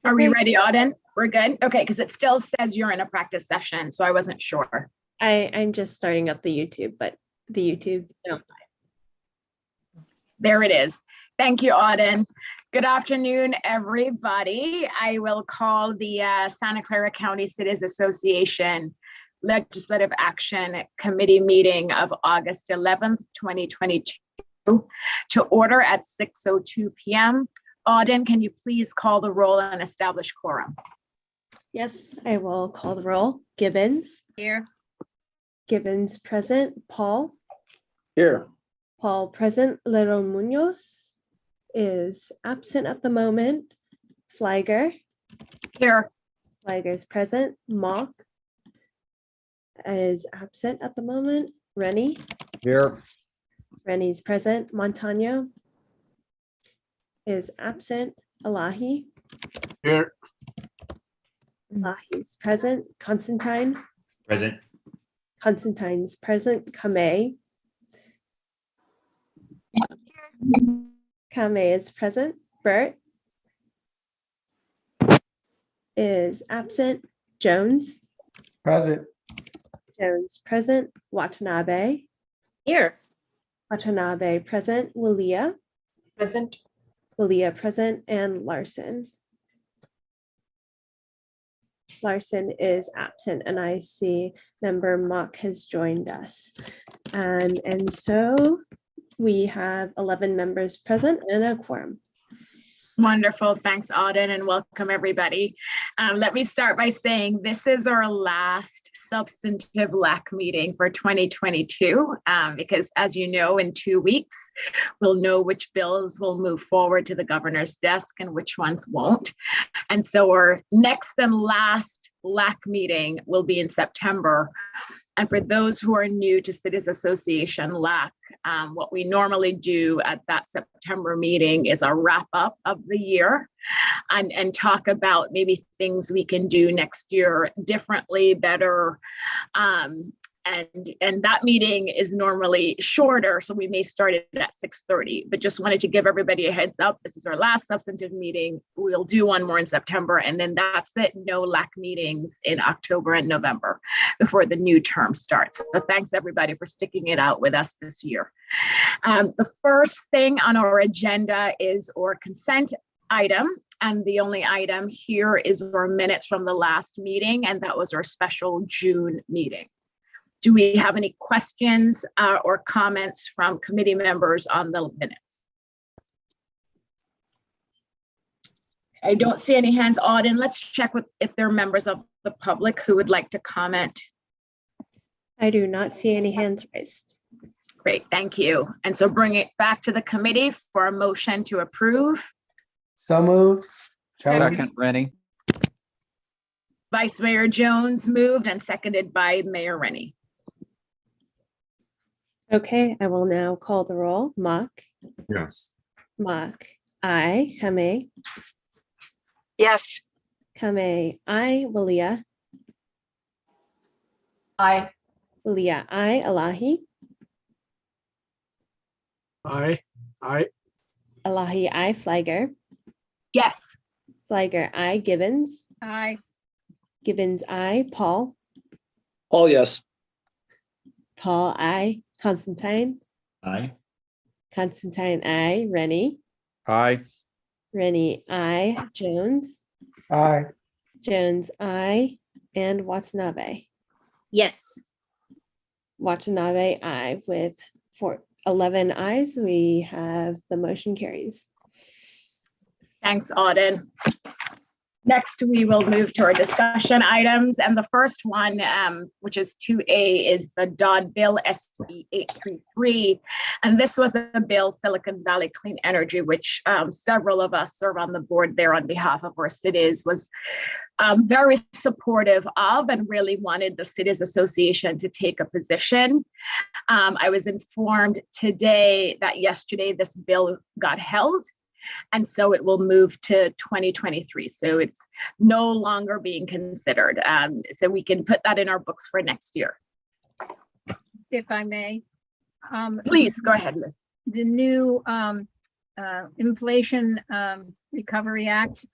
Are we ready, Auden? We're good? Okay, because it still says you're in a practice session, so I wasn't sure. I'm just starting up the YouTube, but the YouTube. No. There it is. Thank you, Auden. Good afternoon, everybody. I will call the Santa Clara County Cities Association Legislative Action Committee meeting of August 11th, 2022 to order at 6:02 p.m. Auden, can you please call the roll and establish quorum? Yes, I will call the roll. Gibbons. Here. Gibbons present. Paul. Here. Paul present. Little Munoz is absent at the moment. Flieger. Here. Flieger's present. Mock is absent at the moment. Rennie. Here. Rennie's present. Montano is absent. Elahi. Here. Elahi's present. Constantine. Present. Constantine's present. Kamei. Kamei is present. Bert is absent. Jones. Present. Jones present. Watanabe. Here. Watanabe present. Walia. Present. Walia present. And Larson. Larson is absent, and I see member Mock has joined us. And so we have 11 members present and a quorum. Wonderful. Thanks, Auden, and welcome everybody. Let me start by saying this is our last substantive LAC meeting for 2022, because as you know, in 2 weeks, we'll know which bills will move forward to the governor's desk and which ones won't. And so our next and last LAC meeting will be in September. And for those who are new to Cities Association LAC, what we normally do at that September meeting is a wrap up of the year and talk about maybe things we can do next year differently, better. And that meeting is normally shorter, so we may start it at 6:30, but just wanted to give everybody a heads up. This is our last substantive meeting. We'll do one more in September, and then that's it. No LAC meetings in October and November before the new term starts. So thanks everybody for sticking it out with us this year. The first thing on our agenda is our consent item. And the only item here is our minutes from the last meeting, and that was our special June meeting. Do we have any questions or comments from committee members on the minutes? I don't see any hands. Auden, let's check if there are members of the public who would like to comment. I do not see any hands raised. Great, thank you. And so bring it back to the committee for a motion to approve. So moved. Second, Rennie. Vice Mayor Jones moved and seconded by Mayor Rennie. Okay, I will now call the roll. Mock. Yes. Mock. Aye. Kamei. Yes. Kamei. Aye. Walia. Aye. Walia. Aye. Elahi. Aye. Aye. Elahi. Aye. Flieger. Yes. Flieger. Aye. Gibbons. Aye. Gibbons. Aye. Paul. All yes. Paul. Aye. Constantine. Aye. Constantine. Aye. Rennie. Aye. Rennie. Aye. Jones. Aye. Jones. Aye. And Watanabe. Yes. Watanabe. Aye. With 11 ayes, we have the motion carries. Thanks, Auden. Next, we will move to our discussion items. And the first one, which is 2A, is the Dodd Bill SB 833. And this was a bill, Silicon Valley Clean Energy, which several of us serve on the board there on behalf of our cities, was very supportive of and really wanted the Cities Association to take a position. I was informed today that yesterday this bill got held. And so it will move to 2023. So it's no longer being considered. So we can put that in our books for next year. If I may. Please go ahead, Liz. The new Inflation Recovery Act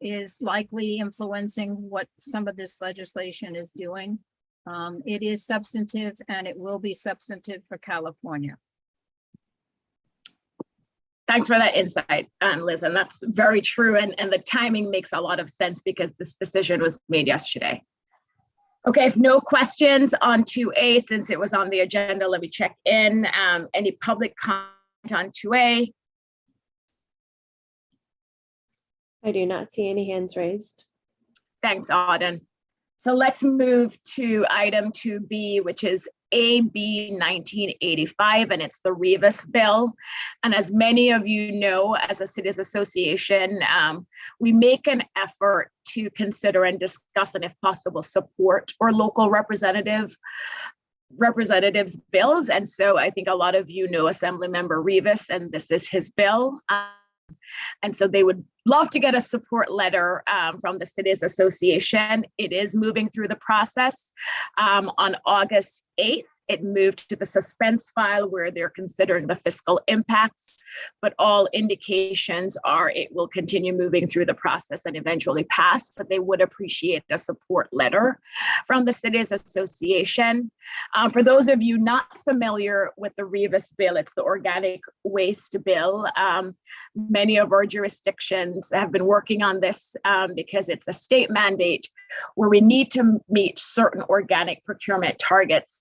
is likely influencing what some of this legislation is doing. It is substantive and it will be substantive for California. Thanks for that insight, Liz, and that's very true. And the timing makes a lot of sense because this decision was made yesterday. Okay, if no questions on 2A, since it was on the agenda, let me check in. Any public comment on 2A? I do not see any hands raised. Thanks, Auden. So let's move to item 2B, which is AB 1985, and it's the Rivas bill. And as many of you know, as a cities association, we make an effort to consider and discuss, and if possible, support our local representatives' bills. And so I think a lot of you know Assemblymember Rivas, and this is his bill. And so they would love to get a support letter from the Cities Association. It is moving through the process. On August 8th, it moved to the suspense file where they're considering the fiscal impacts, but all indications are it will continue moving through the process and eventually pass, but they would appreciate a support letter from the Cities Association. For those of you not familiar with the Rivas bill, it's the organic waste bill. Many of our jurisdictions have been working on this because it's a state mandate where we need to meet certain organic procurement targets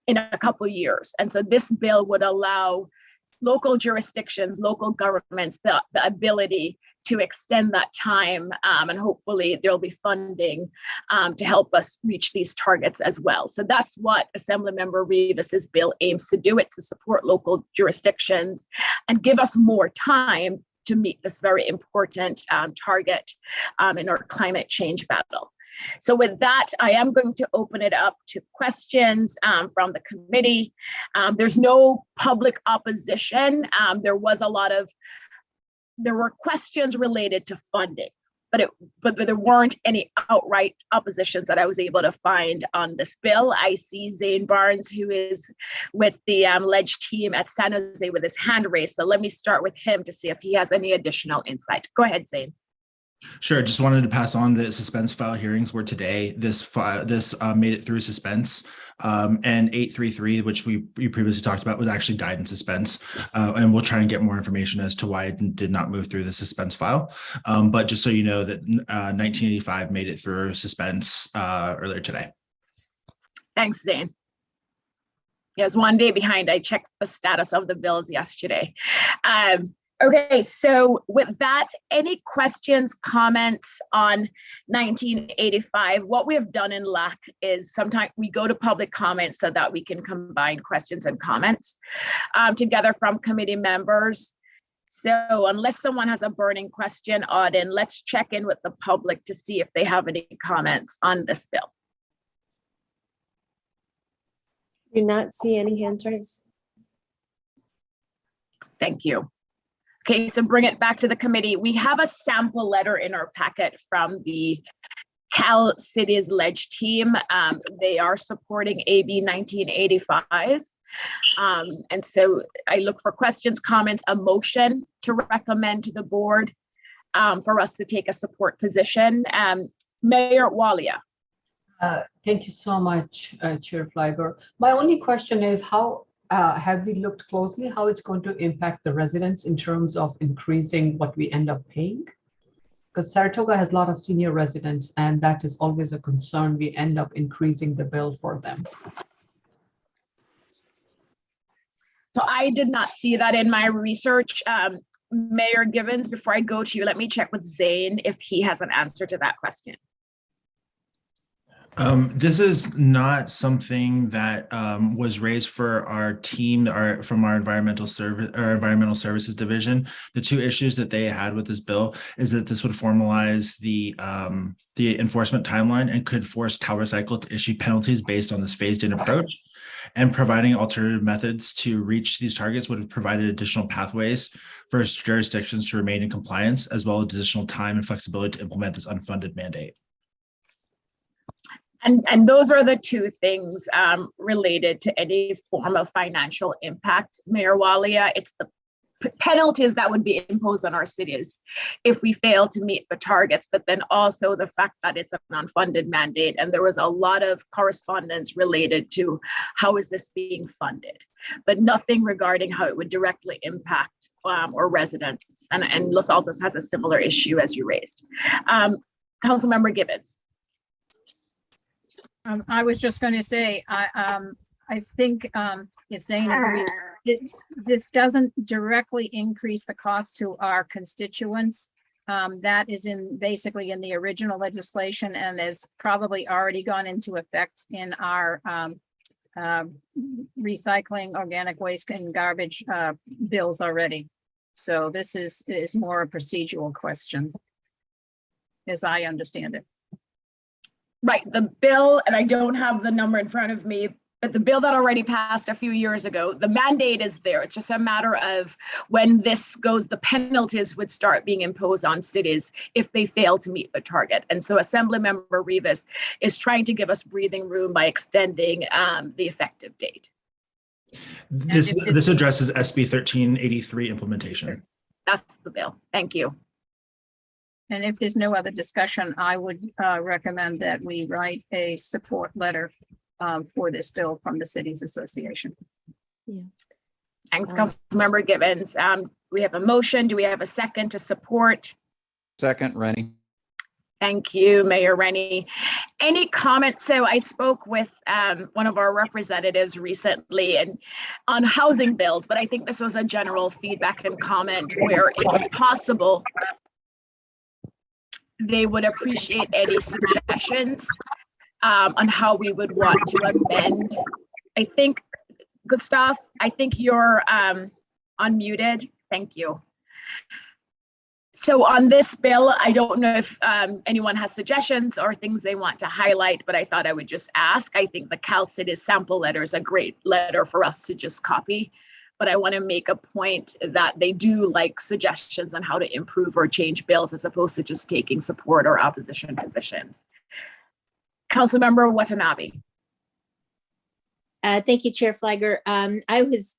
in a couple of years. And so this bill would allow local jurisdictions, local governments, the ability to extend that time, and hopefully there'll be funding to help us reach these targets as well. So that's what Assemblymember Rivas's bill aims to do. It's to support local jurisdictions and give us more time to meet this very important target in our climate change battle. So with that, I am going to open it up to questions from the committee. There's no public opposition. There were questions related to funding, but there weren't any outright oppositions that I was able to find on this bill. I see Zane Barnes, who is with the Ledge team at San Jose, with his hand raised. So let me start with him to see if he has any additional insight. Go ahead, Zane. Sure. Just wanted to pass on the suspense file hearings were today. This made it through suspense, and 833, which we previously talked about, was actually died in suspense. And we'll try and get more information as to why it did not move through the suspense file. But just so you know that 1985 made it through suspense earlier today. Thanks, Zane. Yes, one day behind. I checked the status of the bills yesterday. Okay, so with that, any questions, comments on 1985? What we have done in LAC is sometimes we go to public comments so that we can combine questions and comments together from committee members. So unless someone has a burning question, Auden, let's check in with the public to see if they have any comments on this bill. Do not see any hands raised. Thank you. Okay, so bring it back to the committee. We have a sample letter in our packet from the Cal Cities Ledge team. They are supporting AB 1985. And so I look for questions, comments, a motion to recommend to the board for us to take a support position. Mayor Walia. Thank you so much, Chair Fliger. My only question is how have we looked closely how it's going to impact the residents in terms of increasing what we end up paying? Because Saratoga has a lot of senior residents, and that is always a concern. We end up increasing the bill for them. So I did not see that in my research. Mayor Givens, before I go to you, let me check with Zane if he has an answer to that question. This is not something that was raised for our team, from our environmental services division. The two issues that they had with this bill is that this would formalize the enforcement timeline and could force CalRecycle to issue penalties based on this phased-in approach. And providing alternative methods to reach these targets would have provided additional pathways for jurisdictions to remain in compliance, as well as additional time and flexibility to implement this unfunded mandate. And those are the two things related to any form of financial impact, Mayor Walia. It's the penalties that would be imposed on our cities if we fail to meet the targets, but then also the fact that it's an unfunded mandate. And there was a lot of correspondence related to how is this being funded, but nothing regarding how it would directly impact our residents. And Los Altos has a similar issue as you raised. Councilmember Gibbons. I was just going to say, I think if Zane agrees, this doesn't directly increase the cost to our constituents. That is basically in the original legislation and has probably already gone into effect in our recycling, organic waste and garbage bills already. So this is more a procedural question, as I understand it. Right, the bill, and I don't have the number in front of me, but the bill that already passed a few years ago, the mandate is there. It's just a matter of when this goes, the penalties would start being imposed on cities if they fail to meet the target. And so Assemblymember Rivas is trying to give us breathing room by extending the effective date. This addresses SB 1383 implementation. That's the bill. Thank you. And if there's no other discussion, I would recommend that we write a support letter for this bill from the Cities Association. Thanks, Councilmember Gibbons. We have a motion. Do we have a second to support? Second, Rennie. Thank you, Mayor Rennie. Any comments? So I spoke with one of our representatives recently and on housing bills, but I think this was a general feedback and comment where it's possible they would appreciate any suggestions on how we would want to amend. I think, Gustav, I think you're unmuted. Thank you. So on this bill, I don't know if anyone has suggestions or things they want to highlight, but I thought I would just ask. I think the Cal Cities sample letter is a great letter for us to just copy. But I want to make a point that they do like suggestions on how to improve or change bills as opposed to just taking support or opposition positions. Councilmember Watanabe. Thank you, Chair Fliger. I was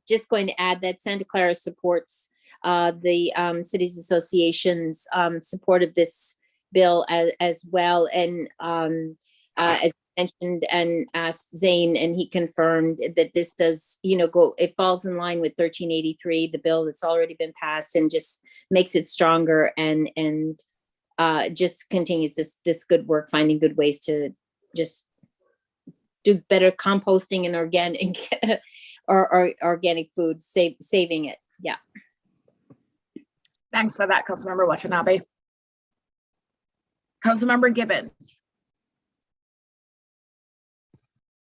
just going to add that Santa Clara supports the Cities Association's support of this bill as well. And as mentioned and asked Zane, and he confirmed that this does, it falls in line with 1383, the bill that's already been passed, and just makes it stronger and just continues this good work, finding good ways to just do better composting and organic or organic food, saving it. Yeah. Thanks for that, Councilmember Watanabe. Councilmember Gibbons.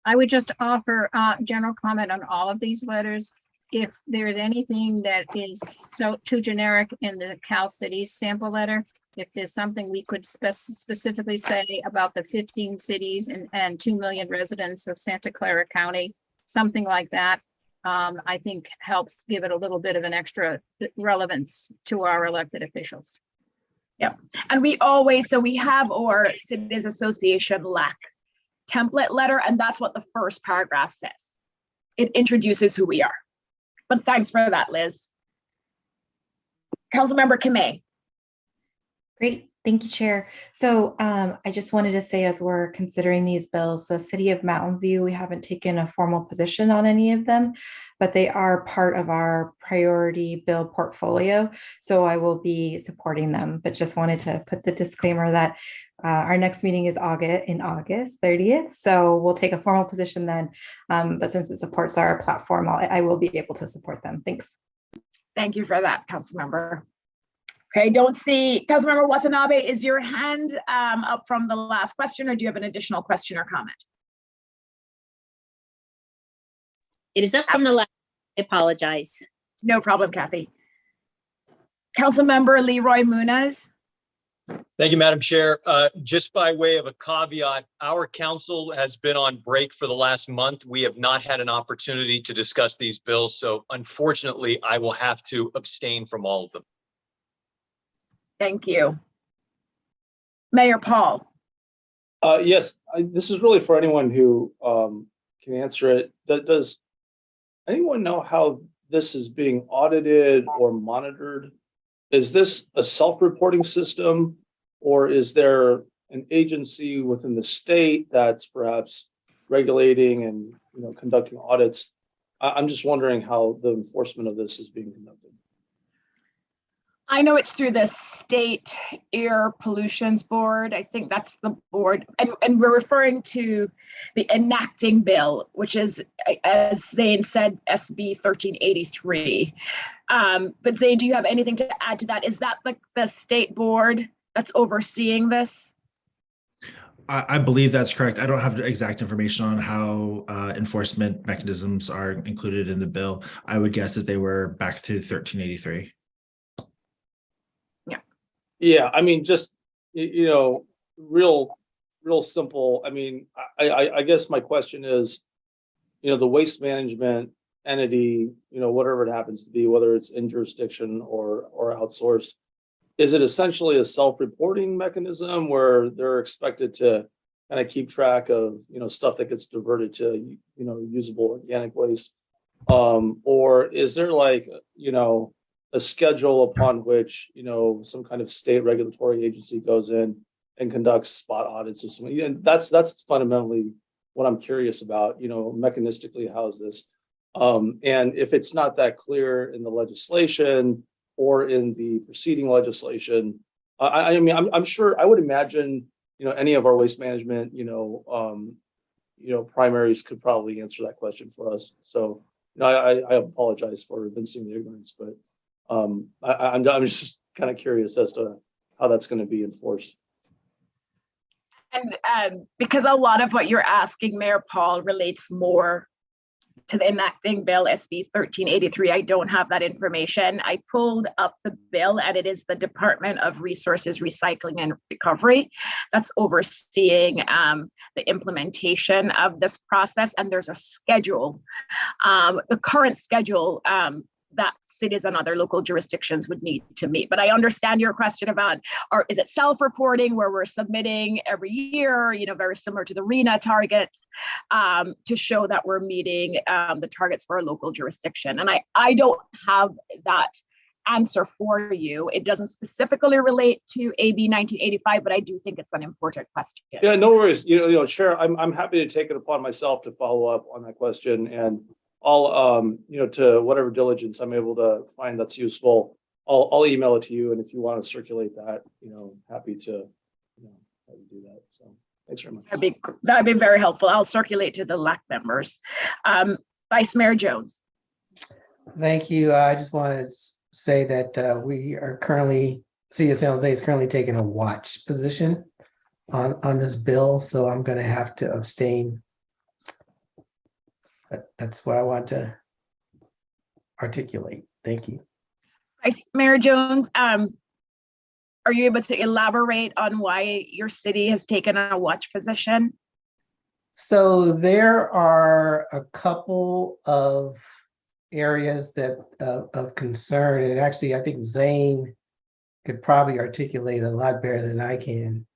I would just offer general comment on all of these letters. If there is anything that is so too generic in the Cal Cities sample letter, if there's something we could specifically say about the 15 cities and 2 million residents of Santa Clara County, something like that, I think helps give it a little bit of an extra relevance to our elected officials. Yeah, and we have our Cities Association LAC template letter, and that's what the first paragraph says. It introduces who we are. But thanks for that, Liz. Councilmember Kamei. Great, thank you, Chair. So I just wanted to say, as we're considering these bills, the City of Mountain View, we haven't taken a formal position on any of them, but they are part of our priority bill portfolio. So I will be supporting them, but just wanted to put the disclaimer that our next meeting is August 30th. So we'll take a formal position then, but since it supports our platform, I will be able to support them. Thanks. Thank you for that, Councilmember. Okay, don't see, Councilmember Watanabe, is your hand up from the last question, or do you have an additional question or comment? It is up from the last. I apologize. No problem, Kathy. Councilmember Leroy Muniz. Thank you, Madam Chair. Just by way of a caveat, our council has been on break for the last month. We have not had an opportunity to discuss these bills, so unfortunately, I will have to abstain from all of them. Thank you. Mayor Paul. Yes, this is really for anyone who can answer it. Does anyone know how this is being audited or monitored, is this a self-reporting system, or is there an agency within the state that's perhaps regulating and, conducting audits? I'm just wondering how the enforcement of this is being conducted. I know it's through the State Air Pollutions Board. I think that's the board. And we're referring to the enacting bill, which is, as Zane said, SB 1383. But Zane, do you have anything to add to that? Is that the state board that's overseeing this? I believe that's correct. I don't have the exact information on how enforcement mechanisms are included in the bill. I would guess that they were back to 1383. Yeah, I mean, just, real simple. I mean, I guess my question is, the waste management entity, whatever it happens to be, whether it's in jurisdiction or outsourced, is it essentially a self-reporting mechanism where they're expected to kind of keep track of, stuff that gets diverted to, usable organic waste? Or is there like, a schedule upon which, some kind of state regulatory agency goes in and conducts spot audits or something? And that's fundamentally what I'm curious about, mechanistically, how is this? And if it's not that clear in the legislation or in the preceding legislation, I mean, I'm sure, I would imagine, any of our waste management, primaries could probably answer that question for us. So, I apologize for evincing the ignorance, but I'm just kind of curious as to how that's going to be enforced. And because a lot of what you're asking, Mayor Paul, relates more to the enacting bill, SB 1383. I don't have that information. I pulled up the bill, and it is the Department of Resources, Recycling and Recovery that's overseeing the implementation of this process. And there's a schedule, the current schedule that cities and other local jurisdictions would need to meet. But I understand your question about, or is it self-reporting where we're submitting every year, very similar to the RENA targets, to show that we're meeting the targets for a local jurisdiction. And I don't have that answer for you. It doesn't specifically relate to AB 1985, but I do think it's an important question. Yeah, no worries. Chair, I'm happy to take it upon myself to follow up on that question, and I'll, to whatever diligence I'm able to find that's useful, I'll email it to you. And if you want to circulate that, happy to, do that. So thanks very much. That'd be very helpful. I'll circulate to the LAC members. Vice Mayor Jones. Thank you. I just want to say that we are currently, City of San Jose is currently taking a watch position on this bill. So I'm going to have to abstain. But that's what I want to articulate. Thank you. Vice Mayor Jones, are you able to elaborate on why your city has taken a watch position? So there are a couple of areas that of concern, and actually I think Zane could probably articulate a lot better than I can.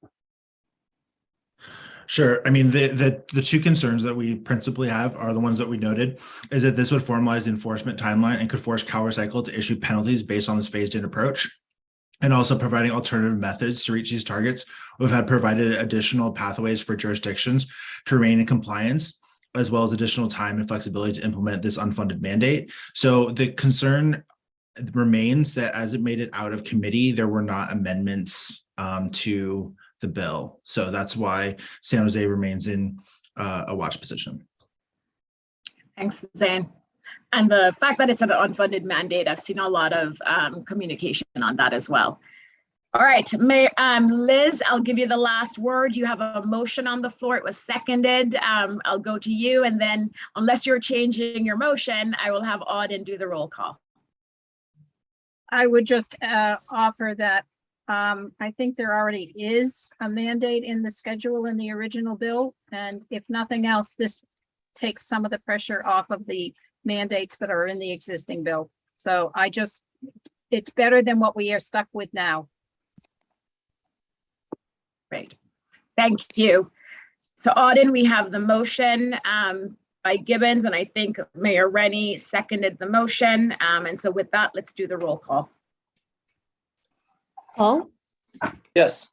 Sure. I mean, the two concerns that we principally have are the ones that we noted, is that this would formalize the enforcement timeline and could force CalRecycle to issue penalties based on this phased-in approach, and also providing alternative methods to reach these targets. We've had provided additional pathways for jurisdictions to remain in compliance, as well as additional time and flexibility to implement this unfunded mandate. So the concern remains that as it made it out of committee, there were not amendments to the bill. So that's why San Jose remains in a watch position. Thanks, Zane. And the fact that it's an unfunded mandate, I've seen a lot of communication on that as well. All right, Liz, I'll give you the last word. You have a motion on the floor. It was seconded. I'll go to you, and then unless you're changing your motion, I will have Auden do the roll call. I would just offer that I think there already is a mandate in the schedule in the original bill. And if nothing else, this takes some of the pressure off of the mandates that are in the existing bill. So it's better than what we are stuck with now. Great. Thank you. So Auden, we have the motion by Gibbons, and I think Mayor Rennie seconded the motion. And so with that, let's do the roll call. Paul, Yes.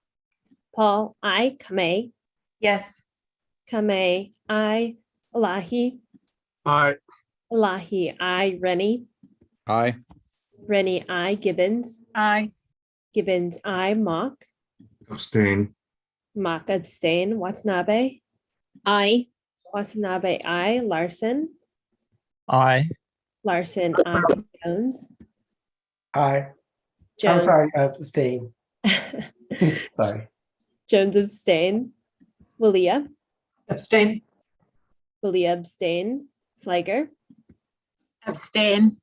Paul, I, Kame, Yes. Kame, I, Elahi, Aye. Elahi, I, Rennie, Aye. Rennie, I, Gibbons, Aye. Gibbons, I, Mock, Abstain. Mock abstain, Watanabe, Aye. Watanabe, I, Larson, Aye. Larson, I, Jones, Aye. I'm Jones, sorry, abstain. Sorry. Jones abstain, Willia, Abstain. Willia abstain, Fliger, Abstain.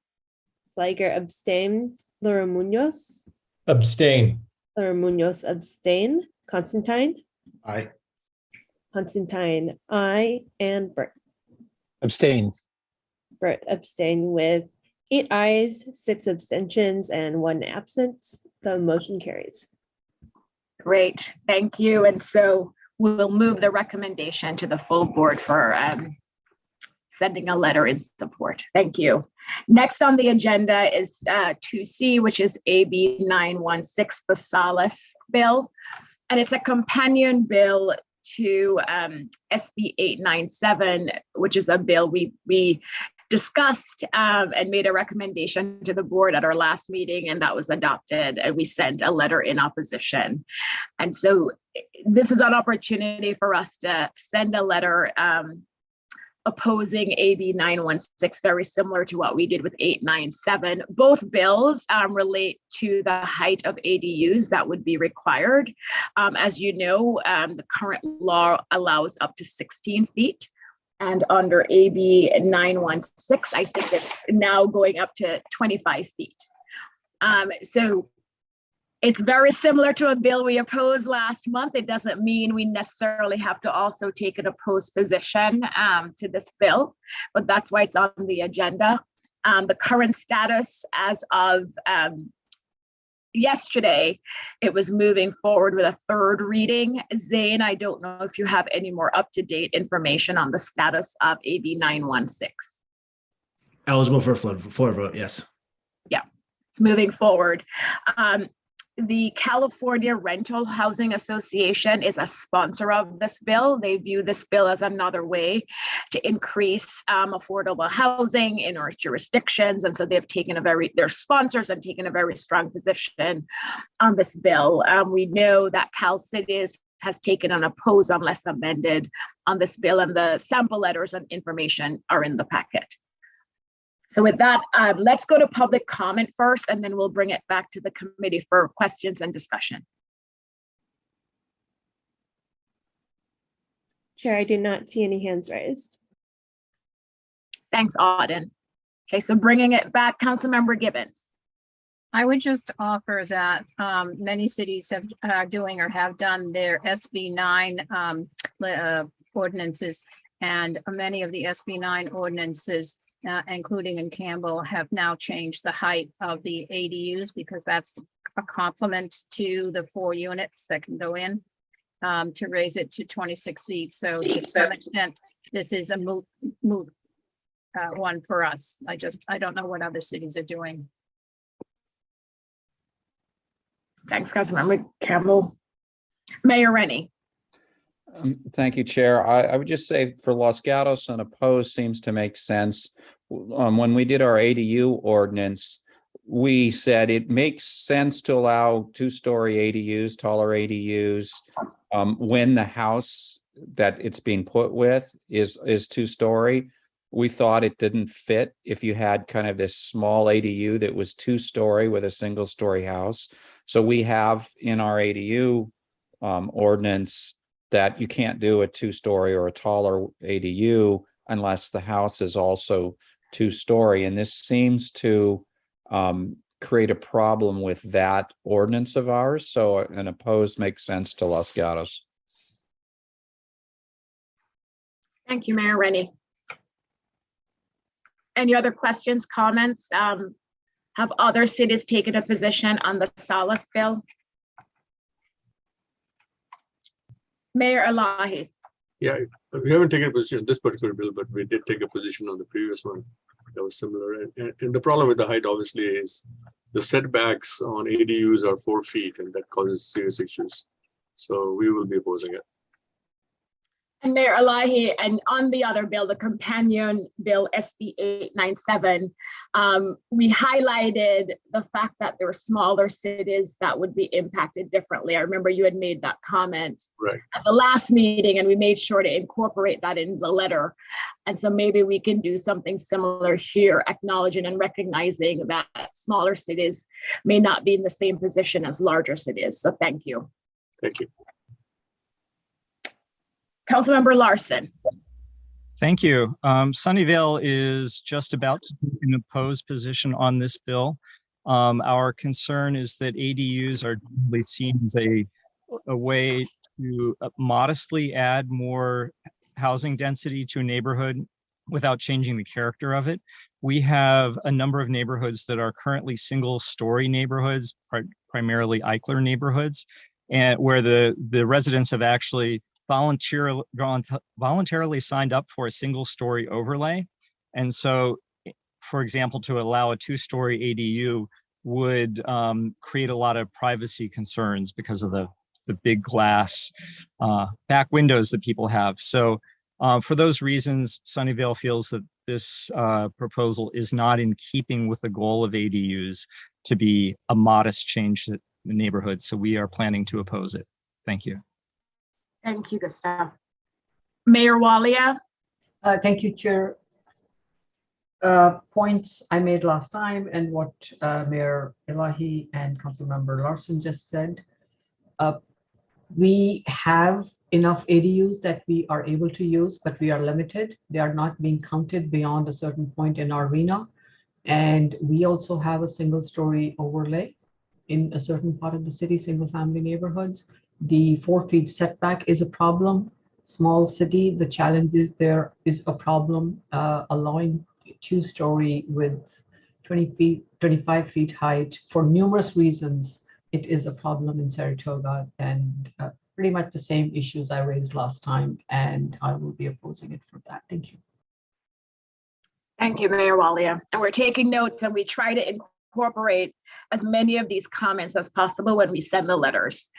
Fliger abstain, Laura Munoz, Abstain. Laura Munoz abstain, Constantine, Aye. Constantine, I, and Bert. Abstain. Bert abstain with 8 ayes, 6 abstentions, and 1 absence. The motion carries. Great, thank you. And so we'll move the recommendation to the full board for sending a letter in support. Thank you. Next on the agenda is 2C, which is AB 916, the Solace Bill. And it's a companion bill to SB 897, which is a bill we discussed and made a recommendation to the board at our last meeting, and that was adopted, and we sent a letter in opposition. And so this is an opportunity for us to send a letter opposing AB 916, very similar to what we did with 897. Both bills relate to the height of ADUs that would be required. As you know, the current law allows up to 16 feet. And under AB 916, I think it's now going up to 25 feet. So it's very similar to a bill we opposed last month. It doesn't mean we necessarily have to also take an opposed position to this bill, but that's why it's on the agenda. The current status as of yesterday, it was moving forward with a 3rd reading. Zane, I don't know if you have any more up-to-date information on the status of AB 916. Eligible for a floor vote, yes. Yeah, it's moving forward. The California Rental Housing Association is a sponsor of this bill. They view this bill as another way to increase affordable housing in our jurisdictions. And so they've taken they're sponsors and taken a very strong position on this bill. We know that Cal Cities has taken an oppose unless amended on this bill, and the sample letters and information are in the packet. So with that, let's go to public comment first, and then we'll bring it back to the committee for questions and discussion. Chair, I do not see any hands raised. Thanks, Auden. Okay, so bringing it back, Councilmember Gibbons. I would just offer that many cities are doing or have done their SB 9 ordinances, and many of the SB 9 ordinances, including in Campbell, have now changed the height of the ADUs because that's a complement to the 4 units that can go in to raise it to 26 feet. So to some extent, this is a moot one for us. I don't know what other cities are doing. Thanks, Councilmember Campbell. Mayor Rennie. Thank you, Chair. I would just say for Los Gatos, an oppose seems to make sense. When we did our ADU ordinance, we said it makes sense to allow 2-story ADUs, taller ADUs, when the house that it's being put with is 2-story. We thought it didn't fit if you had kind of this small ADU that was 2-story with a 1-story house. So we have in our ADU ordinance that you can't do a 2-story or a taller ADU unless the house is also 2-story. And this seems to create a problem with that ordinance of ours. So an opposed makes sense to Los Gatos. Thank you, Mayor Rennie. Any other questions, comments? Have other cities taken a position on the Solace bill? Mayor Elahi. Yeah, we haven't taken a position on this particular bill, but we did take a position on the previous one that was similar. And the problem with the height obviously is the setbacks on ADUs are 4 feet, and that causes serious issues. So we will be opposing it. And Mayor Elahi, and on the other bill, the companion bill SB 897, we highlighted the fact that there were smaller cities that would be impacted differently. I remember you had made that comment Right. at the last meeting, and we made sure to incorporate that in the letter. And so maybe we can do something similar here, acknowledging and recognizing that smaller cities may not be in the same position as larger cities. So thank you. Thank you. Councilmember Larson. Thank you. Sunnyvale is just about to take an opposed position on this bill. Our concern is that ADUs are generally seen as a way to modestly add more housing density to a neighborhood without changing the character of it. We have a number of neighborhoods that are currently single-story neighborhoods, primarily Eichler neighborhoods, and where the residents have actually voluntarily signed up for a single-story overlay. And so, for example, to allow a 2-story ADU would create a lot of privacy concerns because of the big glass back windows that people have. So for those reasons, Sunnyvale feels that this proposal is not in keeping with the goal of ADUs to be a modest change to the neighborhood. So we are planning to oppose it. Thank you. Thank you, Gustav. Mayor Walia. Thank you, Chair. Points I made last time and what Mayor Elahi and Councilmember Larson just said. We have enough ADUs that we are able to use, but we are limited. They are not being counted beyond a certain point in our RHNA. And we also have a single-story overlay in a certain part of the city, single-family neighborhoods. The 4 feet setback is a problem. Small city, the challenge is there is a problem. Allowing 2-story with 25 feet height for numerous reasons, it is a problem in Saratoga, and pretty much the same issues I raised last time, and I will be opposing it for that. Thank you. Thank you, Mayor Walia. And we're taking notes, and we try to incorporate as many of these comments as possible when we send the letters.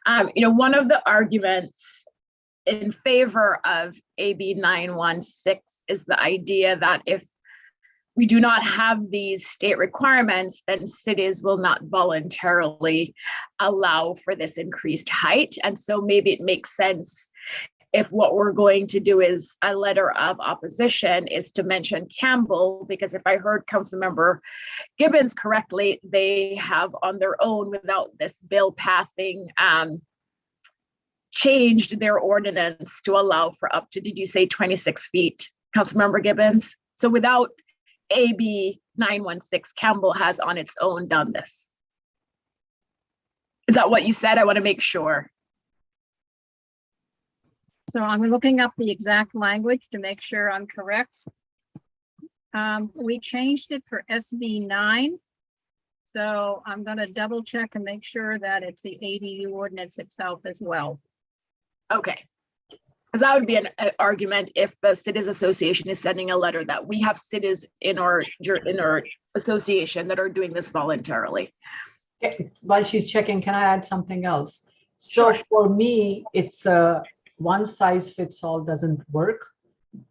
One of the arguments in favor of AB 916 is the idea that if we do not have these state requirements, then cities will not voluntarily allow for this increased height. And so maybe it makes sense if what we're going to do is a letter of opposition is to mention Campbell, because if I heard Councilmember Gibbons correctly, they have on their own, without this bill passing, changed their ordinance to allow for up to, did you say 26 feet, Councilmember Gibbons? So without AB 916, Campbell has on its own done this. Is that what you said? I want to make sure. So I'm looking up the exact language to make sure I'm correct. We changed it for SB 9. So I'm going to double check and make sure that it's the ADU ordinance itself as well. Okay. Because that would be an argument if the Cities Association is sending a letter that we have cities in our association that are doing this voluntarily. While she's checking, can I add something else? So Sure. for me, it's one size fits all doesn't work.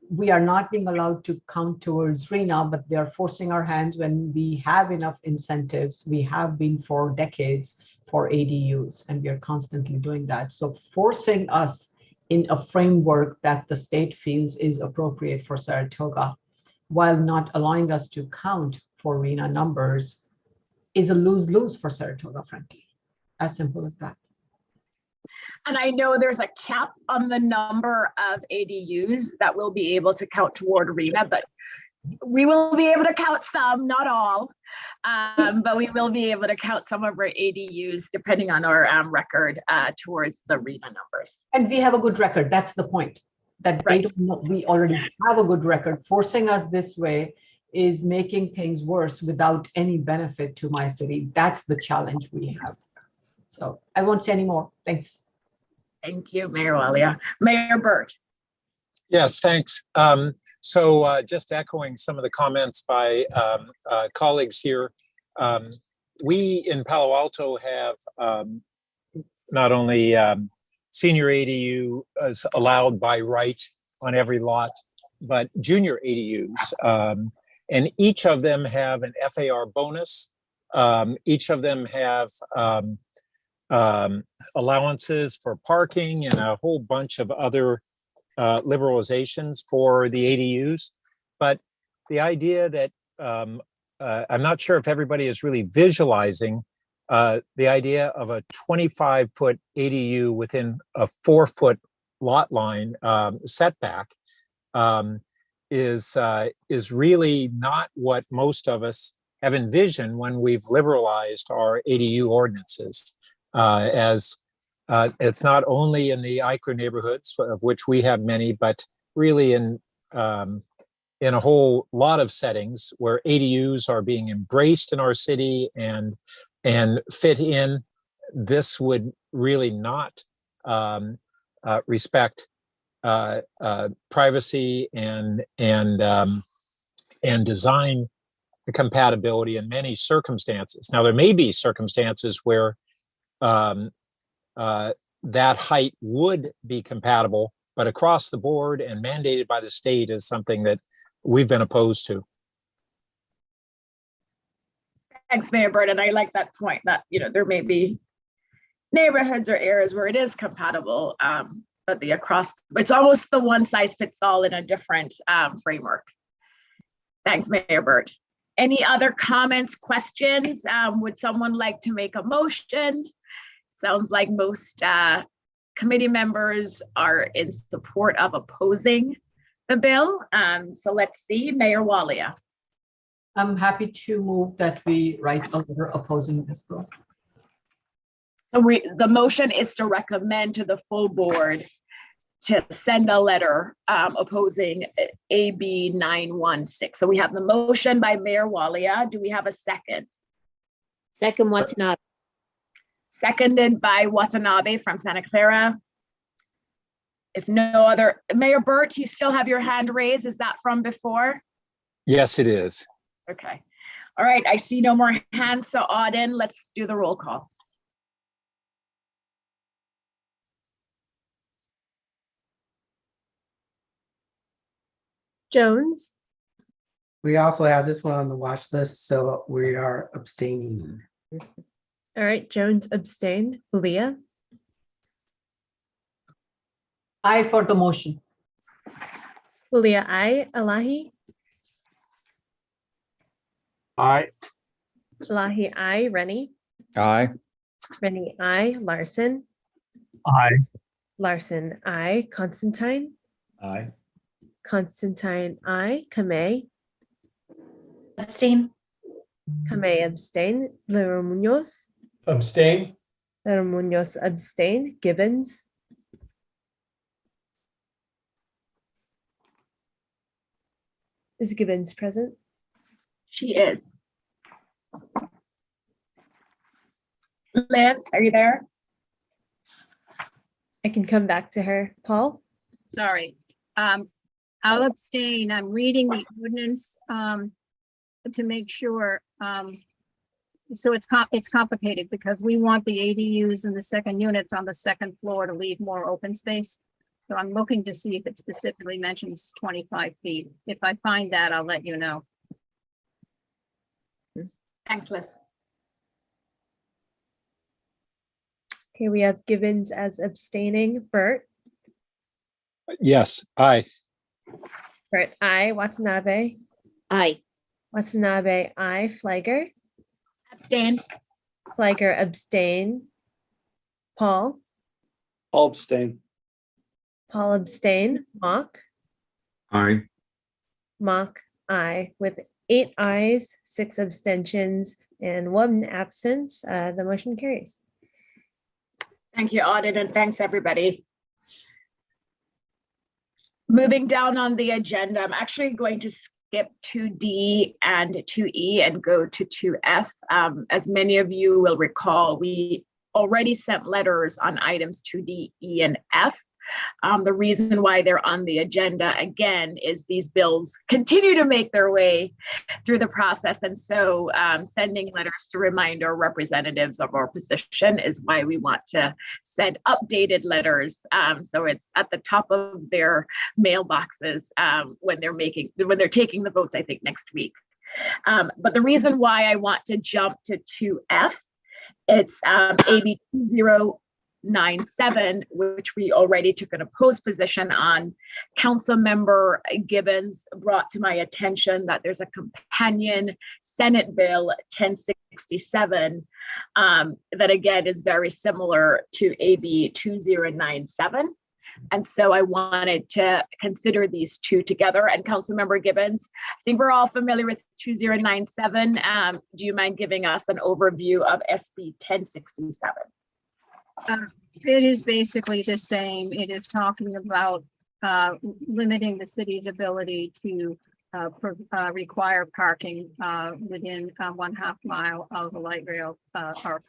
We are not being allowed to count towards RHNA, but they are forcing our hands when we have enough incentives. We have been for decades for ADUs, and we are constantly doing that. So forcing us in a framework that the state feels is appropriate for Saratoga, while not allowing us to count for RHNA numbers, is a lose-lose for Saratoga, frankly. As simple as that. And I know there's a cap on the number of ADUs that will be able to count toward RHNA, but we will be able to count some, not all, but we will be able to count some of our ADUs depending on our record towards the RHNA numbers. And we have a good record. That's the point. That Right. they don't know. We already have a good record. Forcing us this way is making things worse without any benefit to my city. That's the challenge we have. So I won't say any more. Thanks. Thank you, Mayor Walia. Mayor Burt. Yes, thanks. Just echoing some of the comments by colleagues here, we in Palo Alto have not only senior ADU is allowed by right on every lot, but junior ADUs. And each of them have an FAR bonus. Each of them have allowances for parking and a whole bunch of other liberalizations for the ADUs. But the idea that I'm not sure if everybody is really visualizing the idea of a 25-foot ADU within a 4-foot lot line setback is really not what most of us have envisioned when we've liberalized our ADU ordinances. As it's not only in the Eichler neighborhoods, of which we have many, but really in a whole lot of settings where ADUs are being embraced in our city and fit in. This would really not respect privacy and design compatibility in many circumstances. Now, there may be circumstances where that height would be compatible, but across the board and mandated by the state is something that we've been opposed to. Thanks, Mayor Burton. I like that point that, there may be neighborhoods or areas where it is compatible, but it's almost the one size fits all in a different framework. Thanks, Mayor Burt. Any other comments, questions? Would someone like to make a motion? Sounds like most committee members are in support of opposing the bill. So let's see, Mayor Walia. I'm happy to move that we write a letter opposing this bill. So the motion is to recommend to the full board to send a letter opposing AB 916. So we have the motion by Mayor Walia. Do we have a second? Second, Watanabe. Seconded by Watanabe from Santa Clara. If no other, Mayor Burt, you still have your hand raised. Is that from before? Yes, it is. Okay. All right. I see no more hands. So Auden, let's do the roll call. Jones, We also have this one on the watch list, so we are abstaining. all right, Jones abstained. Leah, Aye for the motion. Leah, I, Elahi, Aye. Elahi, I, Rennie, Aye. Rennie, I, Larson, Aye. Larson, I, Constantine, Aye. Constantine, I, Kamei, Abstain. Kamei abstain, Lero Munoz, Abstain? Lero Munoz abstain, Gibbons, is Gibbons present? She is. Liz, are you there? I can come back to her. Paul? Sorry. I'll abstain. I'm reading the ordinance to make sure. So it's complicated because we want the ADUs and the second units on the second floor to leave more open space. So I'm looking to see if it specifically mentions 25 feet. If I find that, I'll let you know. Thanks, Liz. Okay, we have Gibbons as abstaining. Bert? Yes, aye. Bert, I, Watanabe. Aye. Watanabe, I, Flagger. Abstain. Flagger abstain. Paul? I'll abstain. Paul abstain. Mock? Aye. Mock, aye. With 8 ayes, 6 abstentions, and 1 absence, the motion carries. Thank you, Auden, and thanks, everybody. Moving down on the agenda, I'm actually going to skip 2D and 2E and go to 2F. As many of you will recall, we already sent letters on items 2D, E, and F. The reason why they're on the agenda again is these bills continue to make their way through the process. And so sending letters to remind our representatives of our position is why we want to send updated letters. So it's at the top of their mailboxes when they're taking the votes, I think, next week. But the reason why I want to jump to 2F, it's AB 2097, which we already took an opposed position on. Councilmember Gibbons brought to my attention that there's a companion Senate Bill 1067 that again is very similar to AB 2097. And so I wanted to consider these two together. And Councilmember Gibbons, I think we're all familiar with 2097. Do you mind giving us an overview of SB 1067? It is basically the same. It is talking about limiting the city's ability to require parking within 1/2 mile of the light rail or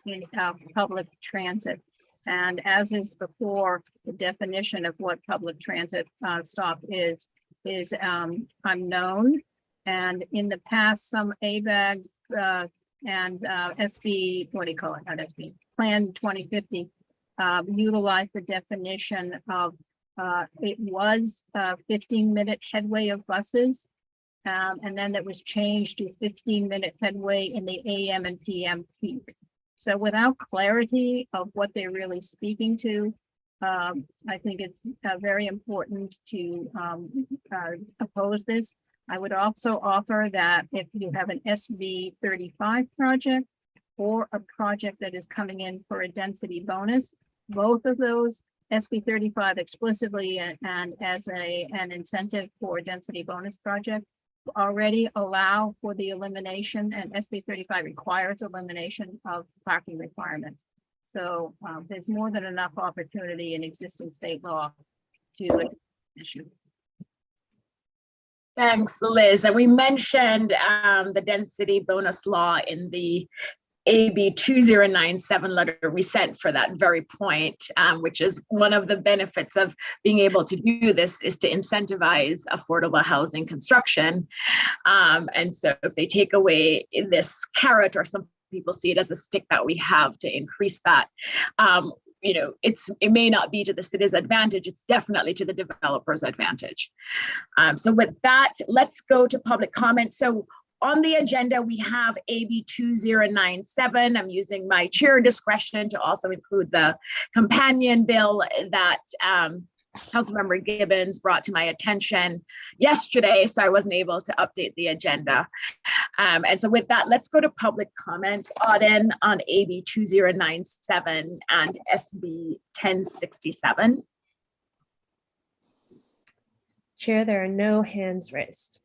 public transit. And as is before, the definition of what public transit stop is unknown. And in the past, some ABAG and SB, what do you call it? Not SB, Plan 2050 utilized the definition of it was 15-minute headway of buses. And then that was changed to 15-minute headway in the AM and PM peak. So without clarity of what they're really speaking to, I think it's very important to oppose this. I would also offer that if you have an SB 35 project or a project that is coming in for a density bonus, both of those, SB 35 explicitly and as an incentive for a density bonus project, already allow for the elimination, and SB 35 requires elimination of parking requirements. So there's more than enough opportunity in existing state law to address the issue. Thanks, Liz. And we mentioned the density bonus law in the AB 2097 letter we sent for that very point, which is one of the benefits of being able to do this is to incentivize affordable housing construction. And so if they take away this carrot, or some people see it as a stick that we have to increase that, you know, it may not be to the city's advantage, it's definitely to the developer's advantage. So with that, let's go to public comment. So on the agenda, we have AB 2097. I'm using my chair discretion to also include the companion bill that Councilmember Gibbons brought to my attention yesterday, so I wasn't able to update the agenda. And so with that, let's go to public comment, Auden, on AB 2097 and SB 1067. Chair, there are no hands raised.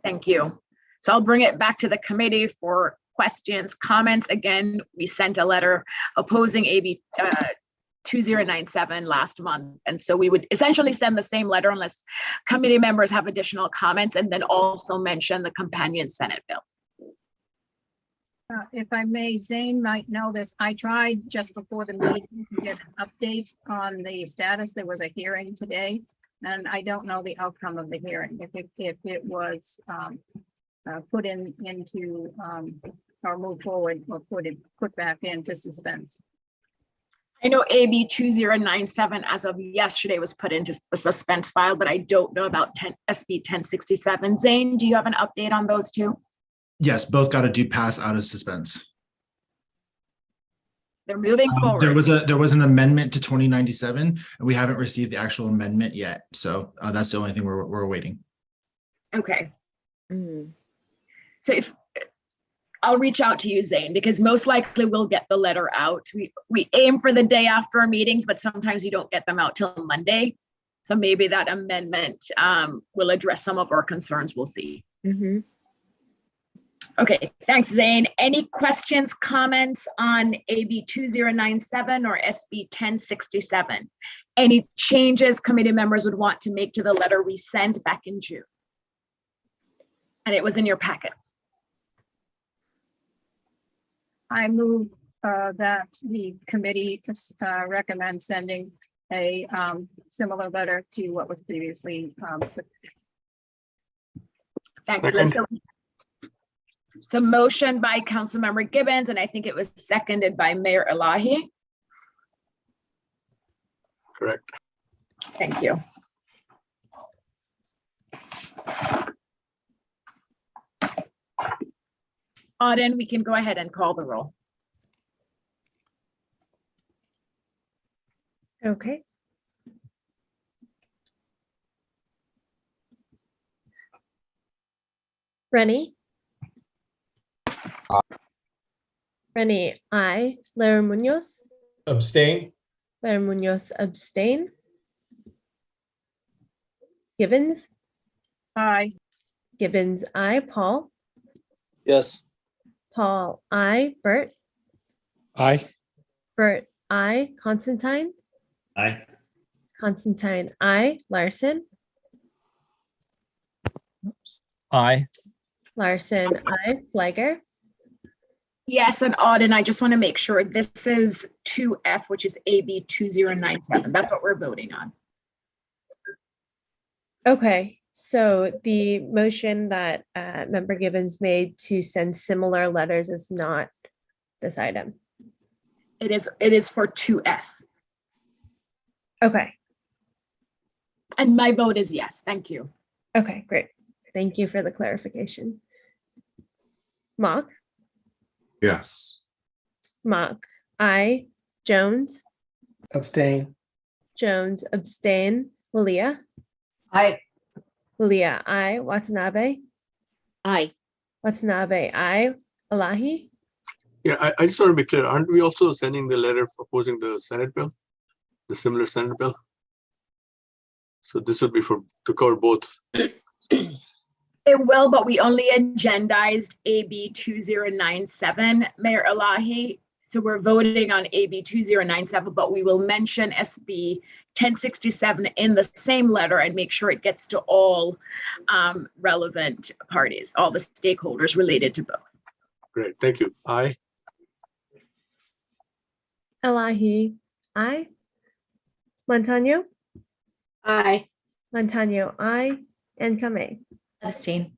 Thank you. So I'll bring it back to the committee for questions, comments. Again, we sent a letter opposing AB 2097 last month. And so we would essentially send the same letter unless committee members have additional comments, and then also mention the companion Senate bill. If I may, Zane might know this. I tried just before the meeting to get an update on the status. There was a hearing today, and I don't know the outcome of the hearing. If it was put into or moved forward or put back into suspense. I know AB 2097 as of yesterday was put into the suspense file, but I don't know about SB 1067. Zane, do you have an update on those two? Yes, both got a due pass out of suspense. They're moving forward. There was an amendment to 2097, and we haven't received the actual amendment yet. So that's the only thing we're awaiting. Okay. So if I'll reach out to you, Zane, because most likely we'll get the letter out. We aim for the day after our meetings, but sometimes you don't get them out till Monday. So maybe that amendment will address some of our concerns. We'll see. Okay, thanks, Zane. Any questions, comments on AB 2097 or SB 1067? Any changes committee members would want to make to the letter we sent back in June? And it was in your packets. I move that the committee recommends sending a similar letter to what was previously Thanks, Liz. So motion by Councilmember Gibbons, and I think it was seconded by Mayor Elahi. Correct. Thank you. Auden, we can go ahead and call the roll. Okay. Rennie? Rennie, aye. Lara Munoz? Abstain? Lara Munoz abstain. Gibbons? aye. Gibbons, aye. Paul? Yes. Paul, aye. Bert? Aye. Bert, aye. Constantine? Aye. Constantine, aye. Larson? Aye. Larson, aye. Flagger? Yes, and Auden, I just want to make sure this is 2F, which is AB 2097. That's what we're voting on. Okay, so the motion that Member Gibbons made to send similar letters is not this item. It is for 2F. Okay, And my vote is yes. Thank you. okay, great. Thank you for the clarification. Mock? Yes. Mock, aye. Jones? Abstain. Jones, abstain. Walia? Aye. Walia, aye. Watanabe? Aye. Watanabe, aye. Elahi? Yeah, I just want to be clear. Aren't we also sending the letter opposing the Senate bill? The similar Senate bill? So this would be to cover both. It will, but we only agendized AB 2097, Mayor Elahi. So we're voting on AB 2097, but we will mention SB 1067 in the same letter and make sure it gets to all relevant parties, all the stakeholders related to both. Great, thank you. Aye. Elahi, aye. Montano? Aye. Montano, aye. And Kamei? Abstain.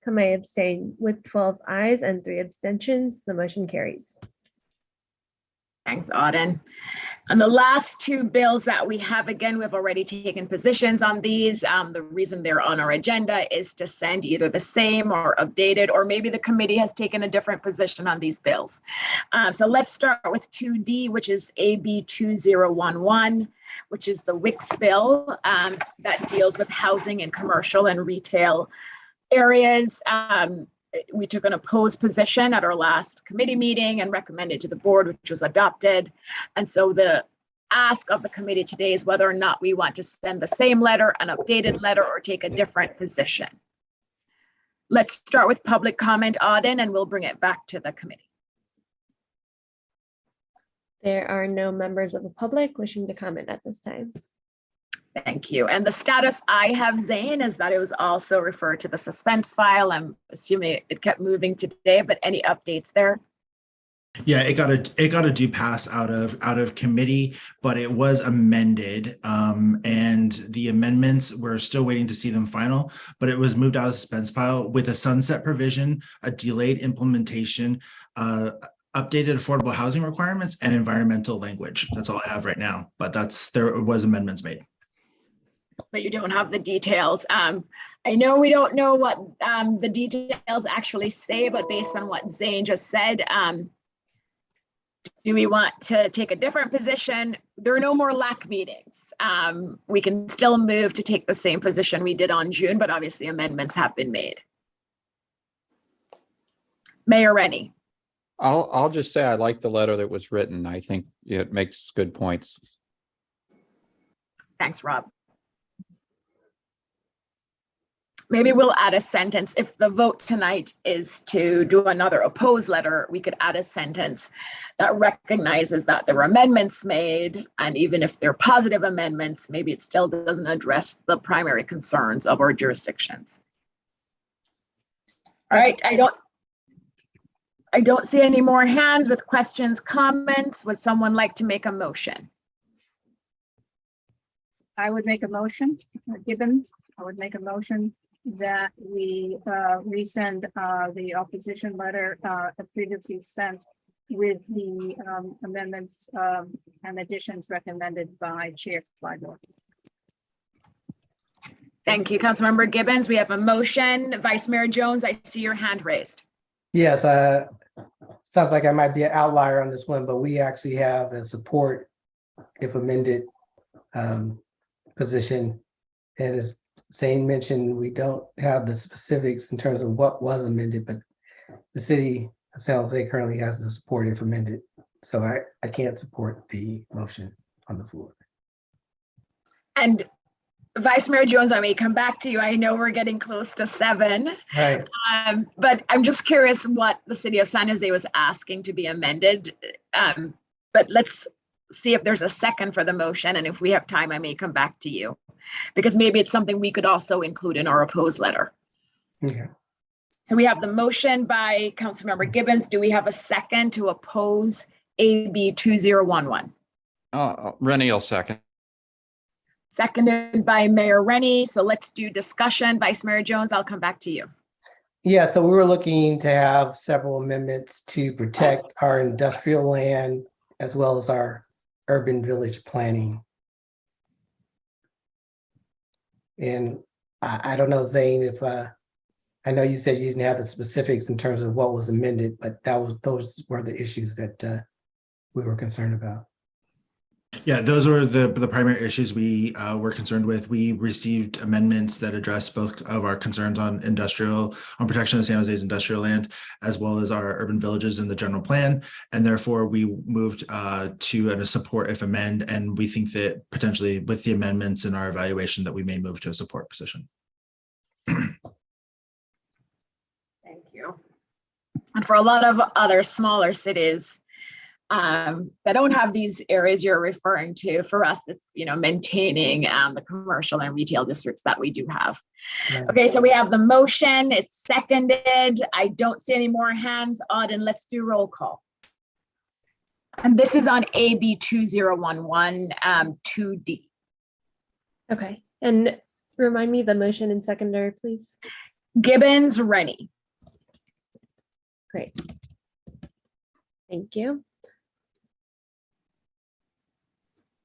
Kamei abstain with 12 ayes and 3 abstentions. The motion carries. Thanks, Auden. And the last two bills that we have, again, we've already taken positions on these. The reason they're on our agenda is to send either the same or updated, or maybe the committee has taken a different position on these bills. So let's start with 2D, which is AB 2011, which is the WIX bill that deals with housing and commercial and retail areas. We took an opposed position at our last committee meeting and recommended to the board, which was adopted. And so the ask of the committee today is whether or not we want to send the same letter, an updated letter, or take a different position. Let's start with public comment, Auden, and we'll bring it back to the committee. There are no members of the public wishing to comment at this time. Thank you. And the status I have, Zane, is that it was also referred to the suspense file. I'm assuming it kept moving today, but any updates there? Yeah, it got a due pass out of committee, but it was amended. And the amendments, we're still waiting to see them final, but it was moved out of the suspense file with a sunset provision, a delayed implementation, updated affordable housing requirements, and environmental language. That's all I have right now, but there was amendments made. But you don't have the details. I know we don't know what the details actually say, but based on what Zane just said, do we want to take a different position? There are no more LAC meetings. We can still move to take the same position we did on June, but obviously amendments have been made. Mayor Rennie. I'll just say I like the letter that was written. I think it makes good points. Thanks, Rob. Maybe we'll add a sentence. If the vote tonight is to do another opposed letter, we could add a sentence that recognizes that there were amendments made. And even if they're positive amendments, maybe it still doesn't address the primary concerns of our jurisdictions. All right, I I don't see any more hands with questions, comments. Would someone like to make a motion? I would make a motion, Gibbons, I would make a motion that we resend the opposition letter previously sent with the amendments and additions recommended by Chair Flyger. Thank you, Councilmember Gibbons. We have a motion. Vice Mayor Jones, I see your hand raised. Yes, sounds like I might be an outlier on this one, but we actually have a support if amended position. And as Zane mentioned, we don't have the specifics in terms of what was amended, but the city of San Jose currently has the support if amended. So I can't support the motion on the floor. And Vice Mayor Jones, I may come back to you. I know we're getting close to 7. Right. But I'm just curious what the city of San Jose was asking to be amended. But let's see if there's a second for the motion. And if we have time, I may come back to you. Because maybe it's something we could also include in our opposed letter. Okay. So we have the motion by Councilmember Gibbons. Do we have a second to oppose AB 2011? Rennie will second. Seconded by Mayor Rennie. So let's do discussion. Vice Mayor Jones, I'll come back to you. Yeah, so we were looking to have several amendments to protect our industrial land as well as our urban village planning. And I don't know, Zane, if I know you said you didn't have the specifics in terms of what was amended, but those were the issues that we were concerned about. Yeah, those were the primary issues we were concerned with. We received amendments that address both of our concerns on protection of San Jose's industrial land, as well as our urban villages in the general plan. And therefore we moved to a support if amend. And we think that potentially with the amendments in our evaluation that we may move to a support position. Thank you. And for a lot of other smaller cities, that don't have these areas you're referring to, for us, it's, maintaining the commercial and retail districts that we do have. Right. Okay, so we have the motion, it's seconded. I don't see any more hands. Auden, let's do roll call. And this is on AB 2011 2D. Okay, and remind me the motion and secondary, please. Gibbons, Rennie. Great. Thank you.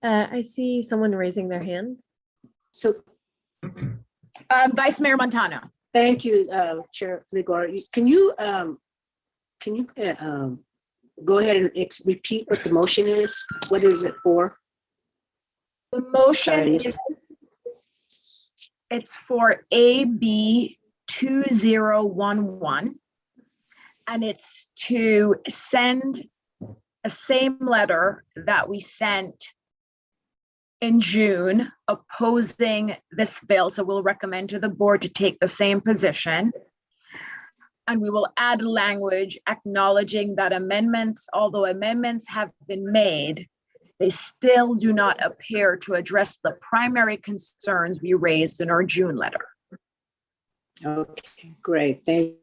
I see someone raising their hand. So Vice Mayor Montano. thank you, Chair Fligor. Can you go ahead and repeat what the motion is? What is it for? The motion Sorry. is, it's for AB 2011. And it's to send a same letter that we sent in June opposing this bill. So we'll recommend to the board to take the same position. And we will add language acknowledging that amendments, although amendments have been made, they still do not appear to address the primary concerns we raised in our June letter. Okay, great. Thank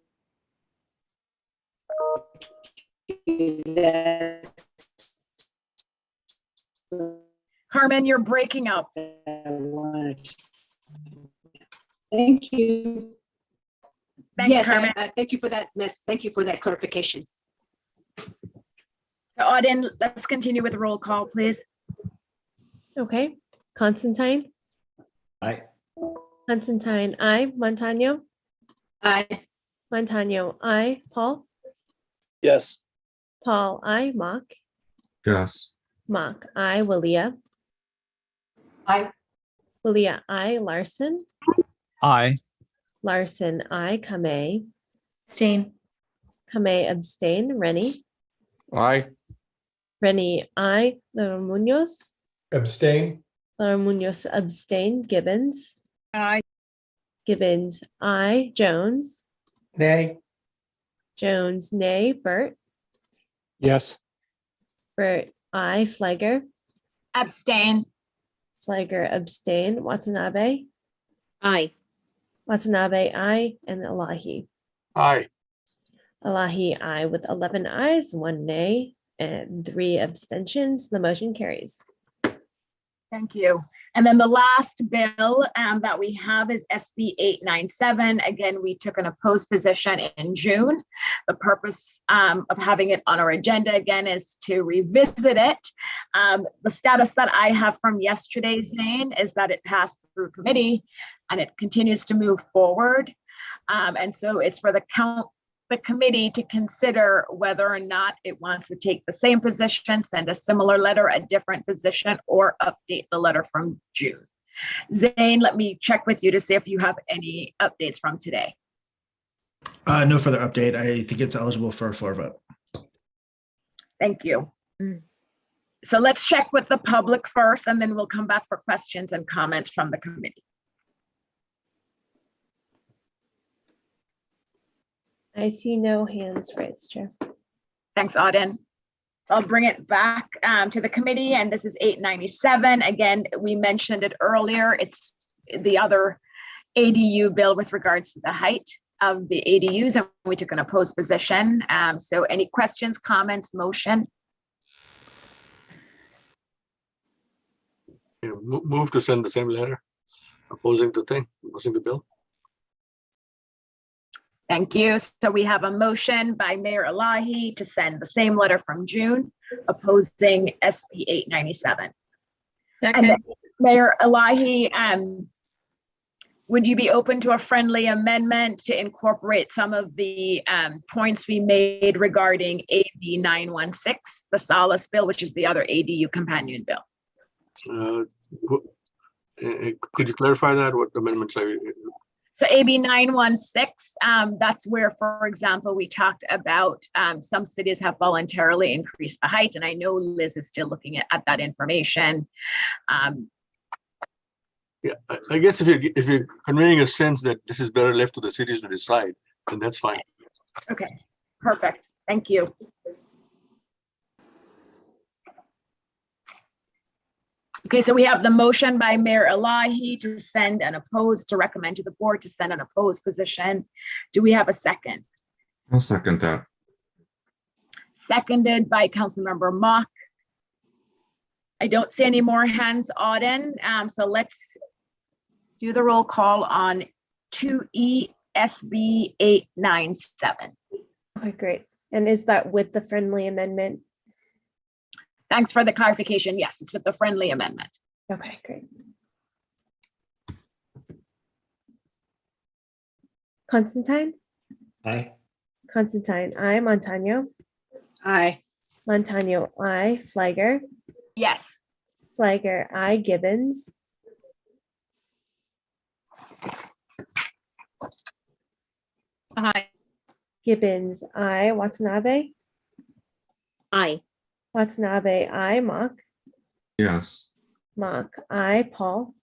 you. Carmen, you're breaking up. Thank you. Thanks, Yes, Carmen. thank you for that Thank you for that clarification. So Auden, let's continue with the roll call, please. Okay, Constantine. Aye. Constantine, aye. Montano. Aye. Montano, aye. Paul. Yes. Paul, aye. Mock. Yes. Mock, aye. Willia. Aye. Willia, aye. Larson. Aye. Larson, aye. Kamei. Abstain. Kamei, abstain. Rennie. Aye. Rennie, aye. Laura Munoz. Abstain. Laura Munoz, abstain. Gibbons. Aye. Gibbons, aye. Jones. Nay. Jones, nay. Burt. Yes. Burt, aye. Flegger. Abstain. Flegger, abstain. Watanabe. Aye. Watanabe, aye. And Elahi. Aye. Elahi, I with 11 ayes, 1 nay, and 3 abstentions. The motion carries. Thank you. And then the last bill that we have is SB 897. Again, we took an opposed position in June. The purpose of having it on our agenda again is to revisit it. The status that I have from yesterday, Zane, is that it passed through committee and it continues to move forward. And so it's for the committee to consider whether or not it wants to take the same position, send a similar letter, a different position, or update the letter from June. Zane, let me check with you to see if you have any updates from today. No further update. I think it's eligible for a floor vote. Thank you. So let's check with the public first, and then we'll come back for questions and comments from the committee. I see no hands raised, Chair. Thanks, Auden. So I'll bring it back to the committee, and this is 897. Again, we mentioned it earlier. It's the other ADU bill with regards to the height of the ADUs, and we took an opposed position. So any questions, comments, motion? Yeah, move to send the same letter, opposing the bill. Thank you. So we have a motion by Mayor Elahi to send the same letter from June opposing SB 897. And then, Mayor Elahi, would you be open to a friendly amendment to incorporate some of the points we made regarding AB 916, the Solace bill, which is the other ADU companion bill? Could you clarify that? What amendments are you? So AB 916, that's where, for example, we talked about some cities have voluntarily increased the height, and I know Liz is still looking at that information. Yeah, I guess if you're conveying a sense that this is better left to the cities to decide, then that's fine. Okay, perfect. Thank you. Okay, so we have the motion by Mayor Elahi to send an opposed, to recommend to the board to send an opposed position. Do we have a second? I'll second that. Seconded by Councilmember Mock. I don't see any more hands, Auden. So let's do the roll call on 2E SB 897. Okay, great. And is that with the friendly amendment? Thanks for the clarification. Yes, it's with the friendly amendment. Okay, great. Constantine? Aye. Constantine, aye. Montano? Aye. Montano, aye. Flagger? Yes. Flagger, aye. Gibbons? Aye. Gibbons, aye. Watanabe? Aye. Watanabe, aye. Mock? Yes. Mock, aye. Paul?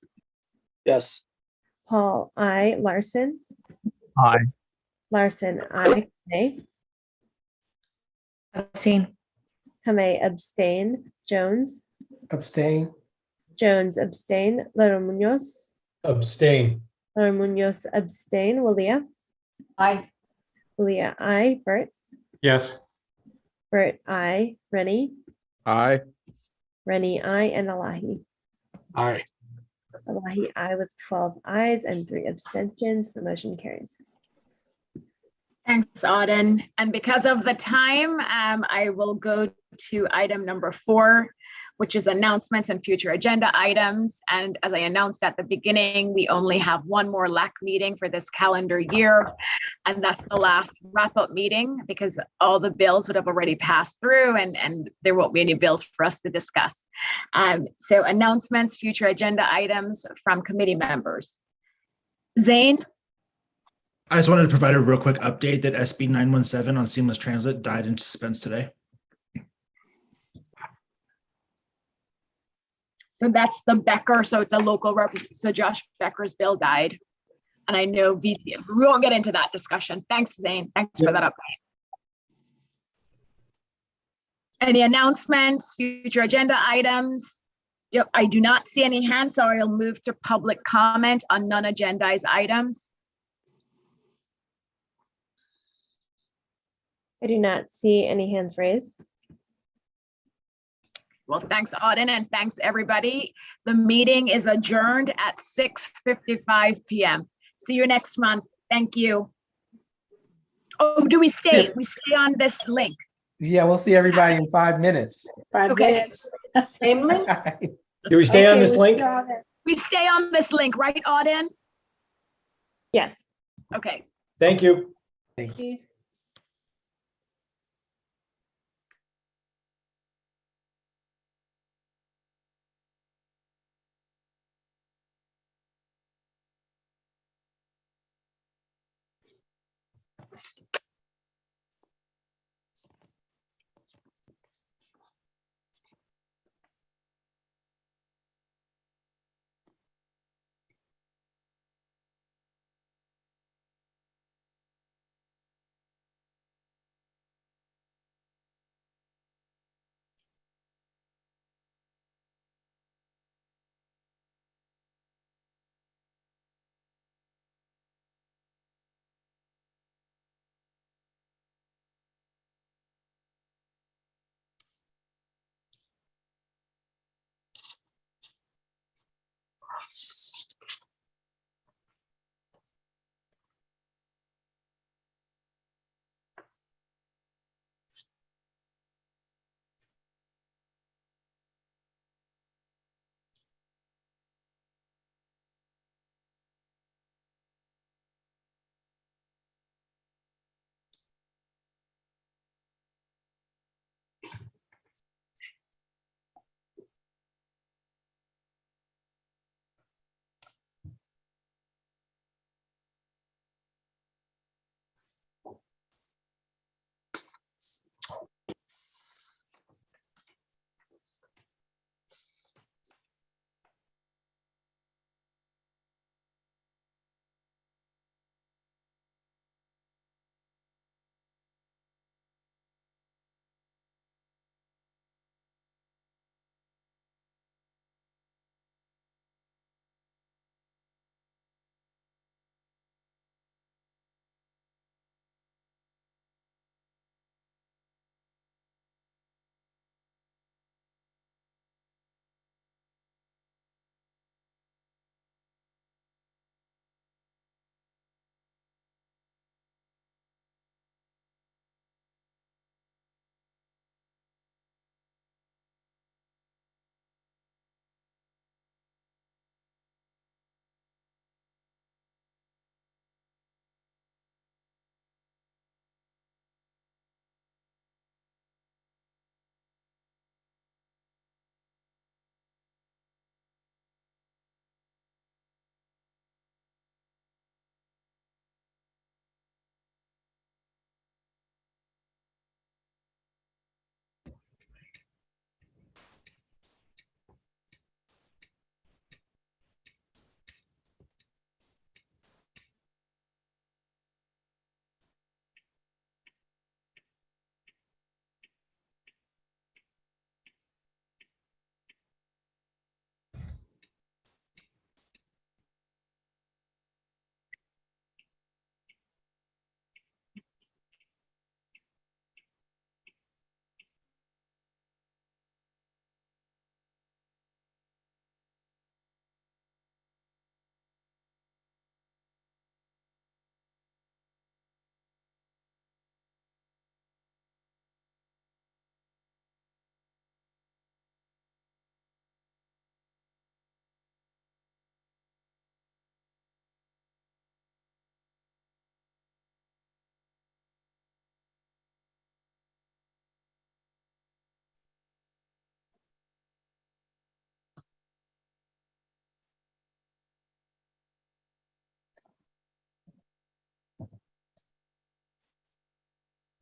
Yes. Paul, aye. Larson? Aye. Larson, aye. Kamei? Abstain. Kamei, abstain. Jones? Abstain. Jones, abstain. Laro Munoz? Abstain. Laro Munoz, abstain. Wilia? Aye. Wilia, aye. Bert? Yes. Bert, aye. Rennie? Aye. Rennie, aye. And Elahi? Aye. Elahi, aye with 12 ayes and 3 abstentions. The motion carries. Thanks, Auden. And because of the time, I will go to item number 4, which is announcements and future agenda items. And as I announced at the beginning, we only have one more LAC meeting for this calendar year. And that's the last wrap-up meeting because all the bills would have already passed through and there won't be any bills for us to discuss. So announcements, future agenda items from committee members. Zane? I just wanted to provide a real quick update that SB 917 on seamless transit died in suspense today. So that's the Becker, so it's a local representative. So Josh Becker's bill died. And I know VT, we won't get into that discussion. Thanks, Zane. Thanks for that update. Any announcements, future agenda items? I do not see any hands, so I'll move to public comment on non-agendized items. I do not see any hands raised. Well, thanks, Auden, and thanks, everybody. The meeting is adjourned at 6:55 p.m. See you next month. Thank you. Oh, do we stay? We stay on this link. Yeah, we'll see everybody in 5 minutes. 5 Okay. minutes. Same link? Do we stay on Okay, this we'll link? stay on it. We stay on this link, right, Auden? Yes. Okay. Thank you. Thank you.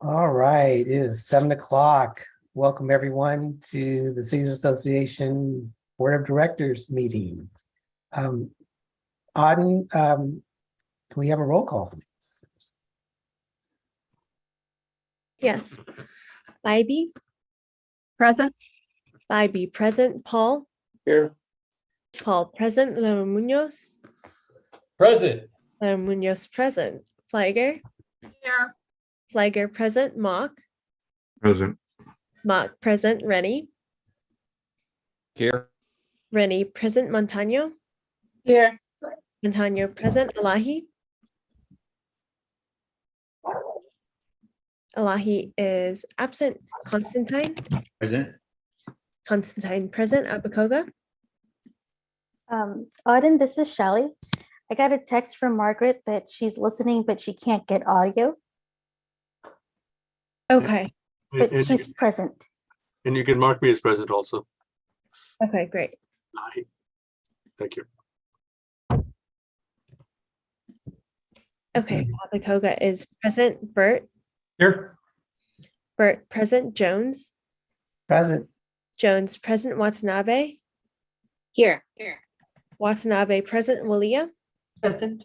All right, it is 7 o'clock. Welcome everyone to the Cities Association Board of Directors meeting. Auden, can we have a roll call, please? Yes. Bybee, Present. Bybee present. Paul, Here. Paul present. Leonard Munoz, Present. Leonard Munoz present. Fliger, Here. Fliger present, Mock. Present. Mock present, Rennie. Here. Rennie present, Montano. Here. Montano present, Elahi. Elahi is absent. Constantine. Present. Constantine present, Abakoga. Auden, this is Shelly. I got a text from Margaret that she's listening, but she can't get audio, Okay, but And she's present. you can mark me as present also. okay, great. Aye. Thank you. Okay, Abakoga is present, Bert. Here. Bert present, Jones. Present. Jones present, Watanabe. Here. Watanabe present, Walia. Present.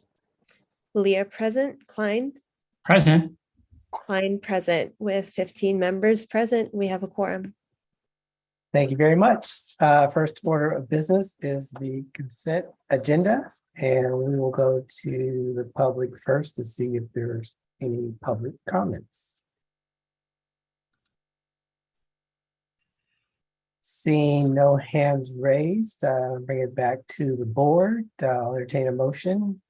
Walia present, Klein. Present. Klein present. With 15 members present, we have a quorum. Thank you very much. First order of business is the consent agenda, and we will go to the public first to see if there's any public comments. Seeing no hands raised, bring it back to the board. I'll entertain a motion.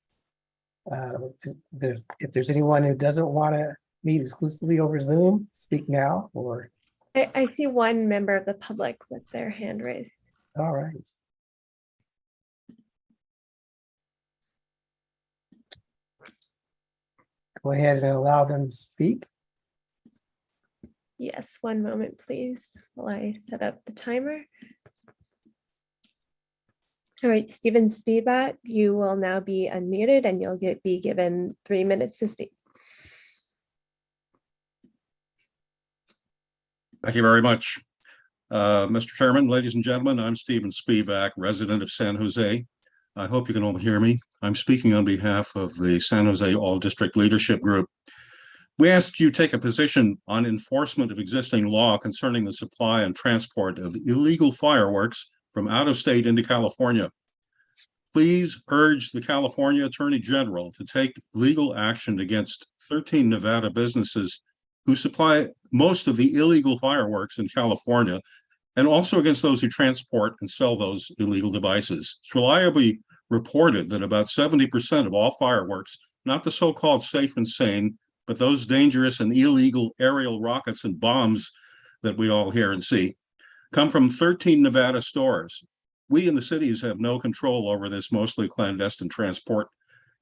If there's anyone who doesn't want to meet exclusively over Zoom, speak now or. I see one member of the public with their hand raised. All right. Go ahead and allow them to speak. Yes, one moment, please, while I set up the timer. All right, Stephen Spivak, you will now be unmuted and you'll be given 3 minutes to speak. Thank you very much. Mr. Chairman, ladies and gentlemen, I'm Stephen Spivak, resident of San Jose. I hope you can all hear me. I'm speaking on behalf of the San Jose All District Leadership Group. We asked you take a position on enforcement of existing law concerning the supply and transport of illegal fireworks from out of state into California. Please urge the California Attorney General to take legal action against 13 Nevada businesses who supply most of the illegal fireworks in California, and also against those who transport and sell those illegal devices. It's reliably reported that about 70% of all fireworks, not the so-called safe and sane, but those dangerous and illegal aerial rockets and bombs that we all hear and see, come from 13 Nevada stores. We in the cities have no control over this mostly clandestine transport.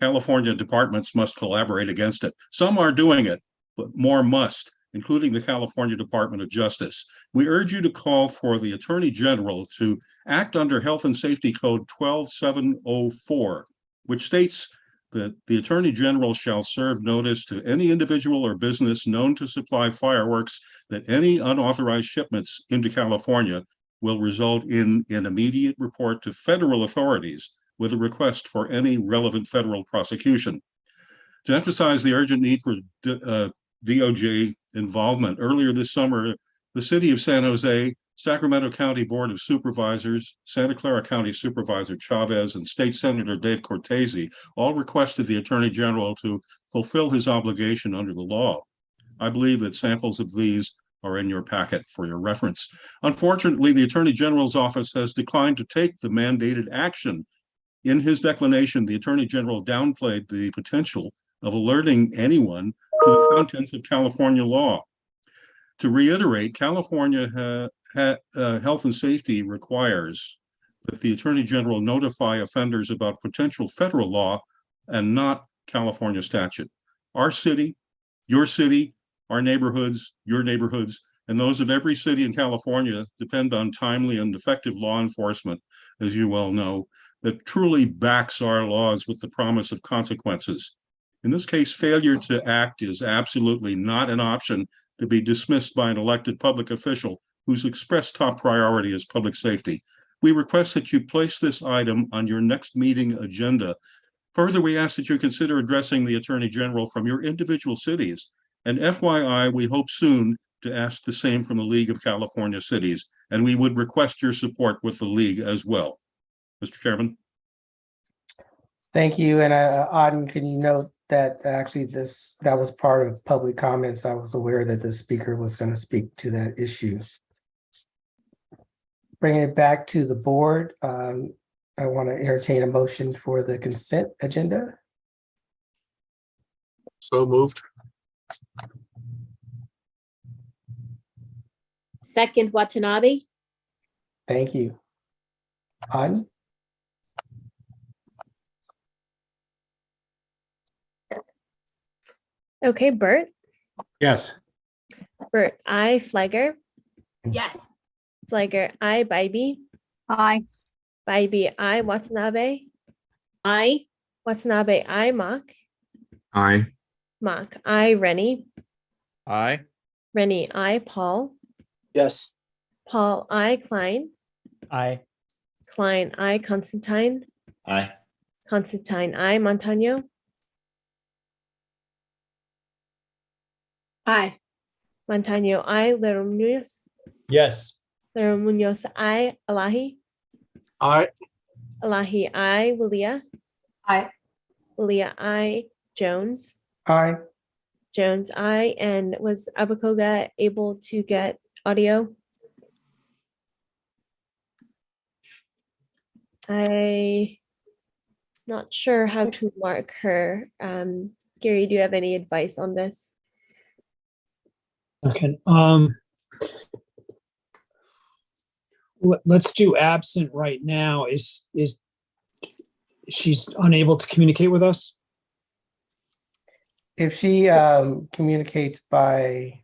California departments must collaborate against it. Some are doing it, but more must, including the California Department of Justice. We urge you to call for the Attorney General to act under Health and Safety Code 12704, which states that the Attorney General shall serve notice to any individual or business known to supply fireworks that any unauthorized shipments into California will result in an immediate report to federal authorities with a request for any relevant federal prosecution. To emphasize the urgent need for DOJ involvement, earlier this summer, the City of San Jose, Sacramento County Board of Supervisors, Santa Clara County Supervisor Chavez, and State Senator Dave Cortese all requested the Attorney General to fulfill his obligation under the law. I believe that samples of these are in your packet for your reference. Unfortunately, the Attorney General's office has declined to take the mandated action. In his declination, the Attorney General downplayed the potential of alerting anyone to the contents of California law. To reiterate, California Health and Safety requires that the Attorney General notify offenders about potential federal law and not California statute. Our city, your city, our neighborhoods, your neighborhoods, and those of every city in California depend on timely and effective law enforcement, as you well know, that truly backs our laws with the promise of consequences. In this case, failure to act is absolutely not an option to be dismissed by an elected public official whose expressed top priority is public safety. We request that you place this item on your next meeting agenda. Further, we ask that you consider addressing the Attorney General from your individual cities. And FYI, we hope soon to ask the same from the League of California Cities, and we would request your support with the League as well. Mr. Chairman. Thank you. And Auden, can you note that actually that was part of public comments. I was aware that the speaker was going to speak to that issue. Bringing it back to the board, I want to entertain a motion for the consent agenda. So moved. Second, Watanabe. Thank you. On. Okay, Bert. Yes. Bert, I, Flagger. Yes. Flagger, I, Bybee. Aye. Bybee, I, Watanabe. Aye. Watanabe, I, Mock. Aye. Mock, I, Rennie. Aye. Rennie, I, Paul. Yes. Paul, I, Klein. Aye. Klein, I, Constantine. Aye. Constantine, I, Montano. Aye. Montano, I, Little Munoz. Yes. Little Munoz, I, Elahi. Aye. Elahi, I, Willia. Aye. Willia, I, Jones. Aye. Jones, I, and was Abakoga able to get audio? I not sure how to mark her. Gary, do you have any advice on this? Okay. Let's do absent right now. Is she's unable to communicate with us? If she communicates by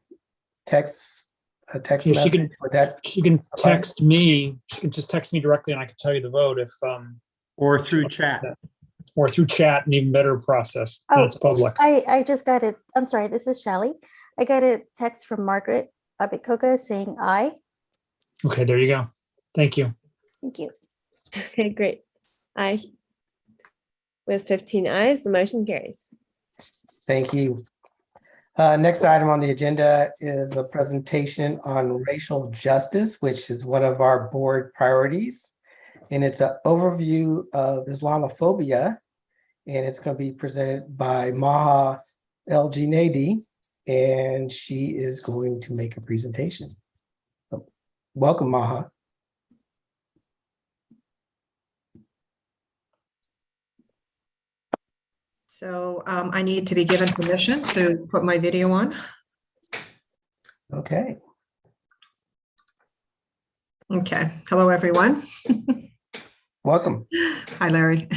text, a text Yeah, she message, can. would that She can suffice? text me. She can just text me directly, and I can tell you the vote if or through chat. Or through chat, an even better process. Oh, That's public. I just got it. I'm sorry, this is Shally. I got a text from Margaret Abikoga saying aye. Okay, there you go. Thank you. Thank you. Okay, great. Aye. With 15 ayes, the motion carries. Thank you. Next item on the agenda is a presentation on racial justice, which is one of our board priorities. And it's an overview of Islamophobia. And it's going to be presented by Maha El Junaidi, and she is going to make a presentation. So, welcome, Maha. So I need to be given permission to put my video on. Okay. Okay. Hello, everyone. Welcome. Hi, Larry.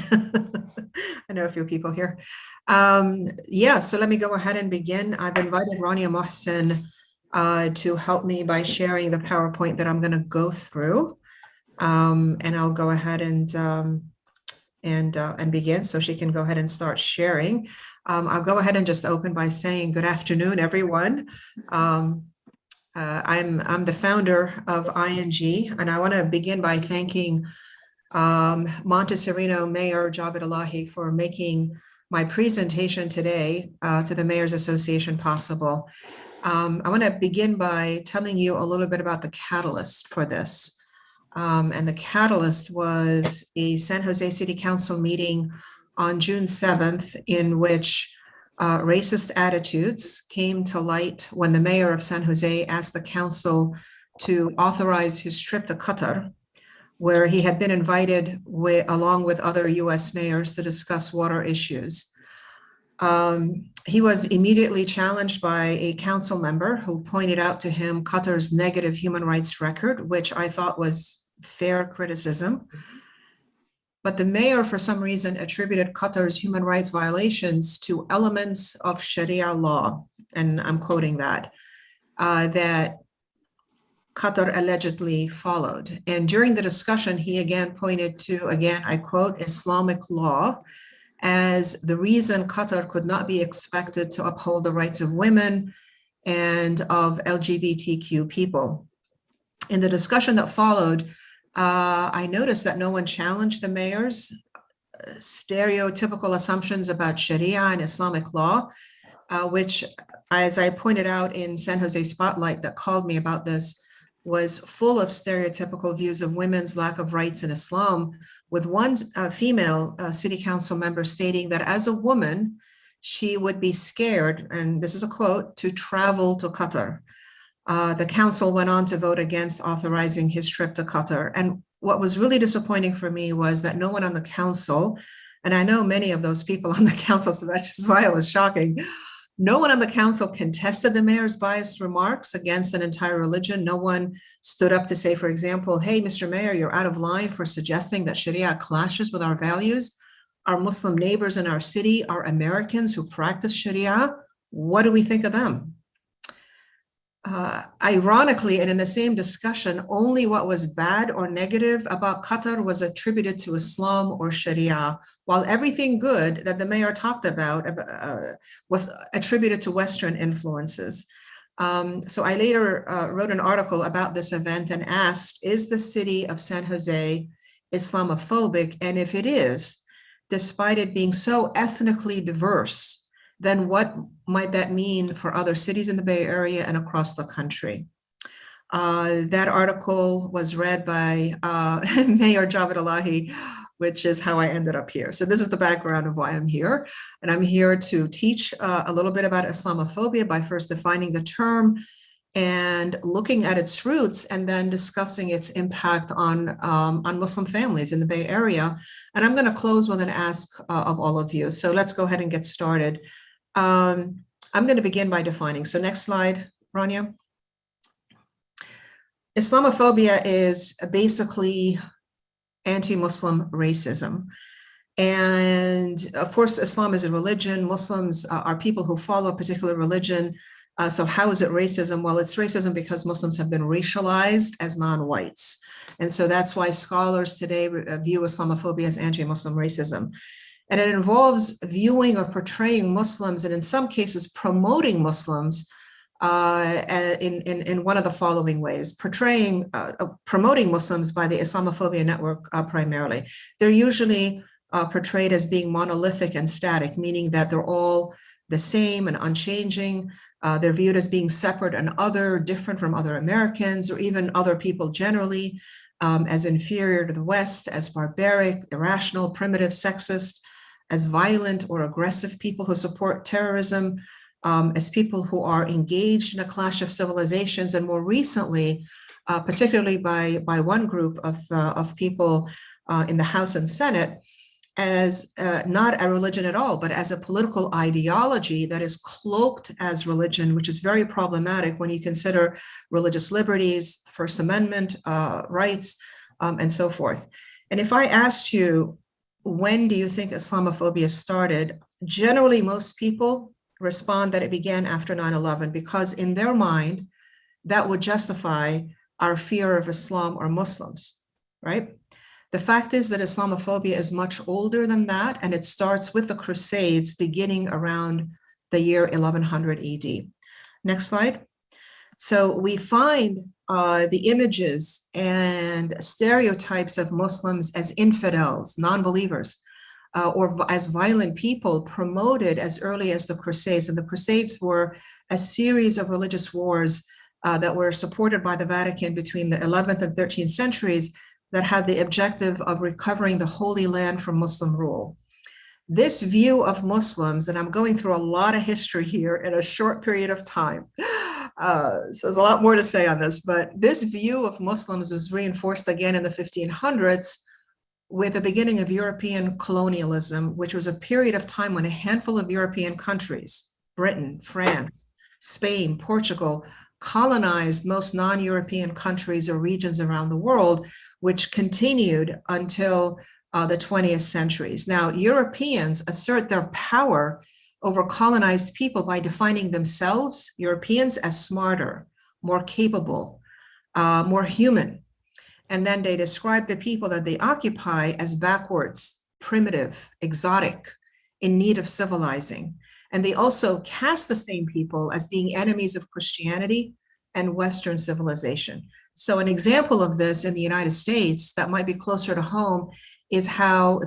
I know a few people here. Yeah, so let me go ahead and begin. I've invited Rania Mohsen to help me by sharing the PowerPoint that I'm going to go through. And I'll go ahead and begin so she can go ahead and start sharing. I'll go ahead and just open by saying good afternoon, everyone. I'm the founder of ING, and I want to begin by thanking Montecito Mayor Jabed Elahi for making my presentation today to the Mayor's Association possible. I want to begin by telling you a little bit about the catalyst for this. And the catalyst was a San Jose City Council meeting on June 7th, in which racist attitudes came to light when the mayor of San Jose asked the council to authorize his trip to Qatar, where he had been invited along with other US mayors to discuss water issues. He was immediately challenged by a council member who pointed out to him Qatar's negative human rights record, which I thought was fair criticism. But the mayor, for some reason, attributed Qatar's human rights violations to elements of Sharia law, and I'm quoting that Qatar allegedly followed. And during the discussion, he again pointed to, again, I quote, Islamic law as the reason Qatar could not be expected to uphold the rights of women and of LGBTQ people. In the discussion that followed, I noticed that no one challenged the mayor's stereotypical assumptions about Sharia and Islamic law, which, as I pointed out in San Jose Spotlight that called me about this, was full of stereotypical views of women's lack of rights in Islam, with one female city council member stating that as a woman, she would be scared, and this is a quote, to travel to Qatar. The council went on to vote against authorizing his trip to Qatar. And what was really disappointing for me was that no one on the council, and I know many of those people on the council, so that's just why it was shocking. No one on the council contested the mayor's biased remarks against an entire religion. No one stood up to say, for example, hey, Mr. Mayor, you're out of line for suggesting that Sharia clashes with our values. Our Muslim neighbors in our city are Americans who practice Sharia. What do we think of them? Ironically, and in the same discussion, only what was bad or negative about Qatar was attributed to Islam or Sharia, while everything good that the mayor talked about was attributed to Western influences. So I later wrote an article about this event and asked, is the city of San Jose Islamophobic? And if it is, despite it being so ethnically diverse, then what might that mean for other cities in the Bay Area and across the country? That article was read by Mayor Javed Elahi, which is how I ended up here. So this is the background of why I'm here. And I'm here to teach a little bit about Islamophobia by first defining the term and looking at its roots, and then discussing its impact on Muslim families in the Bay Area. And I'm going to close with an ask of all of you. So let's go ahead and get started. I'm going to begin by defining. So next slide, Rania. Islamophobia is basically anti-Muslim racism. And of course, Islam is a religion. Muslims are people who follow a particular religion. So how is it racism? Well, it's racism because Muslims have been racialized as non-whites. And so that's why scholars today view Islamophobia as anti-Muslim racism. And it involves viewing or portraying Muslims, and in some cases promoting Muslims in one of the following ways: promoting Muslims by the Islamophobia network primarily. They're usually portrayed as being monolithic and static, meaning that they're all the same and unchanging. They're viewed as being separate and other, different from other Americans or even other people generally, as inferior to the West, as barbaric, irrational, primitive, sexist, as violent or aggressive people who support terrorism, as people who are engaged in a clash of civilizations, and more recently, particularly by one group of people in the House and Senate, as not a religion at all, but as a political ideology that is cloaked as religion, which is very problematic when you consider religious liberties, First Amendment rights, and so forth. And if I asked you, when do you think Islamophobia started? Generally, most people respond that it began after 9/11, because in their mind, that would justify our fear of Islam or Muslims, right? The fact is that Islamophobia is much older than that, and it starts with the Crusades beginning around the year 1100 AD. Next slide. So we find the images and stereotypes of Muslims as infidels, non-believers, or as violent people promoted as early as the Crusades. And the Crusades were a series of religious wars that were supported by the Vatican between the 11th and 13th centuries that had the objective of recovering the Holy Land from Muslim rule. This view of Muslims, and I'm going through a lot of history here in a short period of time, so there's a lot more to say on this, but this view of Muslims was reinforced again in the 1500s with the beginning of European colonialism, which was a period of time when a handful of European countries, Britain, France, Spain, Portugal, colonized most non-European countries or regions around the world, which continued until the 20th centuries. Now, Europeans assert their power over colonized people by defining themselves, Europeans, as smarter, more capable, more human. And then they describe the people that they occupy as backwards, primitive, exotic, in need of civilizing. And they also cast the same people as being enemies of Christianity and Western civilization. So an example of this in the United States that might be closer to home is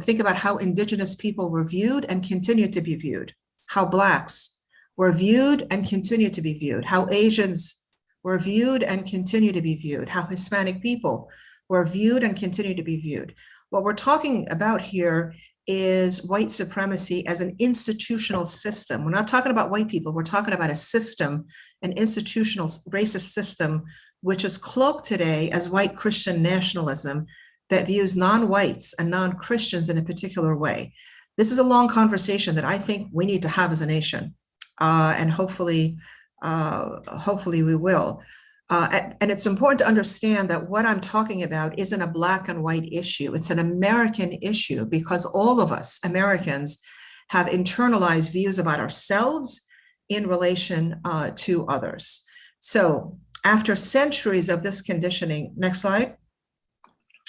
think about how indigenous people were viewed and continue to be viewed, how Blacks were viewed and continue to be viewed, how Asians were viewed and continue to be viewed, how Hispanic people were viewed and continue to be viewed. What we're talking about here is white supremacy as an institutional system. We're not talking about white people. We're talking about a system, an institutional racist system, which is cloaked today as white Christian nationalism that views non-whites and non-Christians in a particular way. This is a long conversation that I think we need to have as a nation, and hopefully we will. And it's important to understand that what I'm talking about isn't a black and white issue. It's an American issue because all of us Americans have internalized views about ourselves in relation to others. So after centuries of this conditioning, next slide,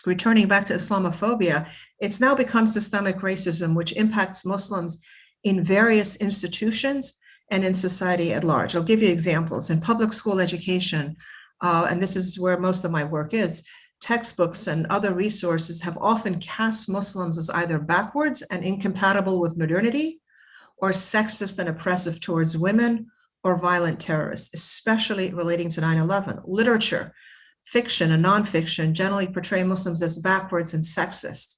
returning back to Islamophobia, it's now become systemic racism, which impacts Muslims in various institutions and in society at large. I'll give you examples. In public school education, and this is where most of my work is, textbooks and other resources have often cast Muslims as either backwards and incompatible with modernity, or sexist and oppressive towards women, or violent terrorists, especially relating to 9/11. Literature, fiction and nonfiction generally portray Muslims as backwards and sexist.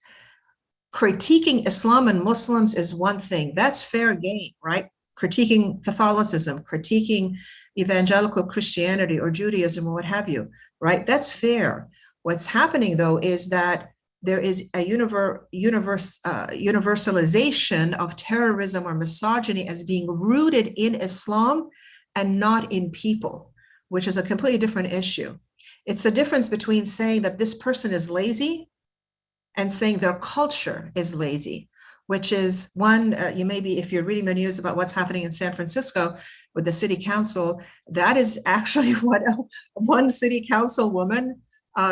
Critiquing Islam and Muslims is one thing. That's fair game, right? Critiquing Catholicism, critiquing evangelical Christianity or Judaism or what have you, right? That's fair. What's happening though is that there is a universalization of terrorism or misogyny as being rooted in Islam and not in people, which is a completely different issue. It's the difference between saying that this person is lazy and saying their culture is lazy, which is one, you maybe, if you're reading the news about what's happening in San Francisco with the city council, that is actually what one city council woman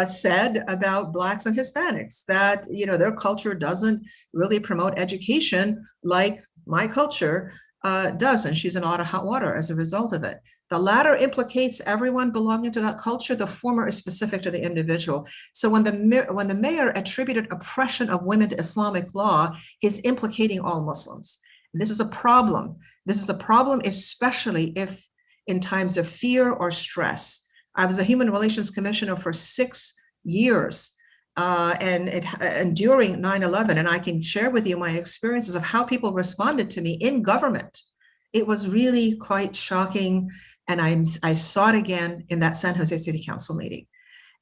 said about Blacks and Hispanics, that, you know, their culture doesn't really promote education like my culture does. And she's in a lot of hot water as a result of it. The latter implicates everyone belonging to that culture. The former is specific to the individual. So when the mayor attributed oppression of women to Islamic law, he's implicating all Muslims. And this is a problem. This is a problem, especially if in times of fear or stress. I was a human relations commissioner for 6 years and during 9/11, and I can share with you my experiences of how people responded to me in government. It was really quite shocking. And I saw it again in that San Jose City Council meeting.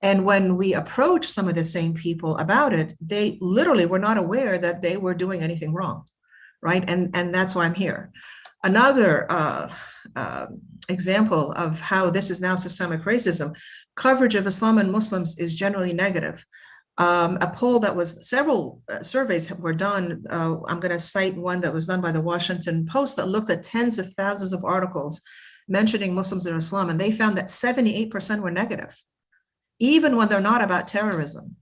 And when we approached some of the same people about it, they literally were not aware that they were doing anything wrong, right? And that's why I'm here. Another example of how this is now systemic racism, coverage of Islam and Muslims is generally negative. A poll that was, several surveys were done. I'm going to cite one that was done by the Washington Post that looked at tens of thousands of articles mentioning Muslims and Islam, and they found that 78% were negative, even when they're not about terrorism.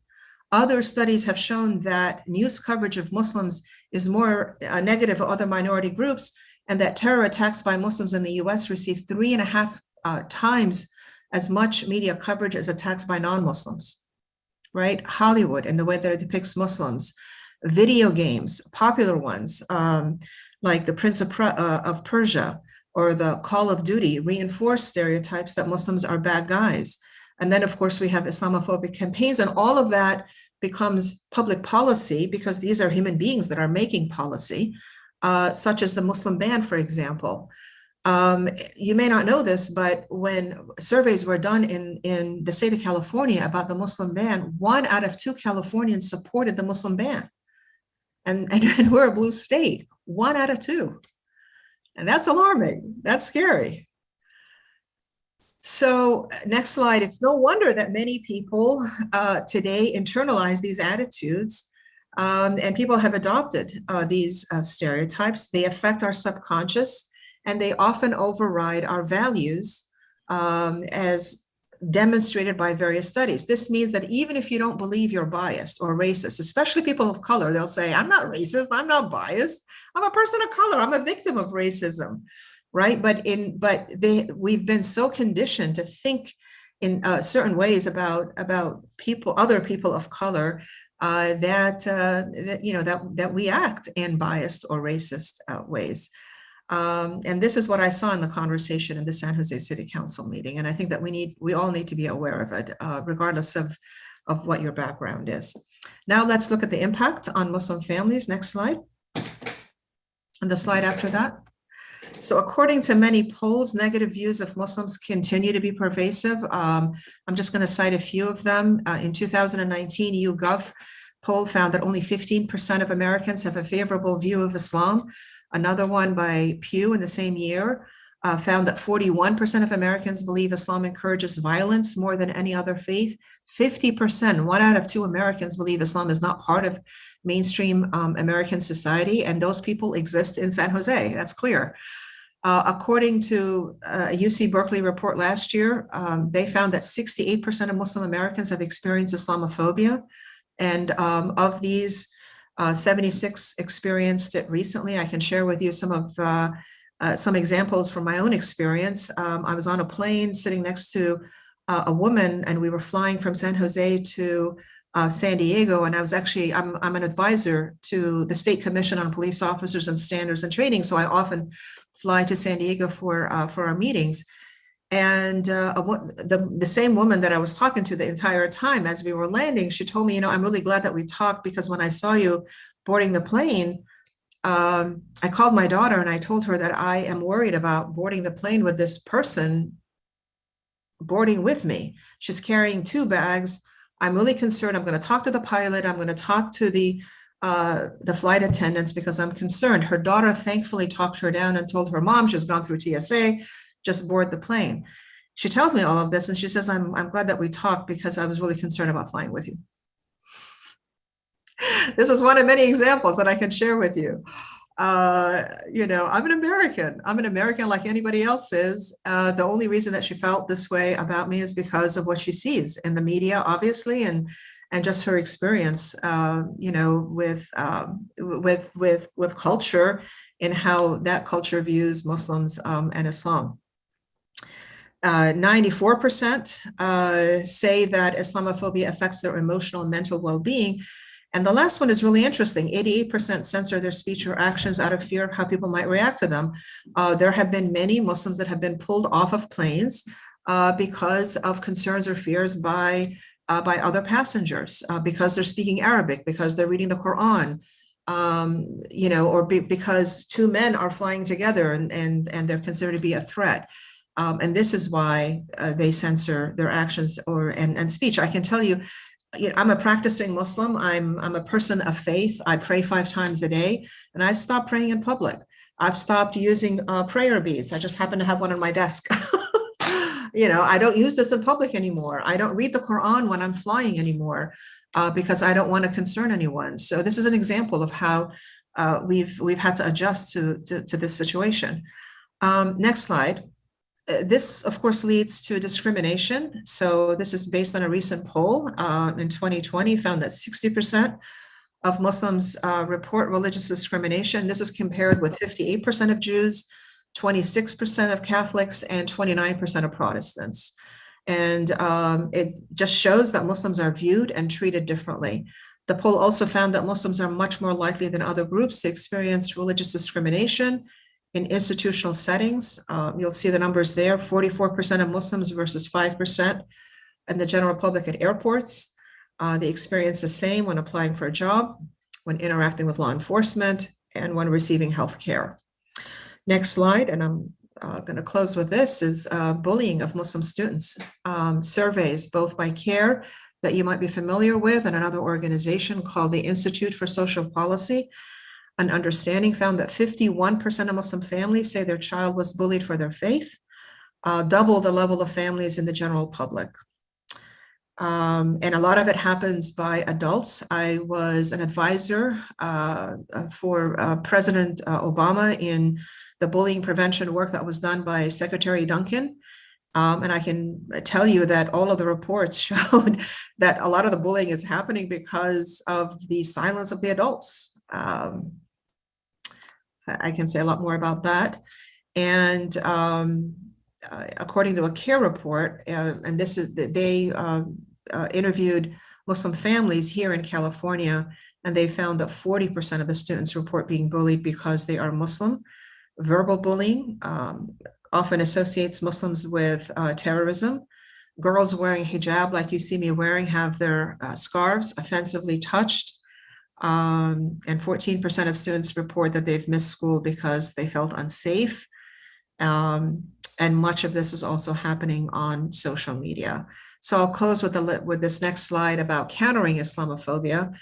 Other studies have shown that news coverage of Muslims is more negative of other minority groups, and that terror attacks by Muslims in the US receive 3.5 times as much media coverage as attacks by non-Muslims, right? Hollywood and the way that it depicts Muslims, video games, popular ones, like the Prince of Persia, or the Call of Duty, reinforce stereotypes that Muslims are bad guys. And then, of course, we have Islamophobic campaigns, and all of that becomes public policy because these are human beings that are making policy, such as the Muslim ban, for example. You may not know this, but when surveys were done in the state of California about the Muslim ban, 1 out of 2 Californians supported the Muslim ban. And we're a blue state, 1 out of 2. And that's alarming. That's scary. So next slide. It's no wonder that many people today internalize these attitudes, and people have adopted these stereotypes. They affect our subconscious, and they often override our values as demonstrated by various studies. This means that even if you don't believe you're biased or racist, especially people of color, they'll say, I'm not racist, I'm not biased, I'm a person of color, I'm a victim of racism, right? But we've been so conditioned to think in certain ways about people, other people of color, that we act in biased or racist ways. And this is what I saw in the conversation in the San Jose City Council meeting. And I think that we all need to be aware of it, regardless of what your background is. Now let's look at the impact on Muslim families. Next slide. And the slide after that. So according to many polls, negative views of Muslims continue to be pervasive. I'm just going to cite a few of them. In 2019, YouGov poll found that only 15% of Americans have a favorable view of Islam. Another one by Pew in the same year found that 41% of Americans believe Islam encourages violence more than any other faith. 50%, 1 out of 2 Americans believe Islam is not part of mainstream American society, and those people exist in San Jose. That's clear. According to a UC Berkeley report last year, they found that 68% of Muslim Americans have experienced Islamophobia. And of these, 76 experienced it recently. I can share with you some examples from my own experience. I was on a plane sitting next to a woman, and we were flying from San Jose to San Diego. And I was actually, I'm an advisor to the State Commission on Police Officers and Standards and Training. So I often fly to San Diego for our meetings. And the same woman that I was talking to the entire time as we were landing, she told me, I'm really glad that we talked, because when I saw you boarding the plane, I called my daughter and I told her that I am worried about boarding the plane with this person boarding with me. She's carrying 2 bags. I'm really concerned. I'm going to talk to the pilot. I'm going to talk to the flight attendants because I'm concerned. Her daughter thankfully talked her down and told her mom she's gone through TSA, just board the plane. She tells me all of this and she says, I'm glad that we talked because I was really concerned about flying with you. This is one of many examples that I can share with you. I'm an American. I'm an American like anybody else is. The only reason that she felt this way about me is because of what she sees in the media, obviously, and just her experience, with culture and how that culture views Muslims and Islam. 94% say that Islamophobia affects their emotional and mental well-being. And the last one is really interesting. 88% censor their speech or actions out of fear of how people might react to them. There have been many Muslims that have been pulled off of planes because of concerns or fears by other passengers, because they're speaking Arabic, because they're reading the Quran, because 2 men are flying together and they're considered to be a threat. And this is why they censor their actions and speech. I can tell you, I'm a practicing Muslim. I'm a person of faith. I pray 5 times a day, and I've stopped praying in public. I've stopped using prayer beads. I just happen to have one on my desk. I don't use this in public anymore. I don't read the Quran when I'm flying anymore because I don't want to concern anyone. So this is an example of how we've had to adjust to this situation. Next slide. This, of course, leads to discrimination. So this is based on a recent poll in 2020, found that 60% of Muslims report religious discrimination. This is compared with 58% of Jews, 26% of Catholics, and 29% of Protestants. And it just shows that Muslims are viewed and treated differently. The poll also found that Muslims are much more likely than other groups to experience religious discrimination in institutional settings. You'll see the numbers there, 44% of Muslims versus 5% in the general public at airports. They experience the same when applying for a job, when interacting with law enforcement, and when receiving health care. Next slide, and I'm going to close with this, is bullying of Muslim students. Surveys, both by CARE, that you might be familiar with, and another organization called the Institute for Social Policy and Understanding, found that 51% of Muslim families say their child was bullied for their faith, double the level of families in the general public. And a lot of it happens by adults. I was an advisor for President Obama in the bullying prevention work that was done by Secretary Duncan. And I can tell you that all of the reports showed that a lot of the bullying is happening because of the silence of the adults. I can say a lot more about that. And according to a CARE report, and this is, they interviewed Muslim families here in California, and they found that 40% of the students report being bullied because they are Muslim. Verbal bullying often associates Muslims with terrorism. Girls wearing hijab, like you see me wearing, have their scarves offensively touched. And 14% of students report that they've missed school because they felt unsafe. And much of this is also happening on social media. So I'll close with this next slide about countering Islamophobia.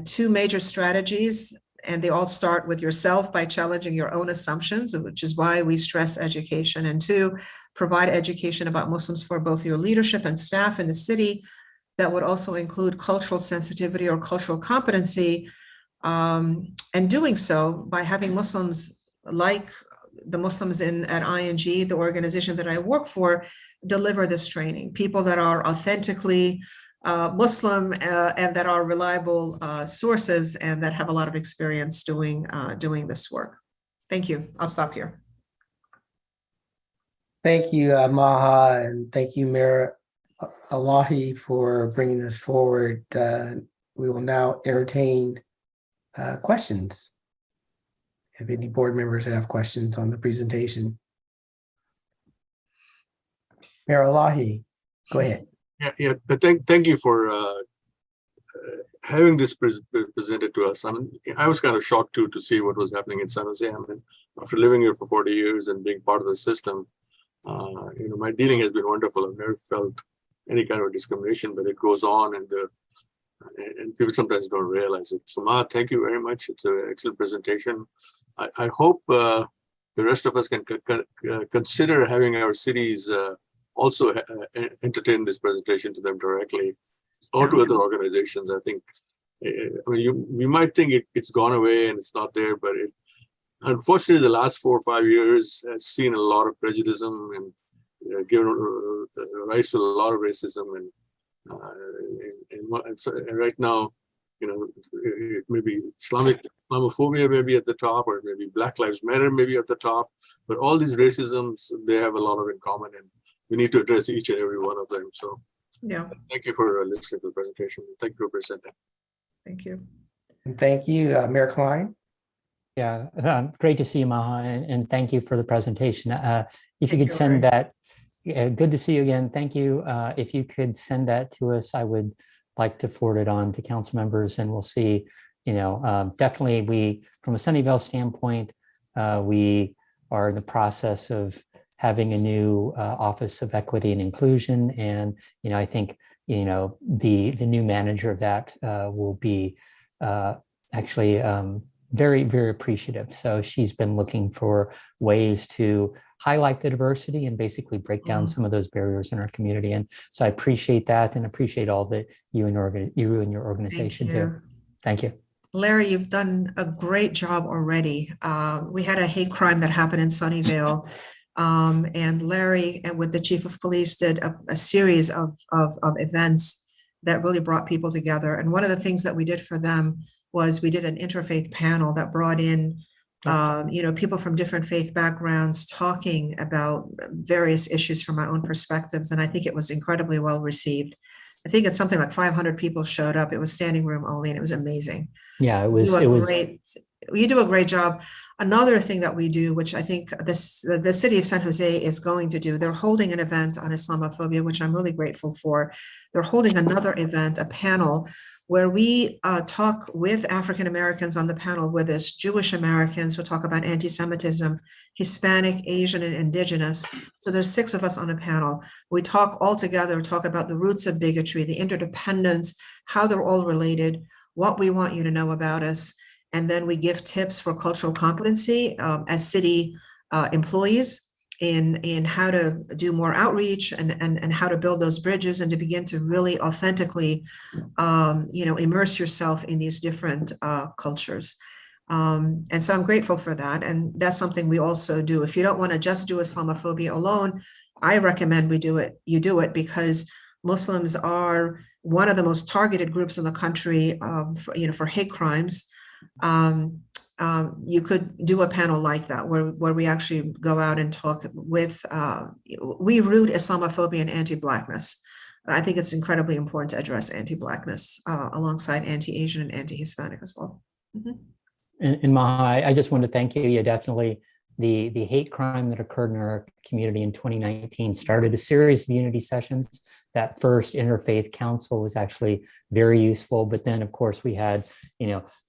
Two major strategies, and they all start with yourself by challenging your own assumptions, which is why we stress education. And two, provide education about Muslims for both your leadership and staff in the city. That would also include cultural sensitivity or cultural competency, and doing so by having Muslims like the Muslims at ING, the organization that I work for, deliver this training. People that are authentically Muslim and that are reliable sources and that have a lot of experience doing this work. Thank you. I'll stop here. Thank you, Maha, and thank you, Mayor Elahi, for bringing this forward. We will now entertain questions. If any board members have questions on the presentation. Mayor Elahi, go ahead. Yeah. Thank you for having this presented to us. I was kind of shocked too to see what was happening in San Jose. After living here for 40 years and being part of the system, my dealing has been wonderful. I've never felt any kind of discrimination, but it goes on, and people sometimes don't realize it. So, Ma, thank you very much. It's an excellent presentation. I hope the rest of us can consider having our cities also entertain this presentation to them directly, or to other organizations. I think, we might think it's gone away and it's not there, but unfortunately, the last 4 or 5 years has seen a lot of prejudice and given rise to a lot of racism. And right now, it may be Islamophobia may be at the top, or maybe Black Lives Matter may be at the top, but all these racisms, they have a lot of in common, and we need to address each and every one of them. So yeah, thank you for listening to the presentation. Thank you for presenting. Thank you. And thank you, Mayor Klein. Yeah, great to see you, Maha, and thank you for the presentation. If you could send that, good to see you again. Thank you. If you could send that to us, I would like to forward it on to council members, and we'll see. Definitely, we, from a Sunnyvale standpoint, we are in the process of having a new Office of Equity and Inclusion, and I think the new manager of that will be actually very, very appreciative. So she's been looking for ways to highlight the diversity and basically break down some of those barriers in our community. And so I appreciate that, and appreciate all that you and your organization do. Thank you. Larry, you've done a great job already. We had a hate crime that happened in Sunnyvale, and Larry, and with the chief of police, did a series of events that really brought people together. And one of the things that we did for them was we did an interfaith panel that brought in people from different faith backgrounds talking about various issues from our own perspectives. And I think it was incredibly well received. I think it's something like 500 people showed up. It was standing room only, and it was amazing. Yeah, it was. You do a great job. Another thing that we do, which I think the city of San Jose is going to do, they're holding an event on Islamophobia, which I'm really grateful for. They're holding another event, a panel, where we talk with African Americans on the panel with us, Jewish Americans who talk about anti-Semitism, Hispanic, Asian, and Indigenous. So there's 6 of us on a panel. We talk all together, talk about the roots of bigotry, the interdependence, how they're all related, what we want you to know about us. And then we give tips for cultural competency as city employees in how to do more outreach and how to build those bridges and to begin to really authentically, immerse yourself in these different cultures. And so I'm grateful for that. And that's something we also do. If you don't want to just do Islamophobia alone, I recommend you do it because Muslims are one of the most targeted groups in the country for hate crimes. You could do a panel like that where we actually go out and talk with, we root Islamophobia and anti-Blackness. I think it's incredibly important to address anti-Blackness alongside anti-Asian and anti-Hispanic as well. And Maha, I just want to thank you. You definitely the hate crime that occurred in our community in 2019 started a series of unity sessions. That first Interfaith Council was actually very useful, but then of course we had,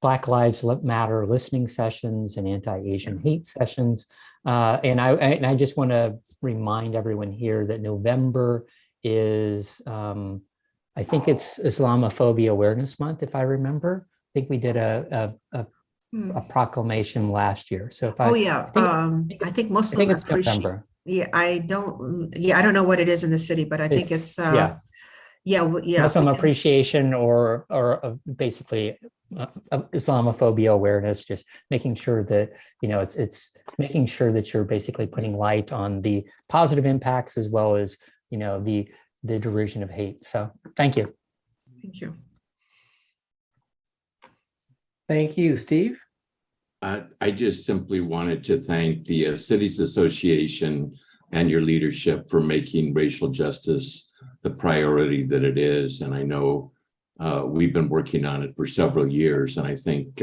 Black Lives Matter listening sessions and anti-Asian hate sessions. And I just want to remind everyone here that November is, I think it's Islamophobia Awareness Month, if I remember. I think we did a proclamation last year. So if I, Oh, yeah. I think Muslim it's appreciate. November. Yeah, I don't know what it is in the city, but I think it's yeah. Yeah. Muslim appreciation or basically Islamophobia awareness, just making sure that, it's making sure that you're basically putting light on the positive impacts as well as, the derision of hate. So thank you. Thank you. Thank you, Steve. I just simply wanted to thank the Cities Association and your leadership for making racial justice the priority that it is. And I know we've been working on it for several years. And I think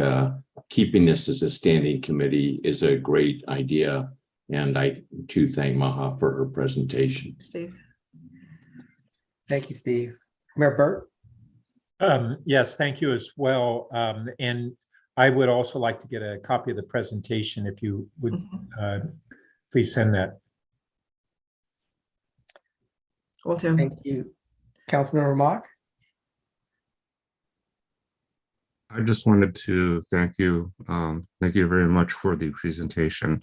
keeping this as a standing committee is a great idea. And I too thank Maha for her presentation. Steve. Thank you, Steve. Mayor Burt? Yes, thank you as well. And I would also like to get a copy of the presentation if you would please send that. Will do. Thank you. Councilmember Mock? I just wanted to thank you. Thank you very much for the presentation.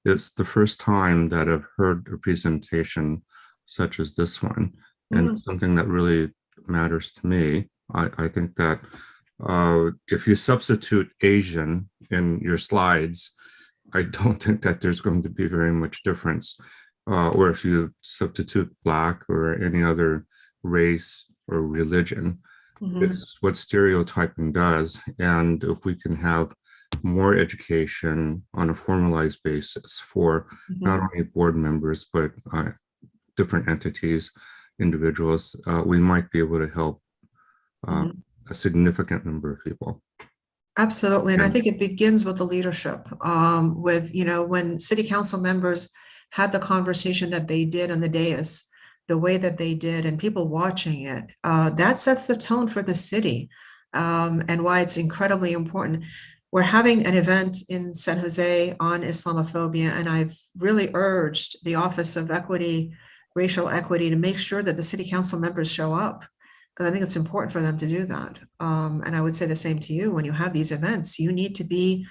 It's the first time that I've heard a presentation such as this one, and it's something that really matters to me. I think that if you substitute Asian in your slides, I don't think that there's going to be very much difference. Or if you substitute Black or any other race or religion, it's what stereotyping does. And if we can have more education on a formalized basis for not only board members, but different entities, individuals, we might be able to help a significant number of people. Absolutely. And I think it begins with the leadership, with, when city council members had the conversation that they did on the dais, the way that they did, and people watching it, that sets the tone for the city, and why it's incredibly important. We're having an event in San Jose on Islamophobia, and I've really urged the Office of Equity, Racial Equity, to make sure that the city council members show up, because I think it's important for them to do that. And I would say the same to you. When you have these events, you need to be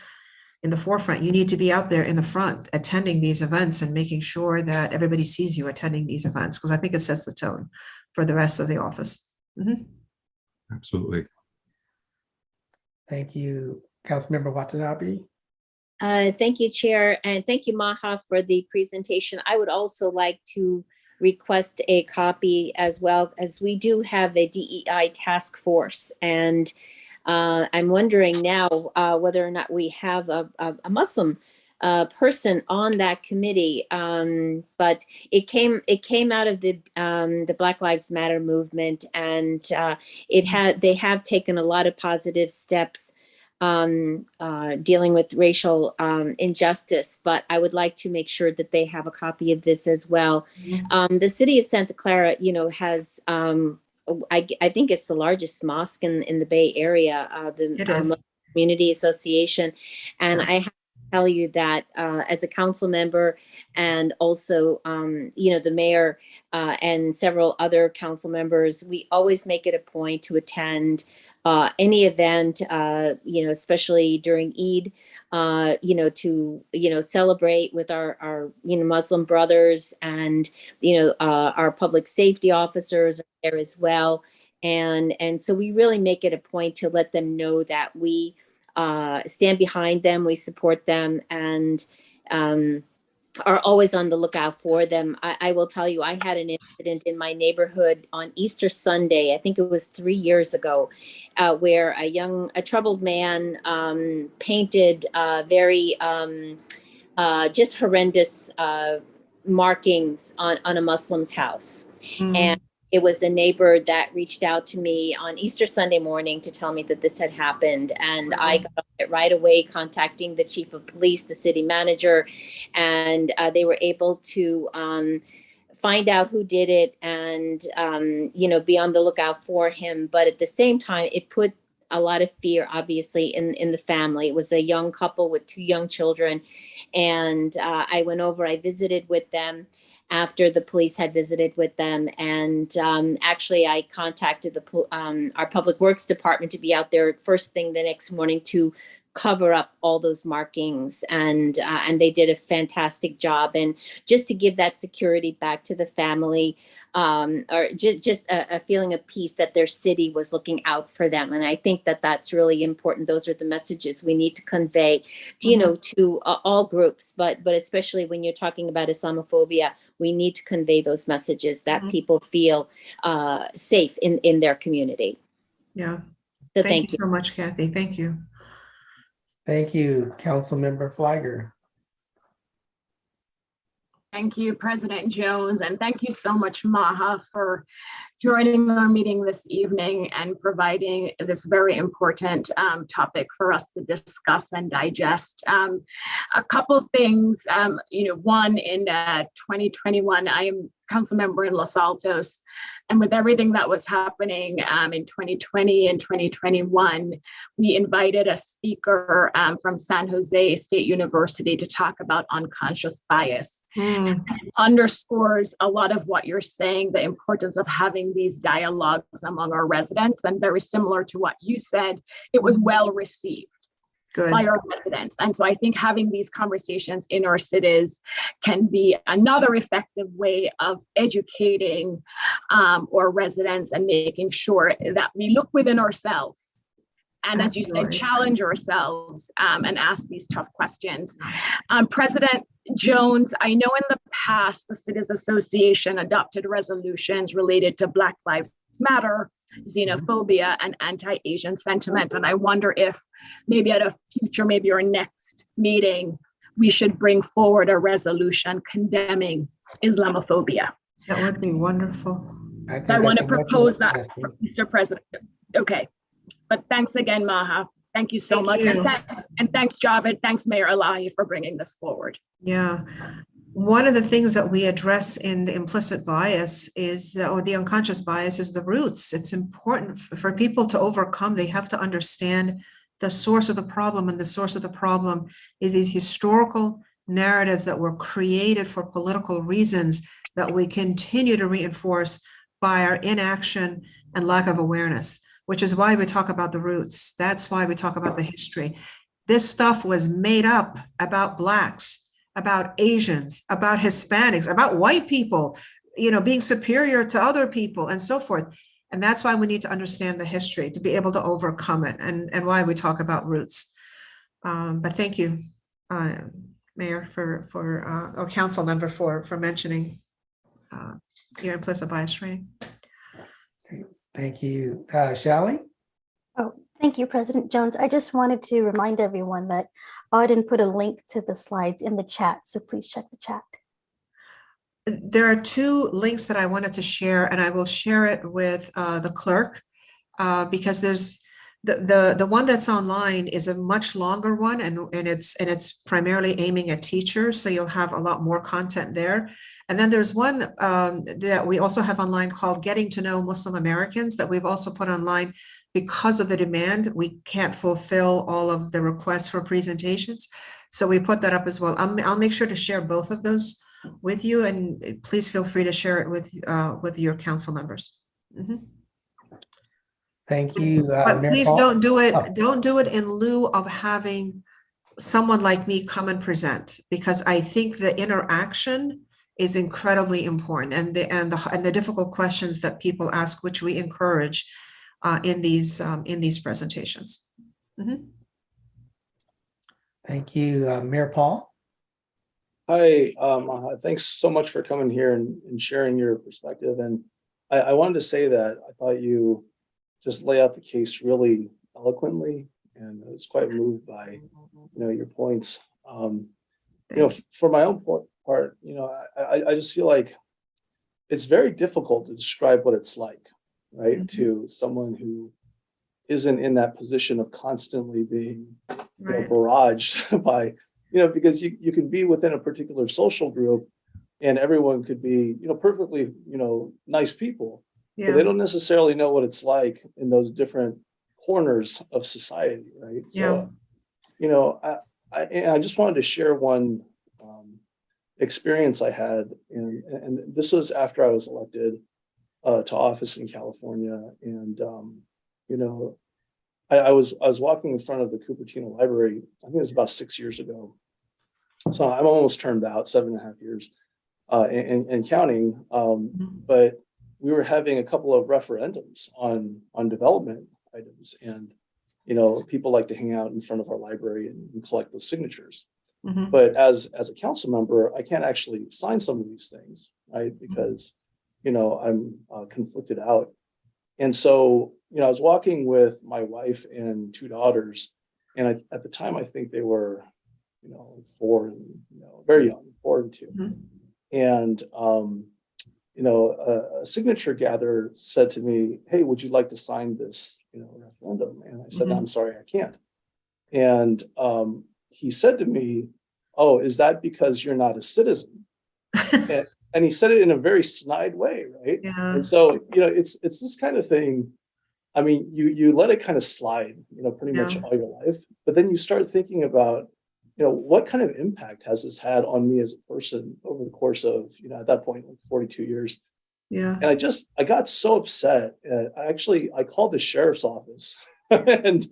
in the forefront. You need to be out there in the front attending these events and making sure that everybody sees you attending these events, because I think it sets the tone for the rest of the office. Absolutely. Thank you. Councilmember Watanabe? Thank you, Chair, and thank you, Maha, for the presentation. I would also like to request a copy, as well as we do have a DEI task force, and I'm wondering now whether or not we have a Muslim person on that committee. But it came out of the Black Lives Matter movement, and they have taken a lot of positive steps dealing with racial injustice, but I would like to make sure that they have a copy of this as well. The city of Santa Clara, has, I think it's the largest mosque in the Bay Area, the Muslim Community Association. And I have to tell you that as a council member, and also, the mayor and several other council members, we always make it a point to attend any event, especially during Eid, to, celebrate with our Muslim brothers, and, our public safety officers are there as well. And so we really make it a point to let them know that we stand behind them, we support them, and are always on the lookout for them. I will tell you, I had an incident in my neighborhood on Easter Sunday, I think it was 3 years ago, where a troubled man painted very just horrendous markings on a Muslim's house. And it was a neighbor that reached out to me on Easter Sunday morning to tell me that this had happened. And I got on it right away, contacting the chief of police, the city manager, and they were able to find out who did it and, be on the lookout for him. But at the same time, it put a lot of fear, obviously, in the family. It was a young couple with 2 young children. And I went over, I visited with them after the police had visited with them. And actually, I contacted our public works department to be out there first thing the next morning to cover up all those markings, and they did a fantastic job. And just to give that security back to the family, or just a feeling of peace that their city was looking out for them. And I think that that's really important. Those are the messages we need to convey, to all groups, but especially when you're talking about Islamophobia, we need to convey those messages that people feel safe in their community. Yeah. So Thank you so much, Kathy. Thank you. Thank you, Councilmember Flagger. Thank you, President Jones, and thank you so much, Maha, for joining our meeting this evening and providing this very important topic for us to discuss and digest. A couple things, one, in 2021, I am council member in Los Altos, and with everything that was happening in 2020 and 2021, we invited a speaker from San Jose State University to talk about unconscious bias. It underscores a lot of what you're saying, the importance of having these dialogues among our residents, and very similar to what you said, it was well received by our residents. And so I think having these conversations in our cities can be another effective way of educating our residents and making sure that we look within ourselves. And as you said, challenge ourselves and ask these tough questions. President Jones, I know in the past, the Cities Association adopted resolutions related to Black Lives Matter, xenophobia, and anti-Asian sentiment. And I wonder if maybe at a future, maybe our next meeting, we should bring forward a resolution condemning Islamophobia. That would be wonderful. I want to propose that, Mr. President. Okay. But thanks again, Maha. Thank you so much. And thanks, Javed. Thanks, Mayor Elahi, for bringing this forward. Yeah. One of the things that we address in the implicit bias or the unconscious bias is the roots. It's important for people to overcome. They have to understand the source of the problem. And the source of the problem is these historical narratives that were created for political reasons that we continue to reinforce by our inaction and lack of awareness, which is why we talk about the roots. That's why we talk about the history. This stuff was made up about Blacks, about Asians, about Hispanics, about white people, being superior to other people and so forth. And that's why we need to understand the history to be able to overcome it, and why we talk about roots. But thank you, Mayor, or council member for mentioning your implicit bias training. Thank you. Shally? Oh, thank you, President Jones. I just wanted to remind everyone that Auden put a link to the slides in the chat, so please check the chat. There are 2 links that I wanted to share, and I will share it with the clerk because there's the one that's online is a much longer one, and it's primarily aiming at teachers, so you'll have a lot more content there. And then there's one that we also have online called Getting to Know Muslim Americans that we've also put online because of the demand. We can't fulfill all of the requests for presentations, so we put that up as well. I'll make sure to share both of those with you, and please feel free to share it with your council members. Thank you. But Mayor please Paul? don't do it. Oh. Don't do it in lieu of having someone like me come and present, because I think the interaction is incredibly important, and the difficult questions that people ask, which we encourage in these presentations. Thank you, Mayor Paul. Hi, thanks so much for coming here and sharing your perspective. And I wanted to say that I thought you just lay out the case really eloquently, and I was quite moved by your points. For my own part, I just feel like it's very difficult to describe what it's like, right? To someone who isn't in that position of constantly being barraged by, because you can be within a particular social group and everyone could be, perfectly, nice people, but they don't necessarily know what it's like in those different corners of society, right? So, I just wanted to share one experience I had, and this was after I was elected to office in California, and I was walking in front of the Cupertino Library. I think it was about 6 years ago, so I'm almost turned out, 7.5 years, and counting. But we were having a couple of referendums on development items, and people like to hang out in front of our library and collect those signatures. But as a council member, I can't actually sign some of these things, right? Because, I'm conflicted out. And so, I was walking with my wife and 2 daughters, and at the time, I think they were, 4 and, very young, 4 and 2. And, a signature gatherer said to me, "Hey, would you like to sign this, referendum?" And I said, "I'm sorry, I can't." And he said to me, "Oh, is that because you're not a citizen?" and he said it in a very snide way, right? And so, it's this kind of thing. I mean, you let it kind of slide, pretty much all your life, but then you start thinking about, what kind of impact has this had on me as a person over the course of, at that point, like 42 years. And I got so upset. I called the sheriff's office and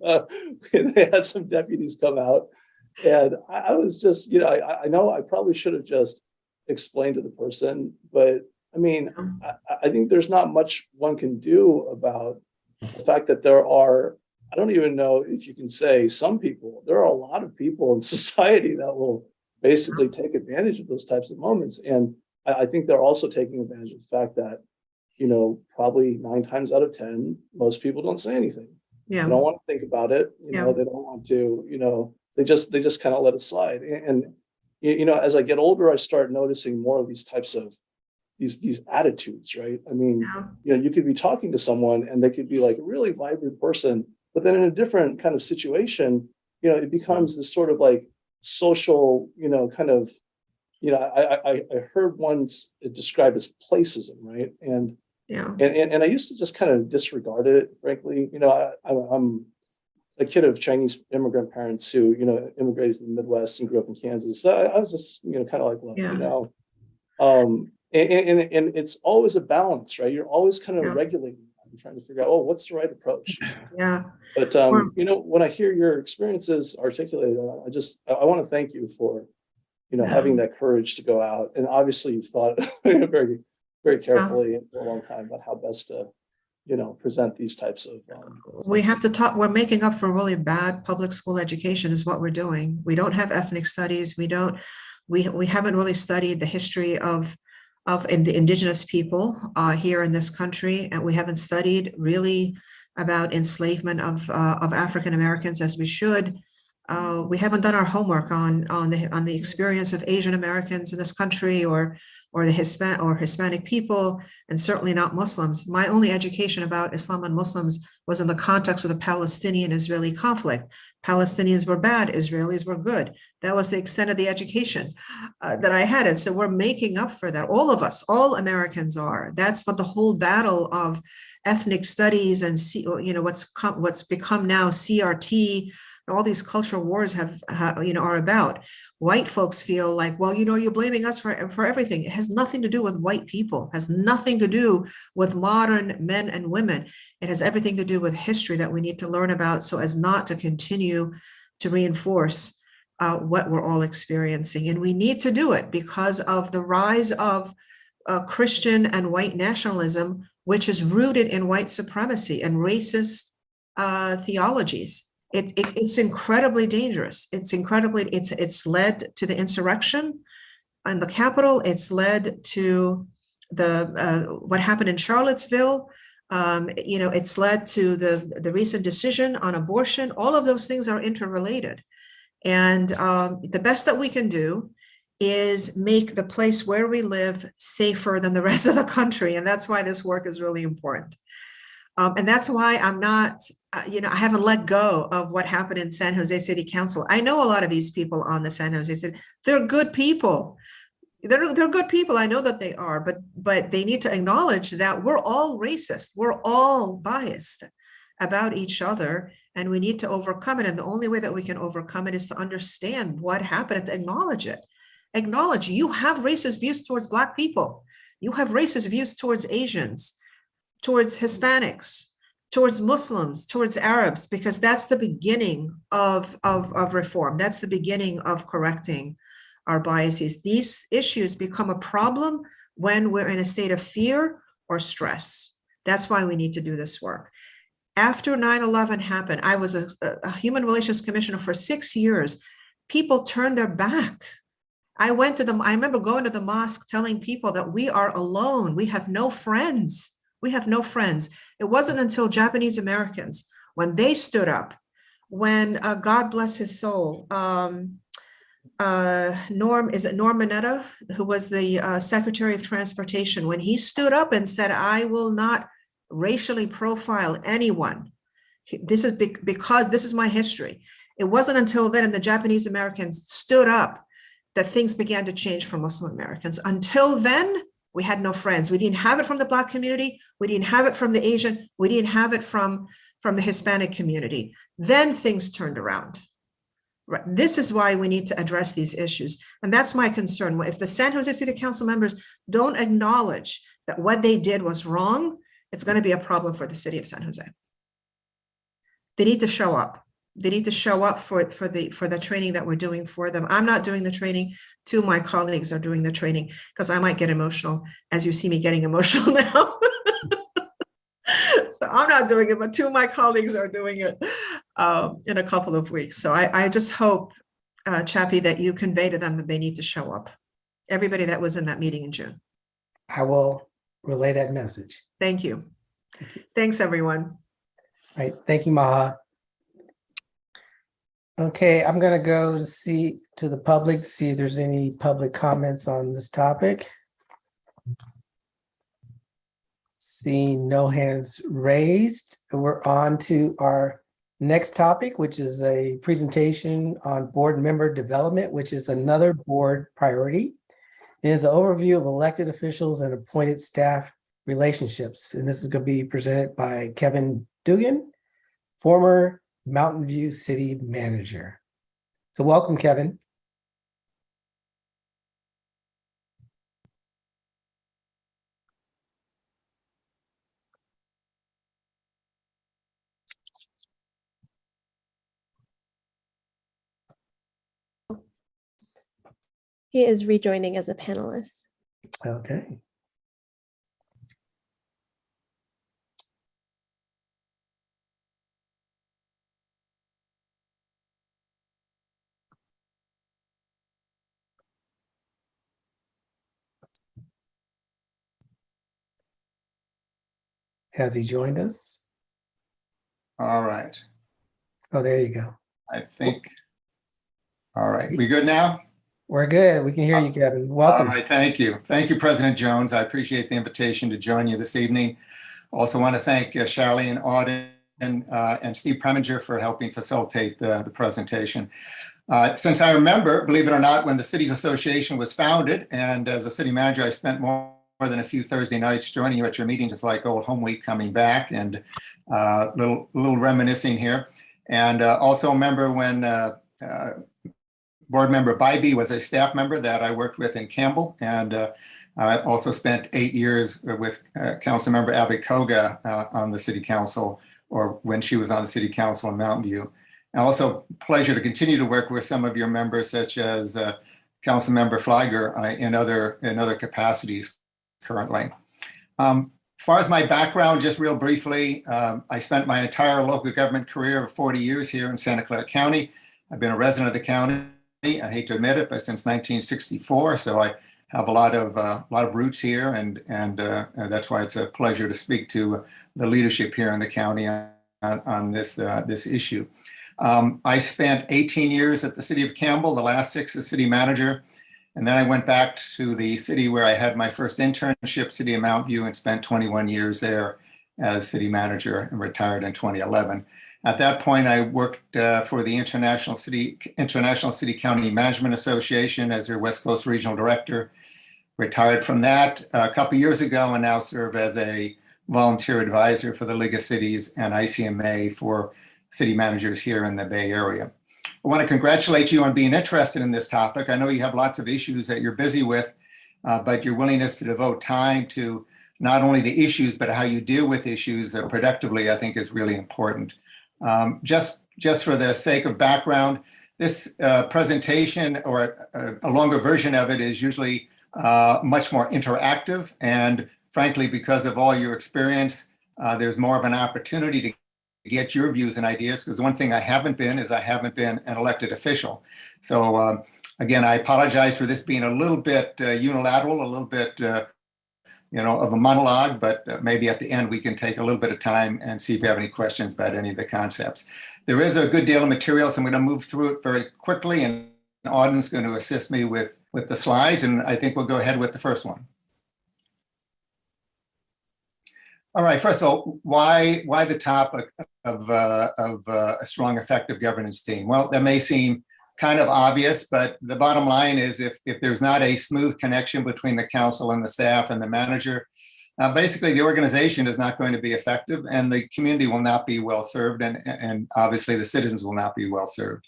they had some deputies come out. And I was just, I know I probably should have just explained to the person, but I mean, I think there's not much one can do about the fact that there are, I don't even know if you can say some people, there are a lot of people in society that will basically take advantage of those types of moments. And I think they're also taking advantage of the fact that, probably 9 times out of 10, most people don't say anything. They don't want to think about it. They don't want to, they just kind of let it slide. And, as I get older, I start noticing more of these types of these attitudes, right? I mean, you could be talking to someone and they could be like a really vibrant person, but then in a different kind of situation, it becomes this sort of like social, kind of, I heard once it described as placism, right? And I used to just kind of disregard it, frankly. I'm a kid of Chinese immigrant parents who, immigrated to the Midwest and grew up in Kansas. So I was just, kind of like, well, and it's always a balance, right? You're always kind of regulating and trying to figure out, what's the right approach? But when I hear your experiences articulated, I want to thank you for, having that courage to go out. And obviously you've thought very, very carefully for a long time about how best to, present these types of. We have to talk, we're making up for really bad public school education is what we're doing. We don't have ethnic studies. We haven't really studied the history of the indigenous people here in this country, and we haven't studied really about enslavement of African Americans as we should. We haven't done our homework on the experience of Asian Americans in this country, or the Hispanic people, and certainly not Muslims. My only education about Islam and Muslims was in the context of the Palestinian-Israeli conflict. Palestinians were bad, Israelis were good. That was the extent of the education that I had. And so we're making up for that. All of us, all Americans are. That's what the whole battle of ethnic studies and what's become now CRT, all these cultural wars are about. White folks feel like, well, you're blaming us for everything. It has nothing to do with white people. It has nothing to do with modern men and women. It has everything to do with history that we need to learn about so as not to continue to reinforce what we're all experiencing. And we need to do it because of the rise of Christian and white nationalism, which is rooted in white supremacy and racist theologies. It's incredibly dangerous. It's led to the insurrection in the Capitol. It's led to what happened in Charlottesville. It's led to the recent decision on abortion. All of those things are interrelated. And the best that we can do is make the place where we live safer than the rest of the country. And that's why this work is really important. And that's why I'm not, I haven't let go of what happened in San Jose City Council. I know a lot of these people on the San Jose City, they're good people. They're good people. I know that they are, but they need to acknowledge that we're all racist. We're all biased about each other, and we need to overcome it. And the only way that we can overcome it is to understand what happened and to acknowledge it. Acknowledge you have racist views towards Black people. You have racist views towards Asians, towards Hispanics, towards Muslims, towards Arabs, because that's the beginning of reform. That's the beginning of correcting our biases. These issues become a problem when we're in a state of fear or stress. That's why we need to do this work. After 9/11 happened, I was a human relations commissioner for 6 years. People turned their back. I remember going to the mosque telling people that we are alone. We have no friends. We have no friends. It wasn't until Japanese Americans, when they stood up, when God bless his soul, Norm Mineta, who was the Secretary of Transportation, when he stood up and said, I will not racially profile anyone. This is because this is my history. It wasn't until then, and the Japanese Americans stood up, that things began to change for Muslim Americans. Until then, we had no friends. We didn't have it from the Black community. We didn't have it from the Asian. We didn't have it from the Hispanic community. Then things turned around. Right. This is why we need to address these issues. And that's my concern. If the San Jose City Council members don't acknowledge that what they did was wrong, it's going to be a problem for the city of San Jose. They need to show up. They need to show up for the training that we're doing for them. I'm not doing the training. Two of my colleagues are doing the training because I might get emotional, as you see me getting emotional now. So I'm not doing it, but two of my colleagues are doing it in a couple of weeks. So I just hope, Chappie, that you convey to them that they need to show up. Everybody that was in that meeting in June. I will relay that message. Thank you. Thanks, everyone. All right. Thank you, Maha. Okay, I'm going to go to the public to see if there's any public comments on this topic. Seeing no hands raised, we're on to our next topic, which is a presentation on board member development, which is another board priority. It is an overview of elected officials and appointed staff relationships. And this is going to be presented by Kevin Dugan, former Mountain View City Manager. So welcome, Kevin. He is rejoining as a panelist. Okay. Has he joined us? All right. Oh, there you go. I think. All right. We good now? We're good. We can hear you, Kevin. Welcome. All right. Thank you. Thank you, President Jones. I appreciate the invitation to join you this evening. Also want to thank Charlene Auden and Steve Preminger for helping facilitate the presentation. Since I remember, believe it or not, when the Cities Association was founded, and as a city manager, I spent more than a few Thursday nights joining you at your meetings, just like old home week coming back, and little reminiscing here. And also remember when board member Bybee was a staff member that I worked with in Campbell, and I also spent 8 years with council member Abby Koga on the city council, or when she was on the city council in Mountain View. And also pleasure to continue to work with some of your members, such as council member Flieger in other capacities currently. As far as my background, just real briefly, I spent my entire local government career of 40 years here in Santa Clara County. I've been a resident of the county, I hate to admit it, but since 1964. So I have a lot of roots here, and that's why it's a pleasure to speak to the leadership here in the county on this issue. I spent 18 years at the city of Campbell, the last 6 as city manager. And then I went back to the city where I had my first internship, City of Mountain View, and spent 21 years there as city manager and retired in 2011. At that point, I worked for the International City County Management Association as their West Coast Regional Director. Retired from that a couple years ago and now serve as a volunteer advisor for the League of Cities and ICMA for city managers here in the Bay Area. I want to congratulate you on being interested in this topic. I know you have lots of issues that you're busy with, but your willingness to devote time to not only the issues, but how you deal with issues productively, I think is really important. Just for the sake of background, this presentation or a longer version of it is usually much more interactive. And frankly, because of all your experience, there's more of an opportunity to get your views and ideas. Because one thing I haven't been an elected official. So again, I apologize for this being a little bit unilateral, a little bit of a monologue, but maybe at the end we can take a little bit of time and see if you have any questions about any of the concepts. There is a good deal of material, so I'm going to move through it very quickly, and Auden's going to assist me with the slides, and I think we'll go ahead with the first one. All right, first of all, why the topic of a strong, effective governance team? Well, that may seem kind of obvious, but the bottom line is if there's not a smooth connection between the council and the staff and the manager, basically the organization is not going to be effective and the community will not be well served, and obviously the citizens will not be well served.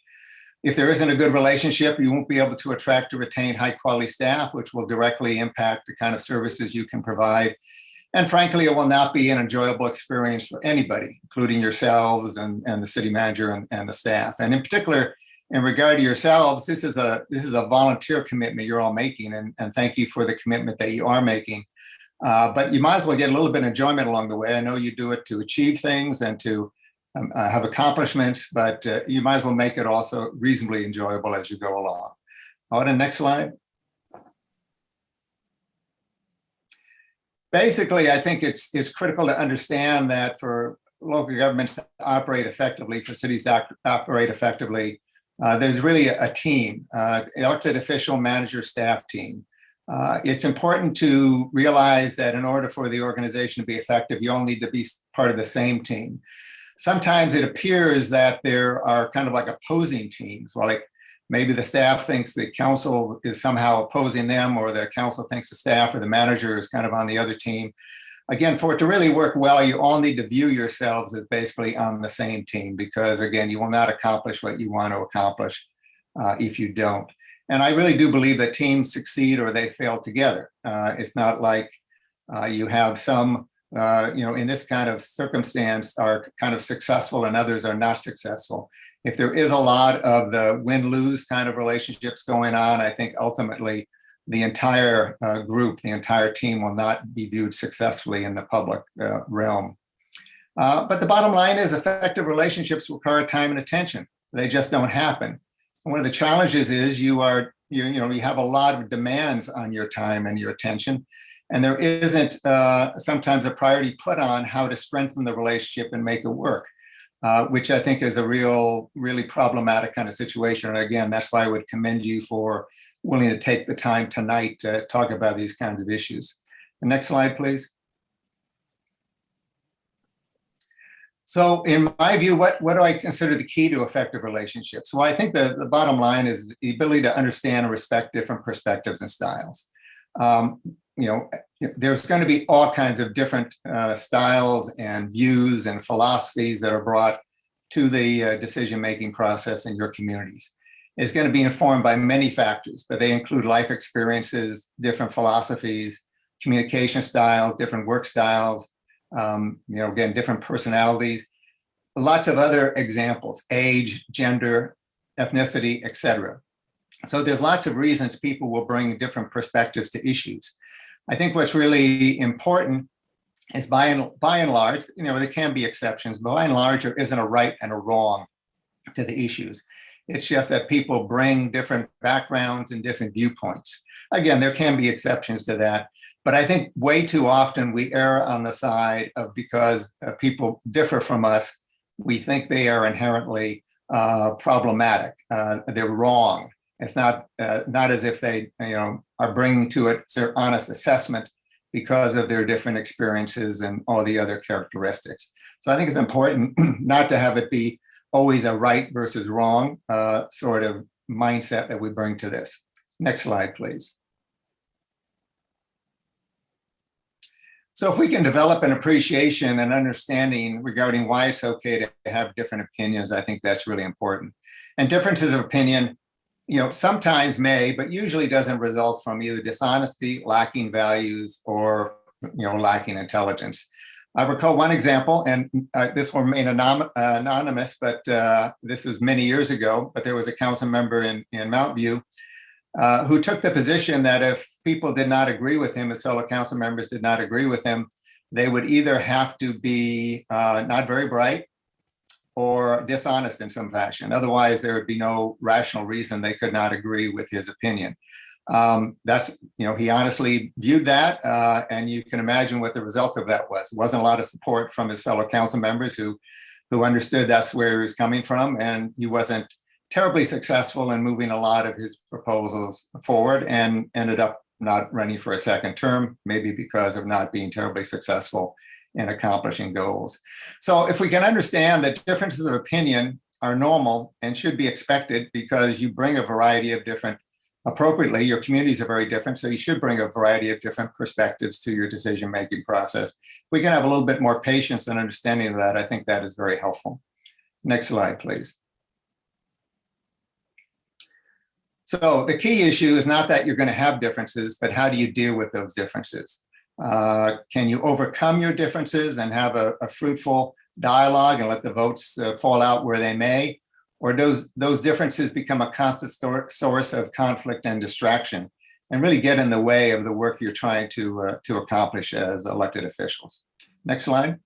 If there isn't a good relationship, you won't be able to attract or retain high quality staff, which will directly impact the kind of services you can provide. And frankly, it will not be an enjoyable experience for anybody, including yourselves and the city manager and the staff. And in particular, in regard to yourselves, this is a volunteer commitment you're all making, and thank you for the commitment that you are making. But you might as well get a little bit of enjoyment along the way. I know you do it to achieve things and to have accomplishments, but you might as well make it also reasonably enjoyable as you go along. On the next slide. Basically, I think it's critical to understand that for local governments to operate effectively, for cities to operate effectively, there's really a team, elected official, manager, staff team. It's important to realize that in order for the organization to be effective, you all need to be part of the same team. Sometimes it appears that there are kind of like opposing teams, like maybe the staff thinks the council is somehow opposing them, or the council thinks the staff or the manager is kind of on the other team. Again, for it to really work well, you all need to view yourselves as basically on the same team, because again, you will not accomplish what you want to accomplish if you don't. And I really do believe that teams succeed or they fail together. It's not like you have some, in this kind of circumstance are kind of successful and others are not successful. If there is a lot of the win-lose kind of relationships going on, I think ultimately the entire group, the entire team will not be viewed successfully in the public realm. But the bottom line is effective relationships require time and attention. They just don't happen. One of the challenges is you have a lot of demands on your time and your attention, and there isn't sometimes a priority put on how to strengthen the relationship and make it work, which I think is a really problematic kind of situation. And again, that's why I would commend you for willing to take the time tonight to talk about these kinds of issues. The next slide, please. So in my view, what do I consider the key to effective relationships? Well, I think the bottom line is the ability to understand and respect different perspectives and styles. There's going to be all kinds of different styles and views and philosophies that are brought to the decision-making process in your communities. It's going to be informed by many factors, but they include life experiences, different philosophies, communication styles, different work styles, again, different personalities, lots of other examples, age, gender, ethnicity, etc. So there's lots of reasons people will bring different perspectives to issues. I think what's really important is by and large, there can be exceptions, but by and large, there isn't a right and a wrong to the issues. It's just that people bring different backgrounds and different viewpoints. Again, there can be exceptions to that, but I think way too often we err on the side of because people differ from us, we think they are inherently problematic. They're wrong. It's not not as if they are bringing to it their honest assessment because of their different experiences and all the other characteristics. So I think it's important not to have it be always a right versus wrong sort of mindset that we bring to this. Next slide, please. So if we can develop an appreciation and understanding regarding why it's okay to have different opinions, I think that's really important. And differences of opinion, sometimes may, but usually doesn't result from either dishonesty, lacking values, or lacking intelligence. I recall one example, and this will remain anonymous, but this was many years ago, but there was a council member in Mountain View who took the position that if people did not agree with him, his fellow council members did not agree with him, they would either have to be not very bright or dishonest in some fashion. Otherwise, there would be no rational reason they could not agree with his opinion. He honestly viewed that, and you can imagine what the result of that was. It wasn't a lot of support from his fellow council members who understood that's where he was coming from, and he wasn't terribly successful in moving a lot of his proposals forward and ended up not running for a second term, maybe because of not being terribly successful in accomplishing goals. So if we can understand that differences of opinion are normal and should be expected because you bring a variety of different, appropriately, your communities are very different, so you should bring a variety of different perspectives to your decision-making process. If we can have a little bit more patience and understanding of that, I think that is very helpful. Next slide, please. So the key issue is not that you're going to have differences, but how do you deal with those differences? Can you overcome your differences and have a fruitful dialogue and let the votes fall out where they may? Or those differences become a constant source of conflict and distraction and really get in the way of the work you're trying to accomplish as elected officials? Next slide.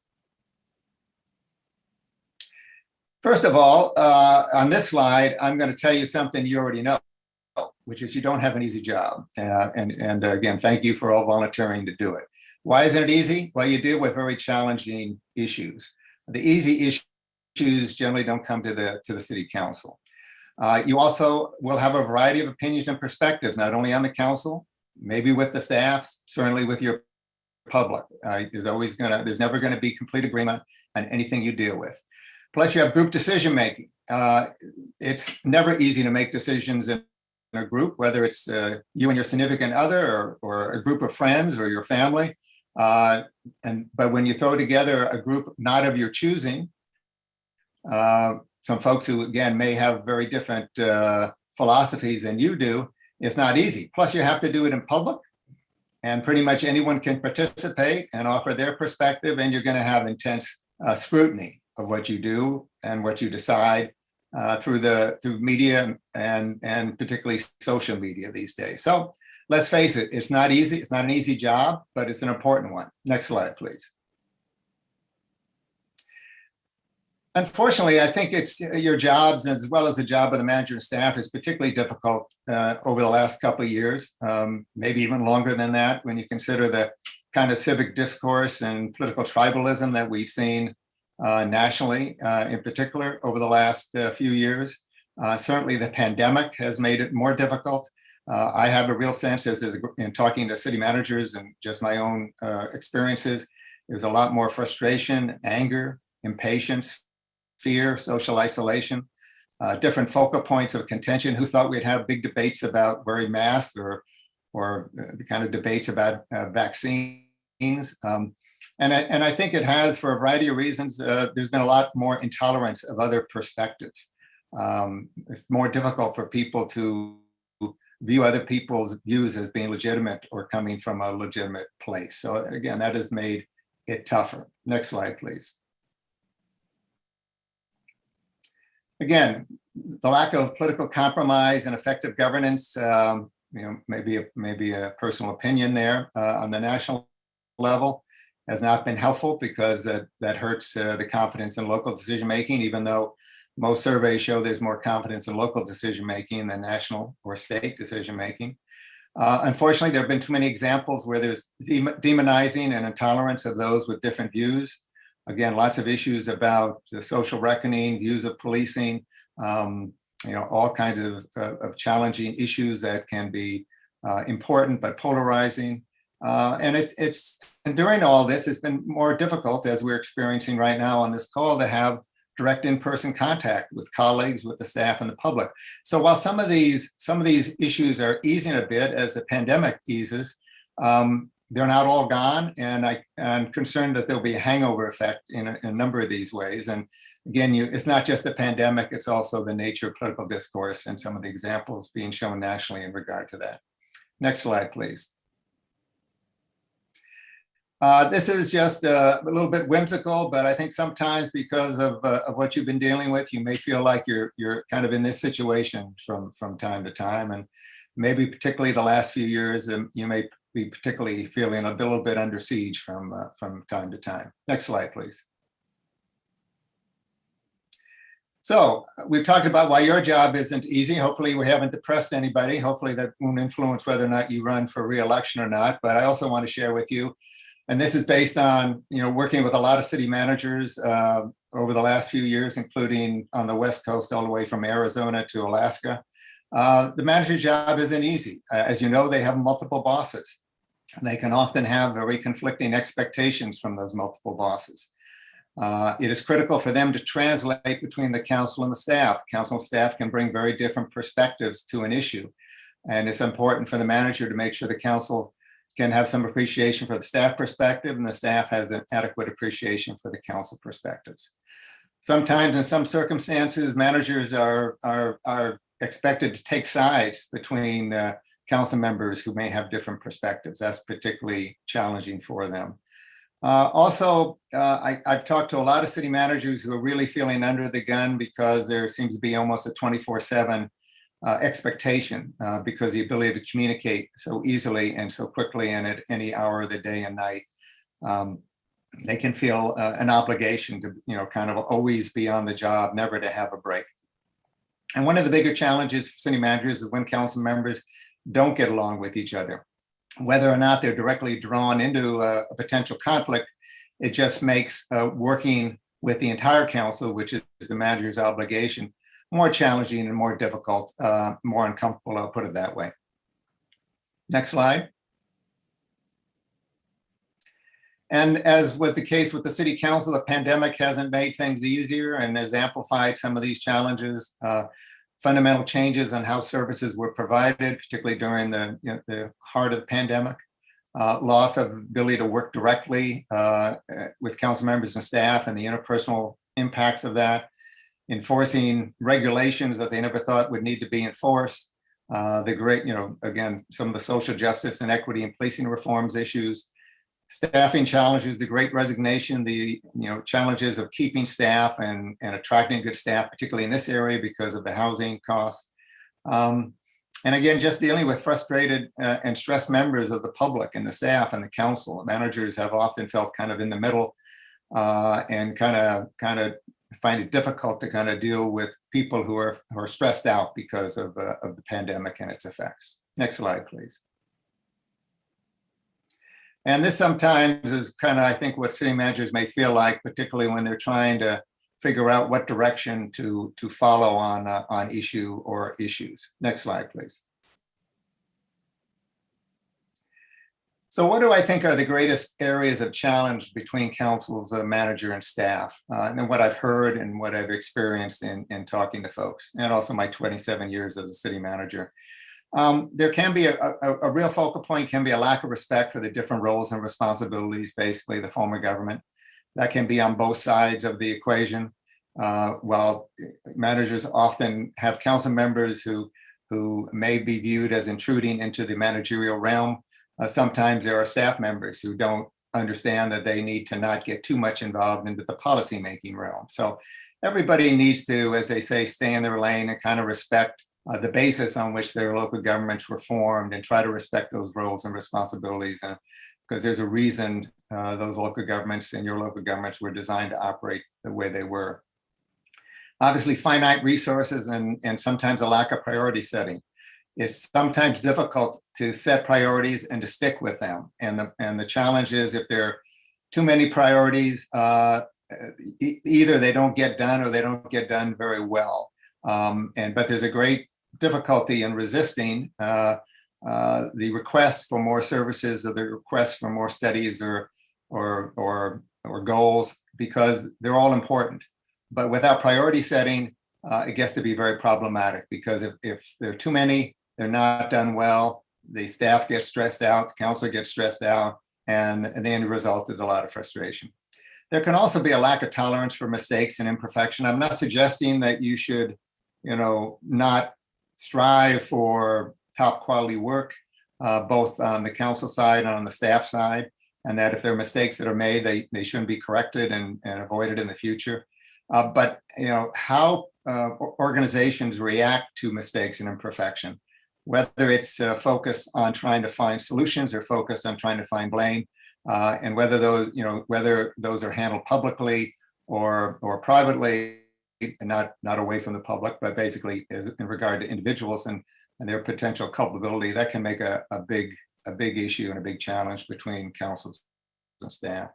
First of all, on this slide, I'm going to tell you something you already know, which is you don't have an easy job. And again, thank you for all volunteering to do it. Why isn't it easy? Well, you deal with very challenging issues. The easy issues generally don't come to the city council. You also will have a variety of opinions and perspectives, not only on the council, maybe with the staff, certainly with your public. There's never going to be complete agreement on anything you deal with. Plus, you have group decision making. It's never easy to make decisions in a group, whether it's you and your significant other or a group of friends or your family. But when you throw together a group not of your choosing, some folks who, again, may have very different philosophies than you do, it's not easy. Plus, you have to do it in public, and pretty much anyone can participate and offer their perspective, and you're going to have intense scrutiny of what you do and what you decide through media and particularly social media these days. So let's face it, it's not easy. It's not an easy job, but it's an important one. Next slide, please. Unfortunately, I think it's your jobs as well as the job of the manager and staff is particularly difficult over the last couple of years, maybe even longer than that, when you consider the kind of civic discourse and political tribalism that we've seen nationally, in particular, over the last few years. Certainly, the pandemic has made it more difficult. I have a real sense, in talking to city managers and just my own experiences, there's a lot more frustration, anger, impatience, fear, social isolation, different focal points of contention. Who thought we'd have big debates about wearing masks or the kind of debates about vaccines? And I think it has, for a variety of reasons, there's been a lot more intolerance of other perspectives. It's more difficult for people to view other people's views as being legitimate or coming from a legitimate place. So again, that has made it tougher. Next slide, please. Again, the lack of political compromise and effective governance, maybe a personal opinion there on the national level, has not been helpful because that hurts the confidence in local decision-making, even though most surveys show there's more confidence in local decision-making than national or state decision-making. Unfortunately, there have been too many examples where there's demonizing and intolerance of those with different views. Again, lots of issues about the social reckoning, views of policing, all kinds of challenging issues that can be important but polarizing. And during all this, it's been more difficult, as we're experiencing right now on this call, to have direct in-person contact with colleagues, with the staff, and the public. So while some of these issues are easing a bit as the pandemic eases, they're not all gone, and I'm concerned that there'll be a hangover effect in a number of these ways. And again, it's not just the pandemic, it's also the nature of political discourse and some of the examples being shown nationally in regard to that. Next slide, please. This is just a little bit whimsical, but I think sometimes because of what you've been dealing with, you may feel like you're kind of in this situation from time to time. And maybe particularly the last few years, you may be particularly feeling a little bit under siege from time to time. Next slide, please. So we've talked about why your job isn't easy. Hopefully we haven't depressed anybody. Hopefully that won't influence whether or not you run for re-election or not. But I also want to share with you, and this is based on working with a lot of city managers over the last few years, including on the West Coast, all the way from Arizona to Alaska. The manager's job isn't easy. As you know, they have multiple bosses. They can often have very conflicting expectations from those multiple bosses. It is critical for them to translate between the council and the staff. Council and staff can bring very different perspectives to an issue. And it's important for the manager to make sure the council can have some appreciation for the staff perspective and the staff has an adequate appreciation for the council perspectives. Sometimes in some circumstances, managers are expected to take sides between council members who may have different perspectives. That's particularly challenging for them. I've talked to a lot of city managers who are really feeling under the gun because there seems to be almost a 24/7 expectation because the ability to communicate so easily and so quickly and at any hour of the day and night. They can feel an obligation to, kind of always be on the job, never to have a break. And one of the bigger challenges for city managers is when council members don't get along with each other. Whether or not they're directly drawn into a potential conflict, it just makes working with the entire council, which is the manager's obligation, more challenging and more difficult, more uncomfortable, I'll put it that way. Next slide. And as was the case with the city council, the pandemic hasn't made things easier and has amplified some of these challenges. Fundamental changes on how services were provided, particularly during the heart of the pandemic. Loss of ability to work directly with council members and staff and the interpersonal impacts of that. Enforcing regulations that they never thought would need to be enforced. The great, again, some of the social justice and equity and policing reforms issues. Staffing challenges, the great resignation, the challenges of keeping staff and attracting good staff, particularly in this area because of the housing costs. And again, just dealing with frustrated and stressed members of the public and the staff and the council. Managers have often felt kind of in the middle and kind of find it difficult to kind of deal with people who are stressed out because of the pandemic and its effects. Next slide, please. And this sometimes is kind of, I think, what city managers may feel like, particularly when they're trying to figure out what direction to follow on issue or issues. Next slide, please. So what do I think are the greatest areas of challenge between councils, manager and staff? And what I've heard and what I've experienced in talking to folks, and also my 27 years as a city manager. There can be a real focal point, can be a lack of respect for the different roles and responsibilities, basically the form of government. That can be on both sides of the equation. While managers often have council members who may be viewed as intruding into the managerial realm, sometimes there are staff members who don't understand that they need to not get too much involved into the policymaking realm. So everybody needs to, as they say, stay in their lane and kind of respect the basis on which their local governments were formed and try to respect those roles and responsibilities. And because there's a reason those local governments and your local governments were designed to operate the way they were. Obviously, finite resources and sometimes a lack of priority setting. It's sometimes difficult to set priorities and to stick with them. And the challenge is if there are too many priorities, either they don't get done or they don't get done very well. But there's a great difficulty in resisting the requests for more services or the requests for more studies or goals, because they're all important. But without priority setting, it gets to be very problematic, because if there are too many, they're not done well, the staff gets stressed out, the counselor gets stressed out, and the end result is a lot of frustration. There can also be a lack of tolerance for mistakes and imperfection. I'm not suggesting that you should, not strive for top quality work, both on the council side and on the staff side, and that if there are mistakes that are made, they shouldn't be corrected and avoided in the future. But how organizations react to mistakes and imperfection, whether it's focused on trying to find solutions or focused on trying to find blame, and whether those are handled publicly or privately, and not away from the public, but basically in regard to individuals and their potential culpability, that can make a big issue and a big challenge between councils and staff.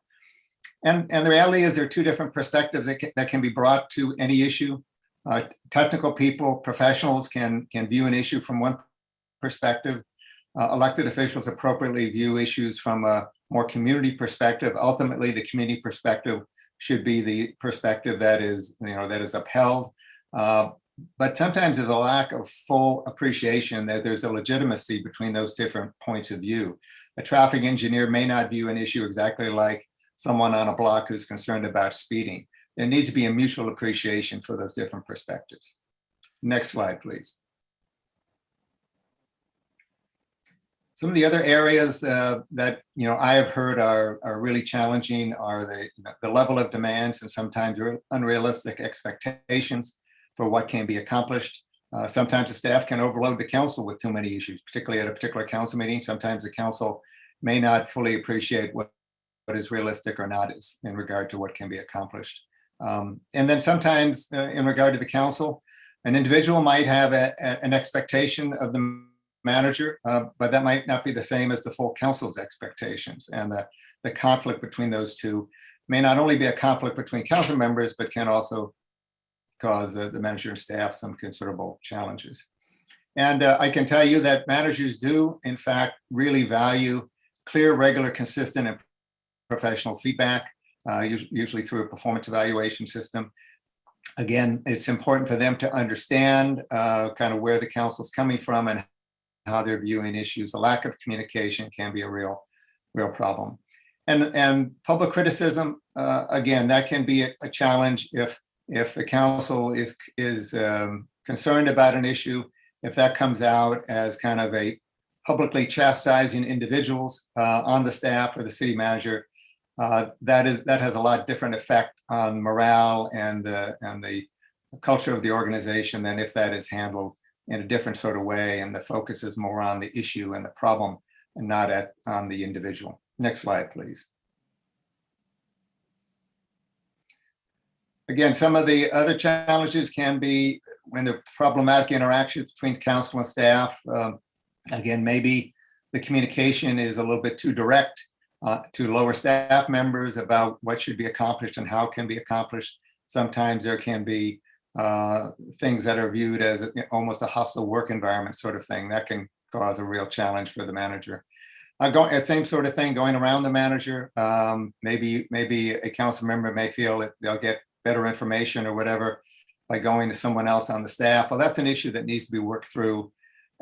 And the reality is there are two different perspectives that can be brought to any issue. Technical people, professionals can view an issue from one perspective. Elected officials appropriately view issues from a more community perspective. Ultimately, the community perspective should be the perspective that is upheld. But sometimes there's a lack of full appreciation that there's a legitimacy between those different points of view. A traffic engineer may not view an issue exactly like someone on a block who's concerned about speeding. There needs to be a mutual appreciation for those different perspectives. Next slide, please. Some of the other areas that I have heard are really challenging are the level of demands and sometimes unrealistic expectations for what can be accomplished. Sometimes the staff can overload the council with too many issues, particularly at a particular council meeting. Sometimes the council may not fully appreciate what is realistic or not in regard to what can be accomplished. And then sometimes in regard to the council, an individual might have an expectation of the manager, but that might not be the same as the full council's expectations. And the conflict between those two may not only be a conflict between council members, but can also cause the manager and staff some considerable challenges. And I can tell you that managers do, in fact, really value clear, regular, consistent, and professional feedback, usually through a performance evaluation system. Again, it's important for them to understand kind of where the council's coming from and how they're viewing issues. A lack of communication can be a real problem. And public criticism, again, that can be a challenge if the council is concerned about an issue, if that comes out as kind of a publicly chastising individuals on the staff or the city manager, that has a lot different effect on morale and the culture of the organization than if that is handled in a different sort of way and the focus is more on the issue and the problem and not on the individual. Next slide, please. Again, some of the other challenges can be when the problematic interactions between council and staff. Again, maybe the communication is a little bit too direct to lower staff members about what should be accomplished and how it can be accomplished. Sometimes there can be things that are viewed as almost a hostile work environment sort of thing. That can cause a real challenge for the manager. Same sort of thing going around the manager. Maybe a council member may feel that they'll get better information or whatever by going to someone else on the staff. Well, that's an issue that needs to be worked through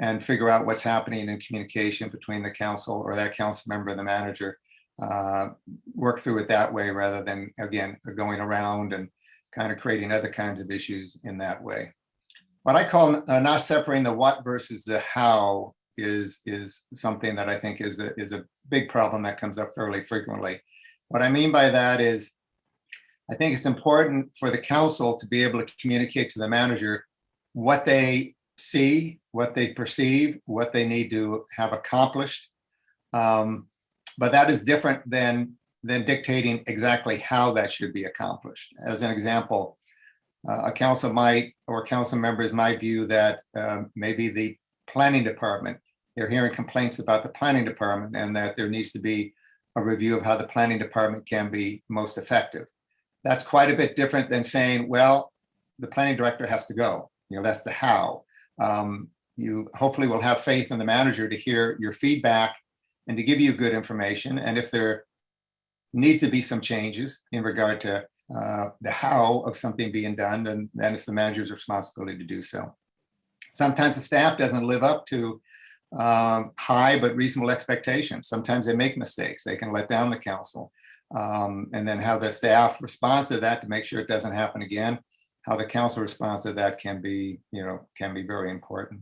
and figure out what's happening in communication between the council or that council member and the manager. Work through it that way rather than, again, going around and kind of creating other kinds of issues in that way. What I call not separating the what versus the how is something that I think is a big problem that comes up fairly frequently. What I mean by that is I think it's important for the council to be able to communicate to the manager what they see, what they perceive, what they need to have accomplished. But that is different than dictating exactly how that should be accomplished. As an example, a council might, or council members might view that maybe the planning department, they're hearing complaints about the planning department and that there needs to be a review of how the planning department can be most effective. That's quite a bit different than saying, well, the planning director has to go. that's the how. You hopefully will have faith in the manager to hear your feedback and to give you good information. And if there needs to be some changes in regard to the how of something being done, then it's the manager's responsibility to do so. Sometimes the staff doesn't live up to high but reasonable expectations. Sometimes they make mistakes. They can let down the council. And then how the staff responds to that to make sure it doesn't happen again, how the council responds to that can be very important.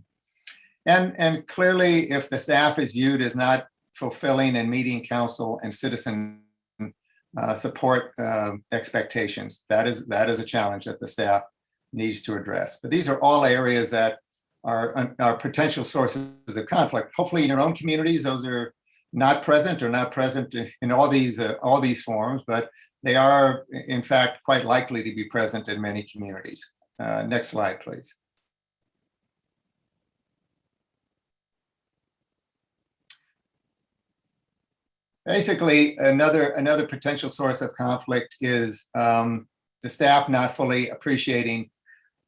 And clearly, if the staff is viewed as not fulfilling and meeting council and citizen support expectations, that is a challenge that the staff needs to address. But these are all areas that are potential sources of conflict. Hopefully in your own communities, those are not present in all these forms, but they are in fact quite likely to be present in many communities. Next slide, please. Basically, another potential source of conflict is the staff not fully appreciating,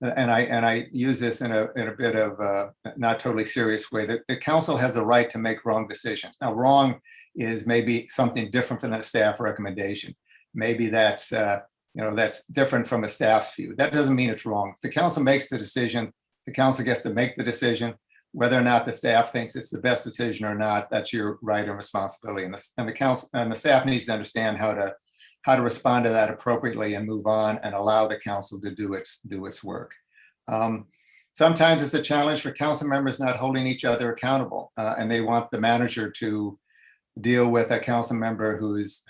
and I use this in a bit of a not totally serious way, that the council has the right to make wrong decisions. Now, wrong is maybe something different from a staff recommendation. Maybe that's that's different from a staff's view. That doesn't mean it's wrong. If the council makes the decision, the council gets to make the decision. Whether or not the staff thinks it's the best decision or not, that's your right and responsibility. And the council and the staff needs to understand how to respond to that appropriately and move on and allow the council to do its work. Sometimes it's a challenge for council members not holding each other accountable, and they want the manager to deal with a council member who's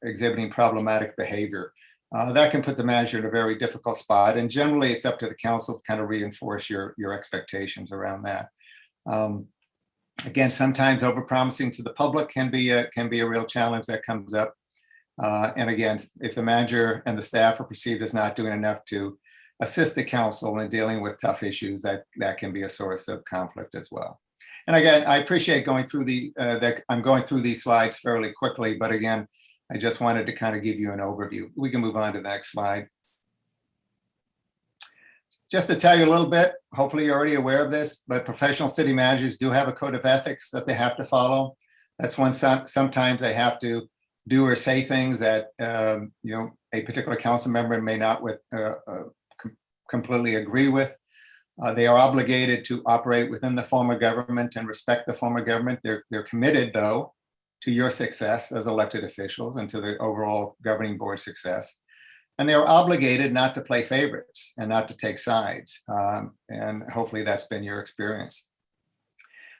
exhibiting problematic behavior. That can put the manager in a very difficult spot, and generally it's up to the council to kind of reinforce your expectations around that. Again, sometimes overpromising to the public can be a real challenge that comes up. And again, if the manager and the staff are perceived as not doing enough to assist the council in dealing with tough issues, that can be a source of conflict as well. And again, I appreciate going through I'm going through these slides fairly quickly, but again, I just wanted to kind of give you an overview. We can move on to the next slide. Just to tell you a little bit, hopefully you're already aware of this, but professional city managers do have a code of ethics that they have to follow. That's when sometimes they have to do or say things that a particular council member may not completely agree with. They are obligated to operate within the form of government and respect the form of government. They're committed, though, to your success as elected officials and to the overall governing board success. And they are obligated not to play favorites and not to take sides. And hopefully that's been your experience.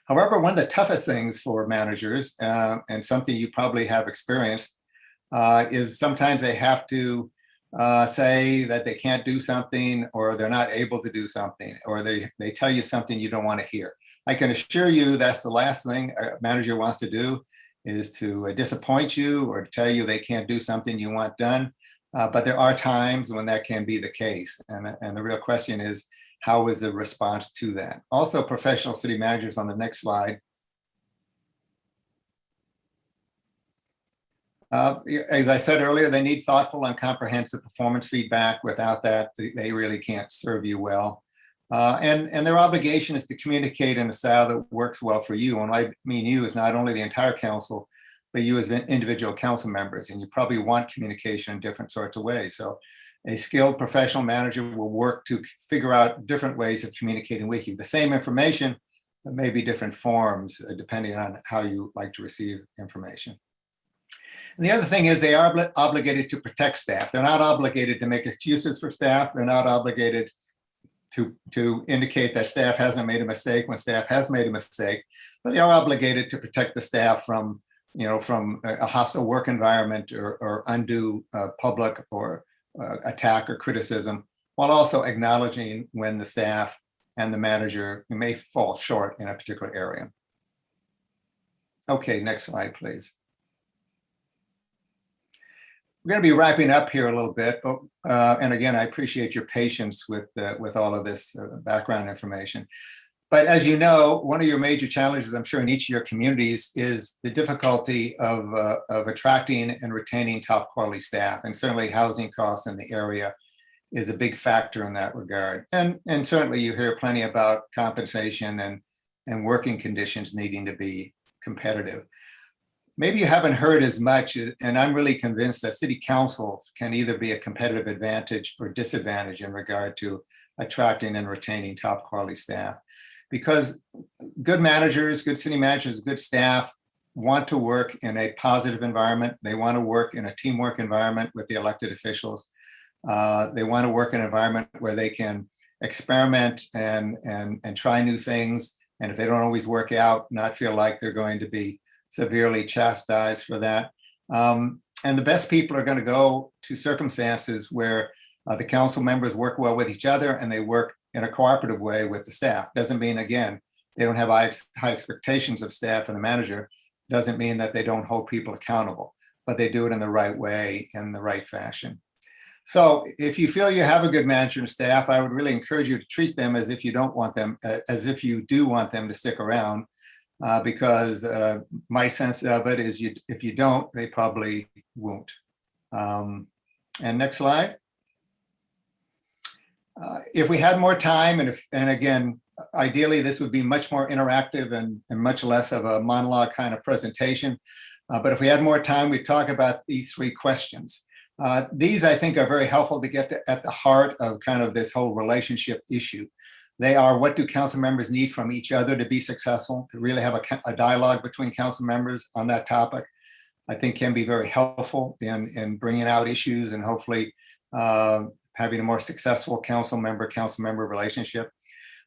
However, one of the toughest things for managers, and something you probably have experienced, is sometimes they have to say that they can't do something, or they're not able to do something, or they tell you something you don't want to hear. I can assure you that's the last thing a manager wants to do, is to disappoint you or to tell you they can't do something you want done. But there are times when that can be the case. And the real question is, how is the response to that? Also, professional city managers, on the next slide. As I said earlier, they need thoughtful and comprehensive performance feedback. Without that, they really can't serve you well. And their obligation is to communicate in a style that works well for you. And I mean you is not only the entire council, but you as individual council members. And you probably want communication in different sorts of ways. So a skilled professional manager will work to figure out different ways of communicating with you. The same information, but maybe different forms, depending on how you like to receive information. And the other thing is they are obligated to protect staff. They're not obligated to make excuses for staff. They're not obligated to indicate that staff hasn't made a mistake when staff has made a mistake, but they are obligated to protect the staff from a hostile work environment or undue public or attack or criticism, while also acknowledging when the staff and the manager may fall short in a particular area. Okay, next slide, please. We're going to be wrapping up here a little bit, but and again, I appreciate your patience with all of this background information. But as you know, one of your major challenges, I'm sure, in each of your communities is the difficulty of attracting and retaining top quality staff, and certainly housing costs in the area is a big factor in that regard. And certainly you hear plenty about compensation and working conditions needing to be competitive. Maybe you haven't heard as much, and I'm really convinced that city councils can either be a competitive advantage or disadvantage in regard to attracting and retaining top quality staff. Because good managers, good city managers, good staff want to work in a positive environment. They want to work in a teamwork environment with the elected officials. They want to work in an environment where they can experiment and try new things. And if they don't always work out, not feel like they're going to be severely chastised for that. And the best people are going to go to circumstances where the council members work well with each other and they work in a cooperative way with the staff. Doesn't mean, again, they don't have high expectations of staff and the manager. Doesn't mean that they don't hold people accountable, but they do it in the right way, in the right fashion. So if you feel you have a good manager and staff, I would really encourage you to treat them as if you don't want them, as if you do want them to stick around, because my sense of it is if you don't, they probably won't. And next slide. If we had more time, and again, ideally this would be much more interactive and much less of a monologue kind of presentation. But if we had more time, we'd talk about these 3 questions. These, I think, are very helpful to get at the heart of kind of this whole relationship issue. They are, what do council members need from each other to be successful, to really have a dialogue between council members on that topic, I think can be very helpful in bringing out issues and hopefully having a more successful council member relationship.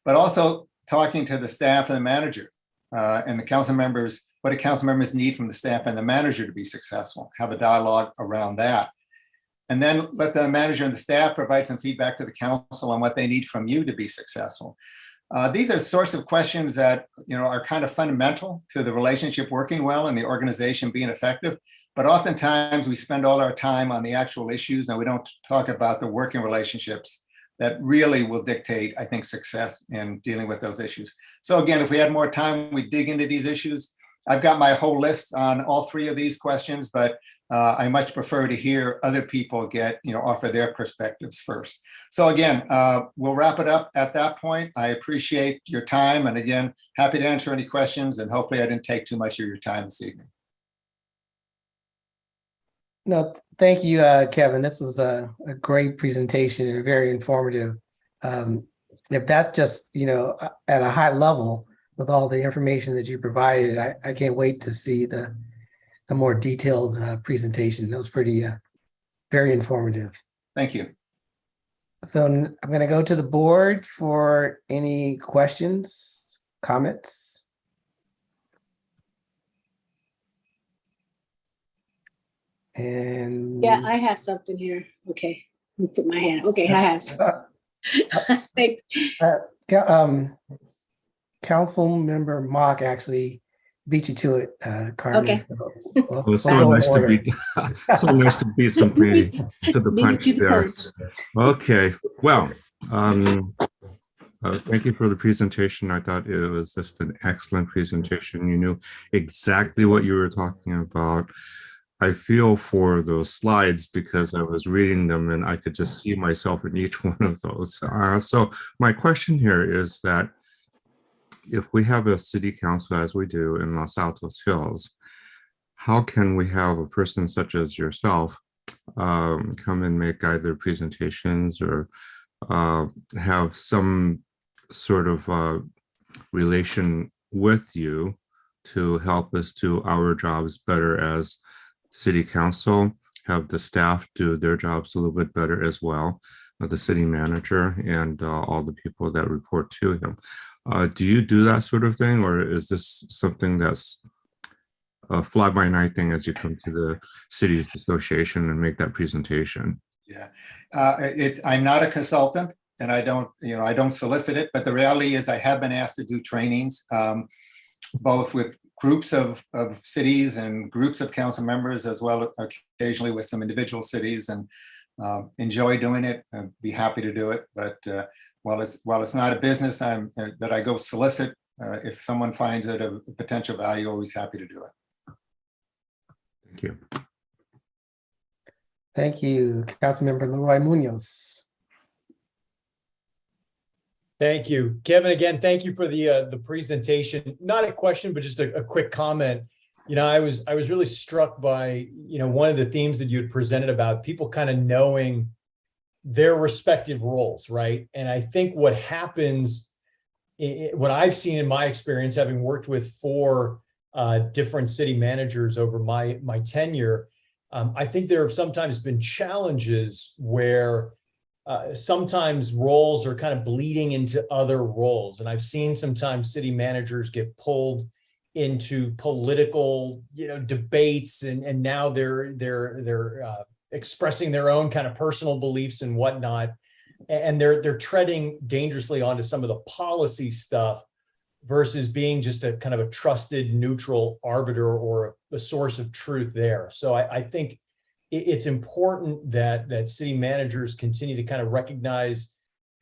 But also talking to the staff and the manager and the council members, what do council members need from the staff and the manager to be successful? Have a dialogue around that. And then let the manager and the staff provide some feedback to the council on what they need from you to be successful. These are sorts of questions that are kind of fundamental to the relationship working well and the organization being effective. But oftentimes we spend all our time on the actual issues and we don't talk about the working relationships that really will dictate, I think, success in dealing with those issues. So again, if we had more time, we'd dig into these issues. I've got my whole list on all 3 of these questions, but I much prefer to hear other people offer their perspectives first. So again, we'll wrap it up at that point. I appreciate your time. And again, happy to answer any questions, and hopefully I didn't take too much of your time this evening. No, thank you, Kevin. This was a great presentation and very informative. If that's just, at a high level with all the information that you provided, I can't wait to see the more detailed presentation. That was pretty, very informative. Thank you. So I'm going to go to the board for any questions, comments. And Yeah, I have something here. Okay, let me put my hand. Okay, I have some. Thank Council member Mock actually beat you to it, Carmen. Okay. It was so nice to be so nice to beat somebody to the punch there. Okay, well, thank you for the presentation. I thought it was just an excellent presentation. You knew exactly what you were talking about. I feel for those slides because I was reading them and I could just see myself in each one of those. So my question here is that if we have a city council as we do in Los Altos Hills, how can we have a person such as yourself come and make either presentations or have some sort of relation with you to help us do our jobs better as city council, have the staff do their jobs a little bit better as well, the city manager and all the people that report to him. Do you do that sort of thing, or is this something that's a fly-by-night thing as you come to the city's association and make that presentation? Yeah, I'm not a consultant, and I don't solicit it. But the reality is, I have been asked to do trainings, both with groups of cities and groups of council members, as well as occasionally with some individual cities, and enjoy doing it and be happy to do it. But while it's not a business that I go solicit, if someone finds it of potential value, always happy to do it. Thank you. Thank you, Councilmember Leroy Munoz. Thank you. Kevin, again, thank you for the presentation. Not a question, but just a quick comment. You know, I was really struck by, you know, one of the themes that you had presented about people kind of knowing their respective roles, right? And I think what happens, what I've seen in my experience, having worked with 4 different city managers over my tenure, I think there have sometimes been challenges where sometimes roles are kind of bleeding into other roles. And I've seen sometimes city managers get pulled into political, you know, debates, and now they're expressing their own kind of personal beliefs and whatnot. And they're treading dangerously onto some of the policy stuff versus being just a kind of a trusted neutral arbiter or a source of truth there. So I think it's important that city managers continue to kind of recognize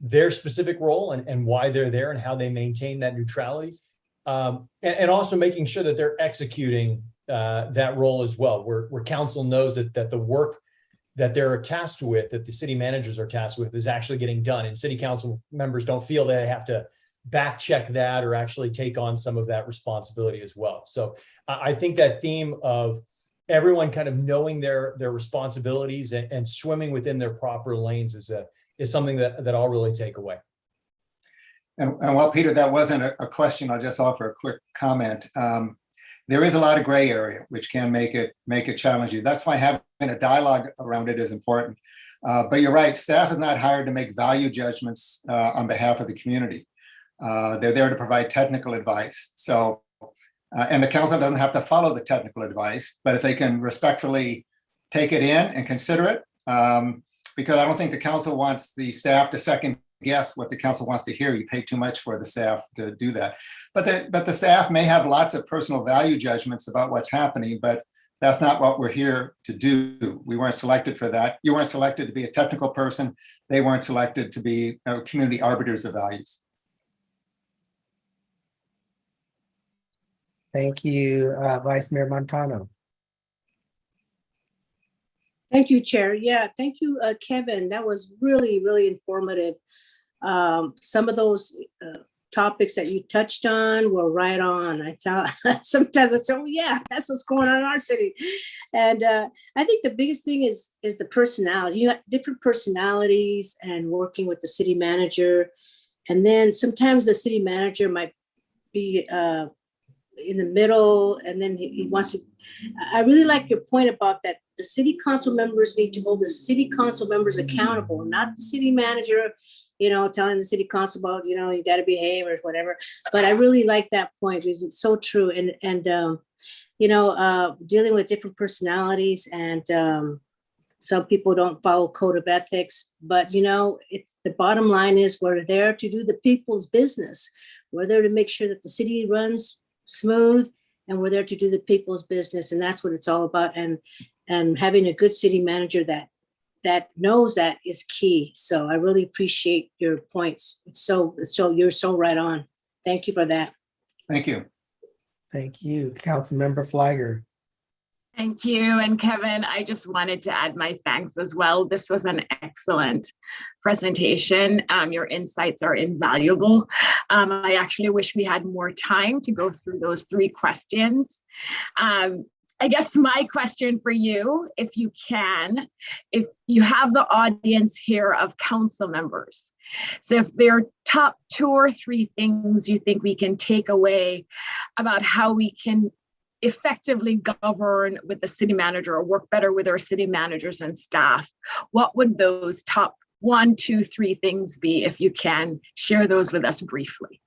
their specific role and why they're there and how they maintain that neutrality. And also making sure that they're executing that role as well, where council knows that the work that they're tasked with, that the city managers are tasked with, is actually getting done. And city council members don't feel they have to back check that or actually take on some of that responsibility as well. So I think that theme of everyone kind of knowing their responsibilities and swimming within their proper lanes is something that I'll really take away. And while Peter, that wasn't a question, I'll just offer a quick comment. There is a lot of gray area, which can make it challenging. That's why having a dialogue around it is important. But you're right, staff is not hired to make value judgments on behalf of the community. They're there to provide technical advice. So, and the council doesn't have to follow the technical advice, but if they can respectfully take it in and consider it, because I don't think the council wants the staff to second guess what the council wants to hear. You pay too much for the staff to do that. But the staff may have lots of personal value judgments about what's happening, but that's not what we're here to do. We weren't selected for that. You weren't selected to be a technical person. They weren't selected to be community arbiters of values. Thank you, Vice Mayor Montano. Thank you, Chair. Yeah, thank you, Kevin. That was really, really informative. Some of those topics that you touched on were right on. Sometimes I say, oh yeah, that's what's going on in our city. And I think the biggest thing is the personality. You know, different personalities and working with the city manager. And then sometimes the city manager might be in the middle, and then he wants to. I really like your point about that. The city council members need to hold the city council members accountable, not the city manager, you know, telling the city council about, you know, you got to behave or whatever. But I really like that point because it's so true. And you know, dealing with different personalities, and some people don't follow code of ethics, but you know, it's the bottom line is we're there to do the people's business. We're there to make sure that the city runs smooth, and we're there to do the people's business, and that's what it's all about. And having a good city manager that knows that is key. So I really appreciate your points. It's so you're so right on. Thank you for that. Thank you. Thank you, Councilmember Flagger. Thank you. And Kevin, I just wanted to add my thanks as well. This was an excellent presentation. Your insights are invaluable. I actually wish we had more time to go through those 3 questions. I guess my question for you, if you have the audience here of council members, so if there are top 2 or 3 things you think we can take away about how we can effectively govern with the city manager or work better with our city managers and staff, what would those top 1, 2, 3 things be, if you can share those with us briefly?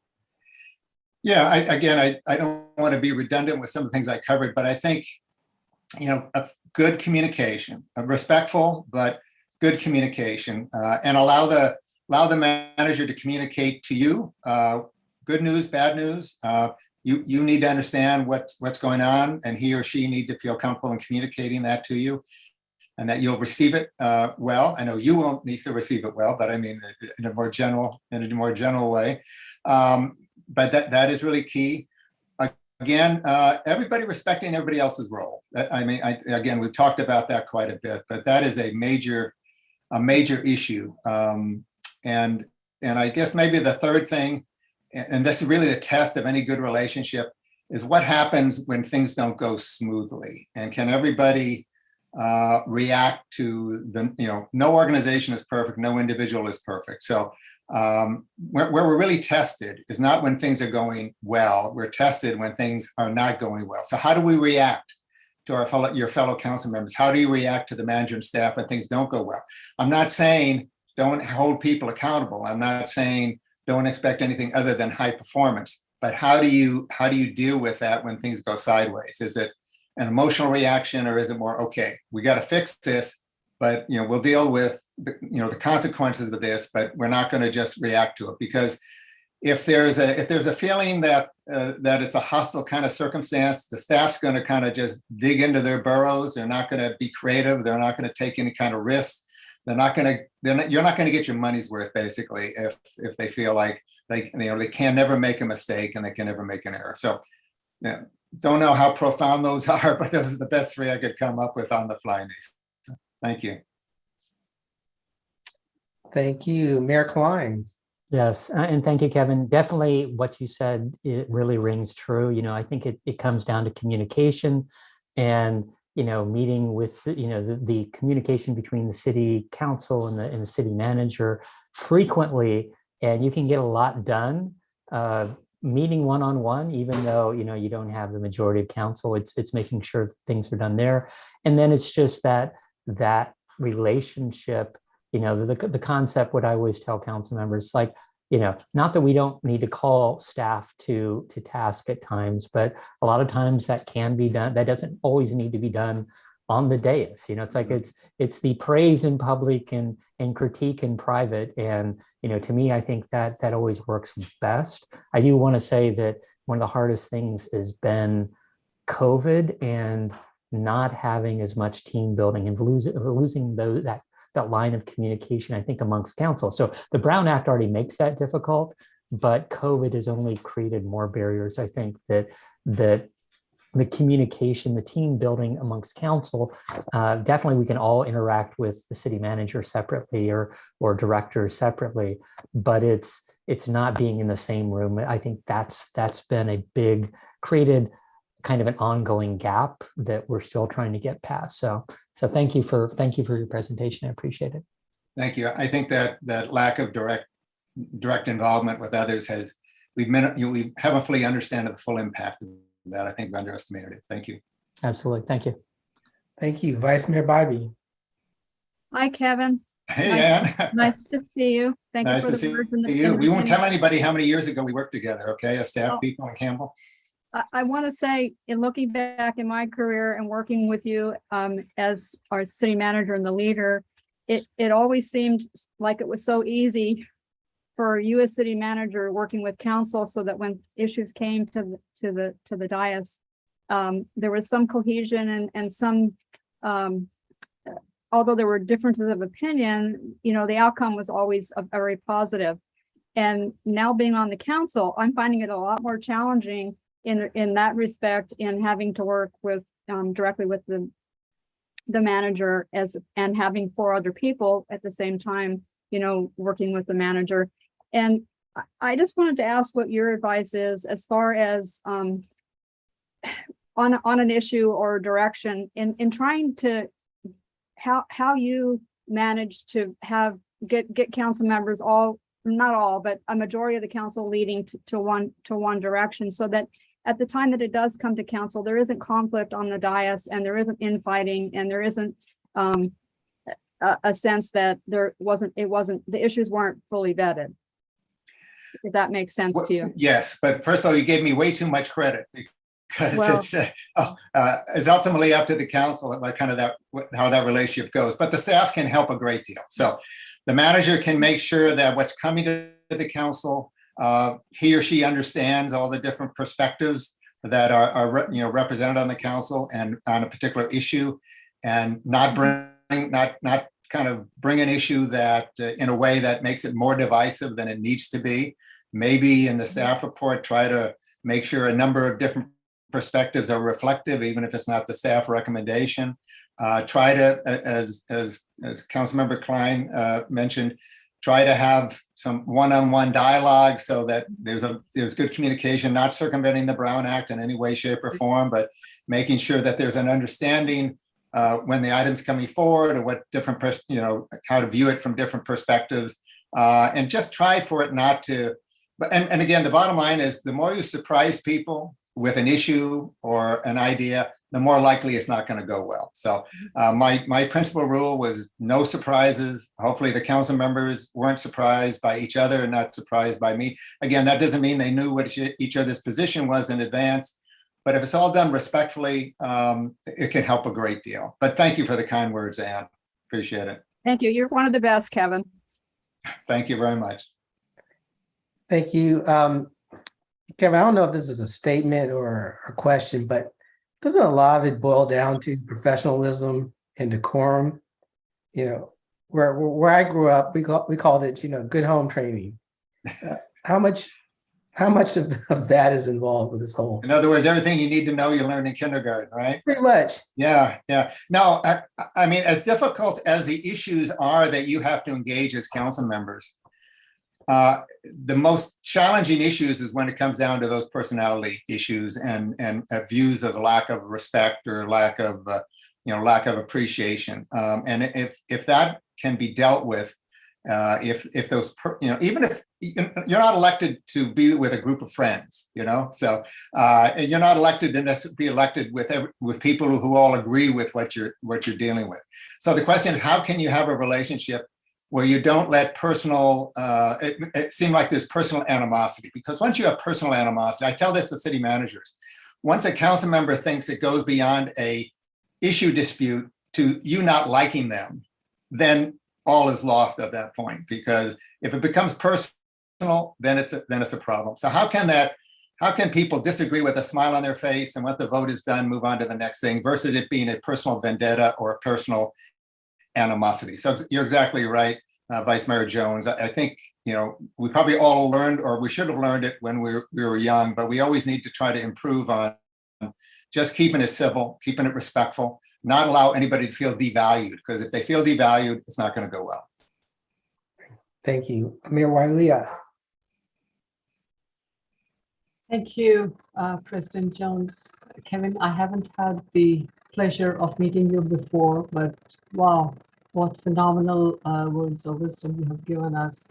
Yeah, I don't want to be redundant with some of the things I covered, but I think, you know, a good communication, a respectful but good communication, and allow the manager to communicate to you, good news, bad news. You need to understand what's going on, and he or she need to feel comfortable in communicating that to you, and that you'll receive it well. I know you won't need to receive it well, but I mean in a more general way. But that is really key. Again, everybody respecting everybody else's role. Again, we've talked about that quite a bit, but that is a major issue. And and I guess maybe the third thing, and this is really the test of any good relationship, is what happens when things don't go smoothly, and can everybody react to the, no organization is perfect, no individual is perfect. So where we're really tested is not when things are going well, we're tested when things are not going well. So how do we react to your fellow council members? How do you react to the manager and staff when things don't go well? I'm not saying don't hold people accountable. I'm not saying don't expect anything other than high performance, but how do you deal with that when things go sideways? Is it an emotional reaction, or is it more, okay, we got to fix this, but we'll deal with the consequences of this, but we're not going to just react to it? Because if there's a feeling that that it's a hostile kind of circumstance, the staff's going to kind of just dig into their burrows. They're not going to be creative. They're not going to take any kind of risks. You're not going to get your money's worth, basically, if they feel like they can never make a mistake and they can never make an error. So don't know how profound those are, but those are the best three I could come up with on the fly. So, thank you. Thank you, Mayor Klein. Yes, and thank you, Kevin. Definitely what you said, it really rings true. I think it comes down to communication and, meeting with, the communication between the city council and the city manager frequently, and you can get a lot done meeting one-on-one, even though, you don't have the majority of council. It's making sure things are done there. And then it's just that relationship, the concept, what I always tell council members, like, not that we don't need to call staff to task at times, but a lot of times that can be done. That doesn't always need to be done on the dais. It's like it's the praise in public and critique in private. And to me, I think that always works best. I do want to say that one of the hardest things has been COVID and not having as much team building and losing that line of communication, I think, amongst council. So the Brown Act already makes that difficult, but COVID has only created more barriers. I think that the communication, the team building amongst council, definitely we can all interact with the city manager separately or directors separately, but it's not being in the same room. I think that's been a big, created kind of an ongoing gap that we're still trying to get past. So thank you for your presentation. I appreciate it. Thank you. I think that lack of direct involvement with others we haven't fully understood the full impact of that. I think we underestimated it. Thank you. Absolutely. Thank you. Thank you, Vice Mayor Bybee. Hi, Kevin. Hey, Ann. Nice to see you. Thank you Nice for to the see words. you. We won't tell anybody how many years ago we worked together, okay? As staff people in Campbell. I want to say, in looking back in my career and working with you as our city manager and the leader, it always seemed like it was so easy for you as city manager working with council, so that when issues came to the dais, there was some cohesion and some, although there were differences of opinion, the outcome was always very positive. And now being on the council, I'm finding it a lot more challenging in that respect, in having to work with directly with the manager and having 4 other people at the same time, working with the manager. And I just wanted to ask what your advice is as far as on an issue or direction in trying to how you manage to get council members, not all, but a majority of the council leading to one direction, so that at the time that it does come to council, there isn't conflict on the dais, and there isn't infighting, and there isn't a sense that the issues weren't fully vetted. If that makes sense to you. Yes, but first of all, you gave me way too much credit, because it's ultimately up to the council about kind of how that relationship goes. But the staff can help a great deal. So the manager can make sure that what's coming to the council, he or she understands all the different perspectives that are represented on the council and on a particular issue, and not kind of bring an issue that in a way that makes it more divisive than it needs to be. Maybe in the staff report, try to make sure a number of different perspectives are reflective, even if it's not the staff recommendation. Try to, as Councilmember Klein mentioned, try to have some one-on-one dialogue so that there's good communication, not circumventing the Brown Act in any way, shape, or form, but making sure that there's an understanding when the item's coming forward, or what different, how to view it from different perspectives, and just try for it not to. And again, the bottom line is, the more you surprise people with an issue or an idea, the more likely it's not going to go well. So my principal rule was no surprises. Hopefully the council members weren't surprised by each other and not surprised by me. Again, that doesn't mean they knew what each other's position was in advance, but if it's all done respectfully, it can help a great deal. But thank you for the kind words, Ann. Appreciate it. Thank you. You're one of the best, Kevin. Thank you very much. Thank you. Kevin, I don't know if this is a statement or a question, but doesn't a lot of it boil down to professionalism and decorum? Where I grew up, we called it, good home training. How much of that is involved with this whole? In other words, everything you need to know, you learned in kindergarten, right? Pretty much. Yeah. No, I mean, as difficult as the issues are that you have to engage as council members, the most challenging issues is when it comes down to those personality issues and views of lack of respect or lack of appreciation. And if that can be dealt with, if those, even if you're not elected to be with a group of friends, so you're not elected to be elected with people who all agree with what you're dealing with. So the question is, how can you have a relationship where you don't let personal, it seem like there's personal animosity? Because once you have personal animosity, I tell this to city managers, once a council member thinks it goes beyond a issue dispute to you not liking them, then all is lost at that point. Because if it becomes personal, then it's a problem. So how can people disagree with a smile on their face, and when the vote is done, move on to the next thing, versus it being a personal vendetta or a personal animosity? So you're exactly right, Vice Mayor Jones. I think, we probably all learned, or we should have learned it when we were young, but we always need to try to improve on just keeping it civil, keeping it respectful, not allow anybody to feel devalued, because if they feel devalued, it's not going to go well. Thank you. Mayor Wiley. Thank you, President Jones. Kevin, I haven't had the pleasure of meeting you before, but wow, what phenomenal words of wisdom you have given us.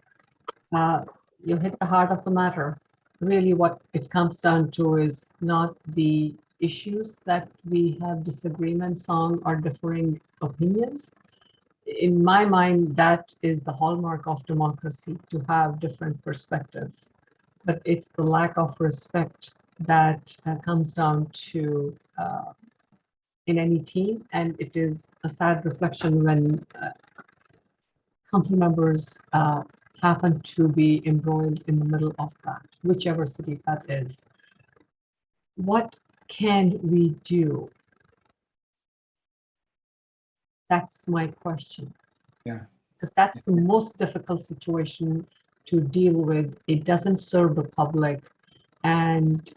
You hit the heart of the matter. Really what it comes down to is not the issues that we have disagreements on or differing opinions. In my mind, that is the hallmark of democracy, to have different perspectives. But it's the lack of respect that comes down to in any team, and it is a sad reflection when council members happen to be embroiled in the middle of that, whichever city that is. What can we do? That's my question. Yeah. Because that's the most difficult situation to deal with. It doesn't serve the public, and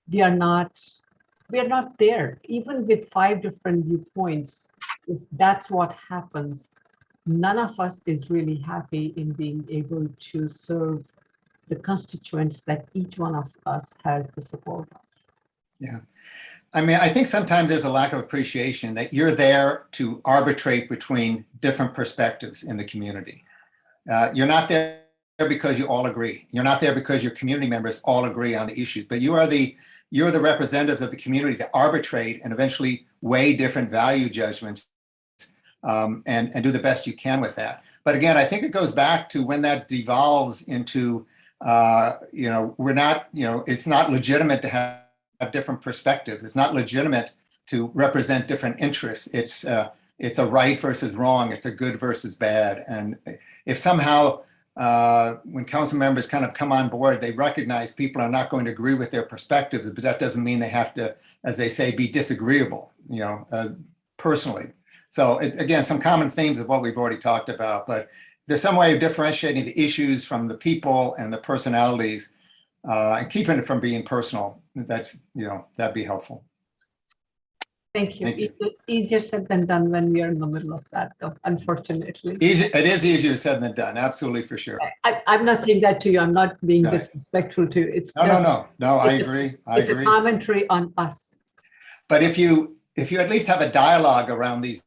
we are not there. Even with 5 different viewpoints, if that's what happens, none of us is really happy in being able to serve the constituents that each one of us has the support of. Yeah. I mean, I think sometimes there's a lack of appreciation that you're there to arbitrate between different perspectives in the community. You're not there because you all agree. You're not there because your community members all agree on the issues, but you're the representatives of the community to arbitrate and eventually weigh different value judgments and do the best you can with that. But again, I think it goes back to when that devolves into, it's not legitimate to have different perspectives. It's not legitimate to represent different interests. It's a right versus wrong. It's a good versus bad. And if somehow when council members kind of come on board, they recognize people are not going to agree with their perspectives, but that doesn't mean they have to, as they say, be disagreeable, personally. So again, some common themes of what we've already talked about, but there's some way of differentiating the issues from the people and the personalities and keeping it from being personal. That'd be helpful. Thank you. Thank you. Easier said than done when we are in the middle of that, though, unfortunately. It is easier said than done, absolutely, for sure. I'm not saying that to you. I'm not being Right. disrespectful to you. It's No, just, I it's a- agree, It's a commentary on us. But if you at least have a dialogue around these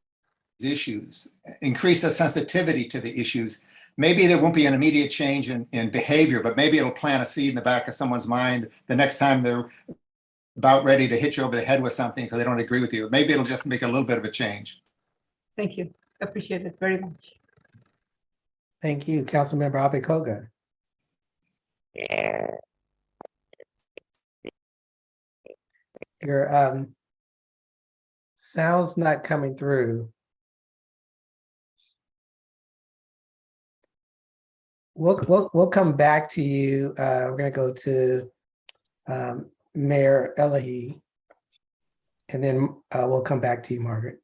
issues, increase the sensitivity to the issues, maybe there won't be an immediate change in behavior, but maybe it'll plant a seed in the back of someone's mind the next time they're about ready to hit you over the head with something because they don't agree with you. Maybe it'll just make a little bit of a change. Thank you. Appreciate it very much. Thank you, Councilmember Abe-Koga. Your sound's not coming through. We'll come back to you. We're gonna go to Mayor Elahi, and then we'll come back to you, Margaret.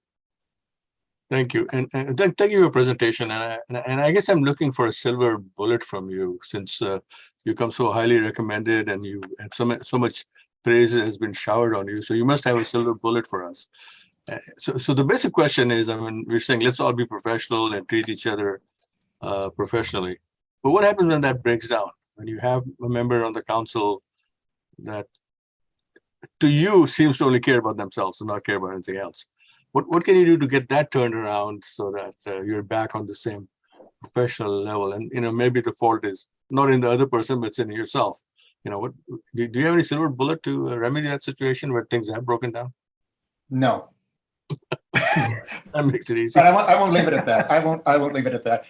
Thank you. And thank you for your presentation. And I guess I'm looking for a silver bullet from you since you come so highly recommended and you have so much praise has been showered on you. So you must have a silver bullet for us. So the basic question is, I mean, we're saying let's all be professional and treat each other professionally. But what happens when that breaks down? When you have a member on the council that to you seems to only care about themselves and not care about anything else. What can you do to get that turned around so that you're back on the same professional level? And, you know, maybe the fault is not in the other person, but it's in yourself. You know, what do you have any silver bullet to remedy that situation where things have broken down? No. That makes it easy. But I won't leave it at that. I won't leave it at that.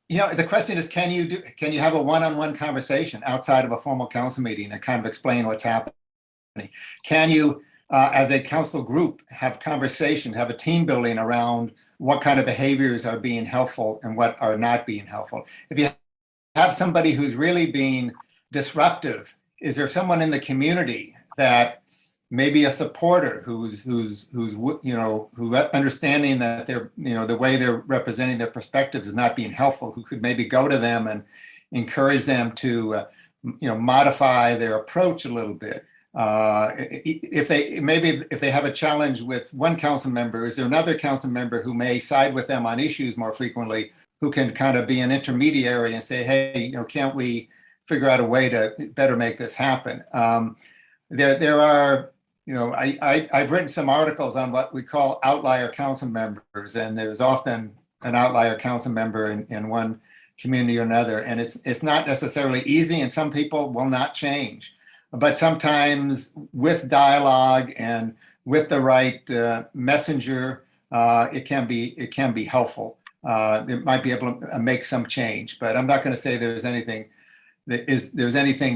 You know, the question is, can you have a one-on-one conversation outside of a formal council meeting and kind of explain what's happening? Can you, as a council group, have conversations, have a team building around what kind of behaviors are being helpful and what are not being helpful? If you have somebody who's really being disruptive, is there someone in the community that maybe a supporter who's you know, who understanding that they're, you know, the way they're representing their perspectives is not being helpful, who could maybe go to them and encourage them to you know, modify their approach a little bit? If they have a challenge with one council member, is there another council member who may side with them on issues more frequently, who can kind of be an intermediary and say, hey, you know, can't we figure out a way to better make this happen? There are, you know, I've written some articles on what we call outlier council members, and there's often an outlier council member in one community or another, and it's not necessarily easy, and some people will not change. But sometimes with dialogue and with the right messenger, it can be helpful. It might be able to make some change, but I'm not going to say there's anything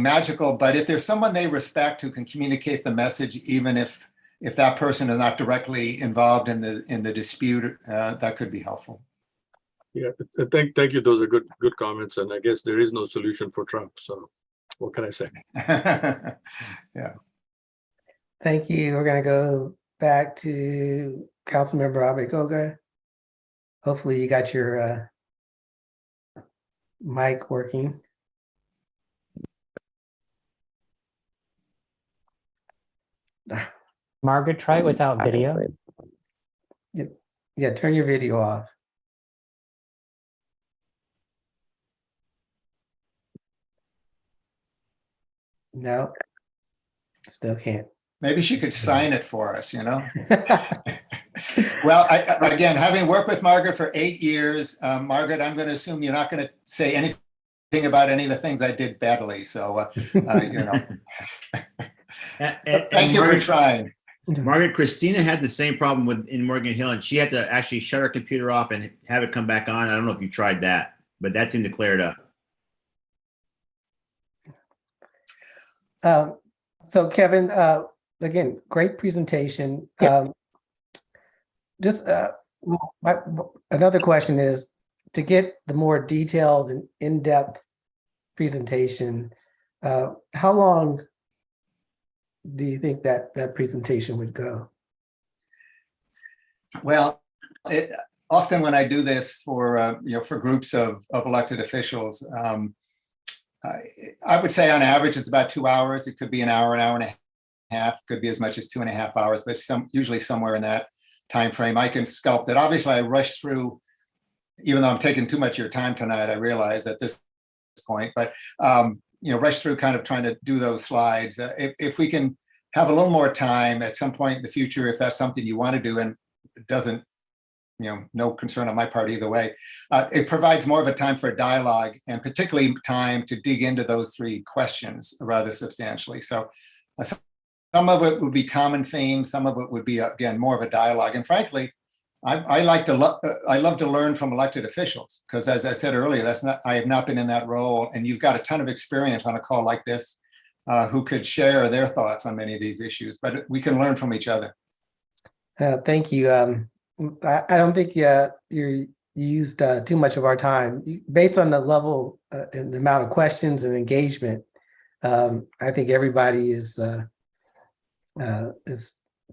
magical. But if there's someone they respect who can communicate the message, even if that person is not directly involved in the dispute, that could be helpful. Yeah, thank you. Those are good comments. And I guess there is no solution for Trump. So what can I say? Yeah. Thank you. We're going to go back to Councilmember Abe-Koga. Hopefully you got your mic working. Margaret, try it without video. Yeah, turn your video off. No, still can't. Maybe she could sign it for us, you know? Well, again, having worked with Margaret for 8 years, Margaret, I'm going to assume you're not going to say anything about any of the things I did badly. So, you know, thank you for trying. Margaret, Christina had the same problem in Morgan Hill, and she had to actually shut her computer off and have it come back on. I don't know if you tried that, but that seemed to clear it up. So Kevin, again, great presentation. Just another question is, to get the more detailed and in-depth presentation, how long do you think that presentation would go? Well, often when I do this for you know, for groups of elected officials, I would say on average it's about 2 hours. It could be an hour and a half, could be as much as 2.5 hours, but usually somewhere in that time frame. I can sculpt it. Obviously, I rush through, even though I'm taking too much of your time tonight, I realize at this point, but rush through kind of trying to do those slides. If we can have a little more time at some point in the future, if that's something you want to do, and it doesn't, no concern on my part either way, it provides more of a time for a dialogue, and particularly time to dig into those 3 questions rather substantially. So some of it would be common themes, some of it would be, again, more of a dialogue. And frankly, I love to learn from elected officials, because as I said earlier, I have not been in that role, and you've got a ton of experience on a call like this, who could share their thoughts on many of these issues, but we can learn from each other. Thank you. I don't think you used too much of our time. Based on the level and the amount of questions and engagement, I think everybody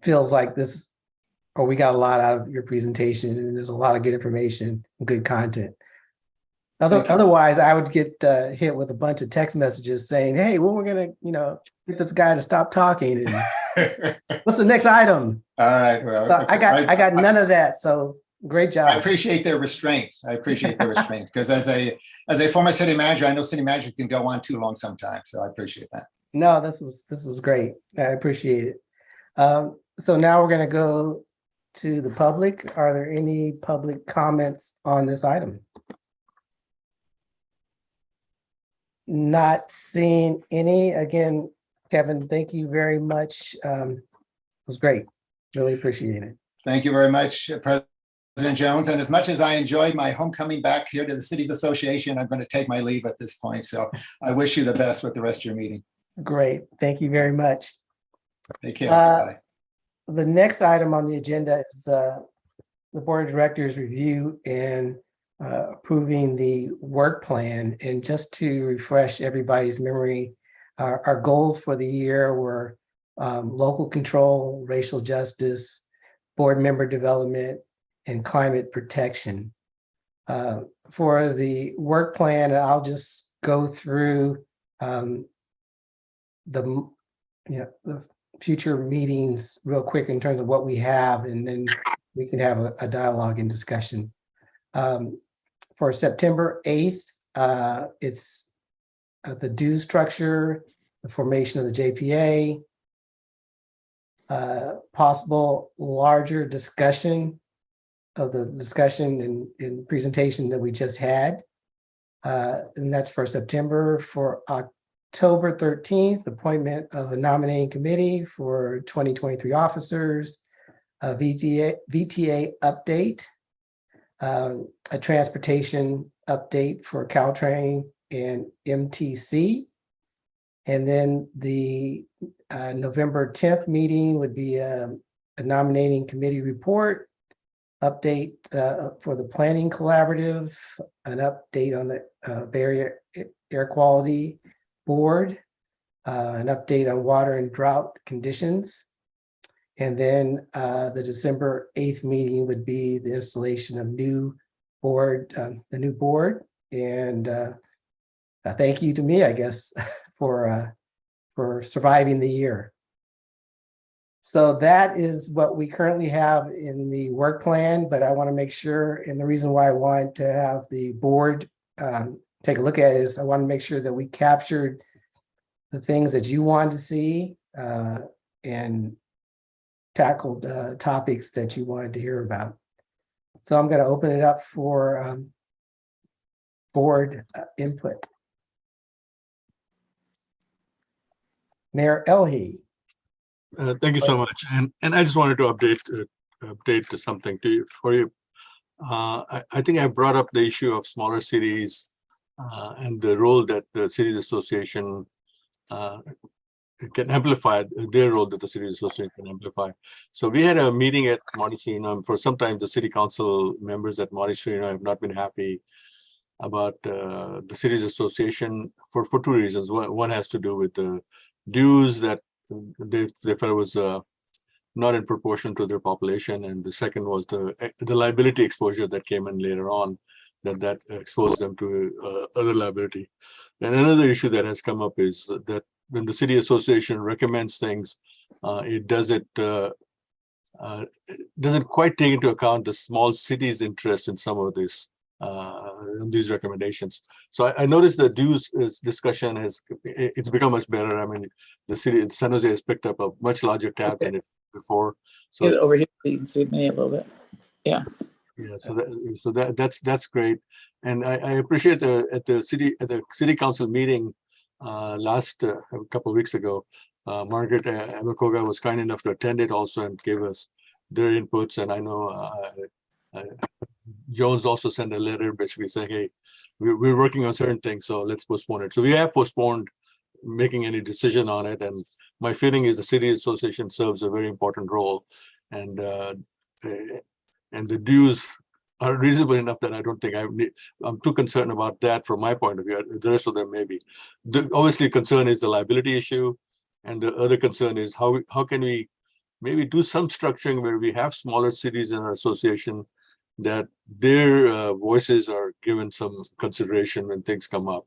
feels like this, or we got a lot out of your presentation, and there's a lot of good information and good content. Otherwise, I would get hit with a bunch of text messages saying, "Hey, when we're gonna, get this guy to stop talking, and what's the next item?" All right. Well, so I got none of that. So great job. I appreciate their restraint. Because as a former city manager, I know city managers can go on too long sometimes. So I appreciate that. No, this was great. I appreciate it. So now we're going to go to the public. Are there any public comments on this item? Not seeing any. Again, Kevin, thank you very much. It was great. Really appreciate it. Thank you very much, President Jones. And as much as I enjoyed my homecoming back here to the Cities Association, I'm going to take my leave at this point. So I wish you the best with the rest of your meeting. Great. Thank you very much. Take care. Bye. The next item on the agenda is the Board of Directors review and approving the work plan. And just to refresh everybody's memory, our goals for the year were local control, racial justice, board member development, and climate protection. For the work plan, I'll just go through the future meetings real quick in terms of what we have, and then we can have a dialogue and discussion. For September 8th, it's the dues structure, the formation of the JPA, possible larger discussion of the discussion and presentation that we just had. And that's for September. For October 13th, appointment of a nominating committee for 2023 officers, a VTA update, a transportation update for Caltrain and MTC. And then the November 10th meeting would be a nominating committee report, update for the planning collaborative, an update on the Bay Area Air Quality Board, an update on water and drought conditions. And then the December 8th meeting would be the installation of the new board. And thank you to me, I guess, for surviving the year. So that is what we currently have in the work plan, but I want to make sure, and the reason why I want to have the board take a look at it is I want to make sure that we captured the things that you want to see and tackled topics that you wanted to hear about. So I'm going to open it up for board input. Mayor Elhey. Thank you so much. And I just wanted to update something for you. I think I brought up the issue of smaller cities and the role that the Cities Association can amplify, their role that the Cities Association can amplify. So we had a meeting at Montecito. For some time, the city council members at Montecito have not been happy about the Cities Association for two reasons. One has to do with the dues that they felt was not in proportion to their population, and the second was the liability exposure that came in later on, that exposed them to other liability. And another issue that has come up is that when the city association recommends things, it doesn't quite take into account the small cities' interest in some of these recommendations. So I noticed the dues discussion it's become much better. I mean, the city San Jose has picked up a much larger tab than it before. So Get it over here so you can see me a little bit. Yeah. yeah, so that's great, and I appreciate at the city council meeting last a couple of weeks ago, Margaret Amakoga was kind enough to attend it also and gave us their inputs, and I know Jones also sent a letter basically saying, hey, we're working on certain things, so let's postpone it. So we have postponed making any decision on it, and my feeling is the city association serves a very important role, and the dues are reasonable enough that I don't think I'm too concerned about that from my point of view. The rest of them maybe. Obviously, concern is the liability issue, and the other concern is how can we maybe do some structuring where we have smaller cities in our association that their voices are given some consideration when things come up,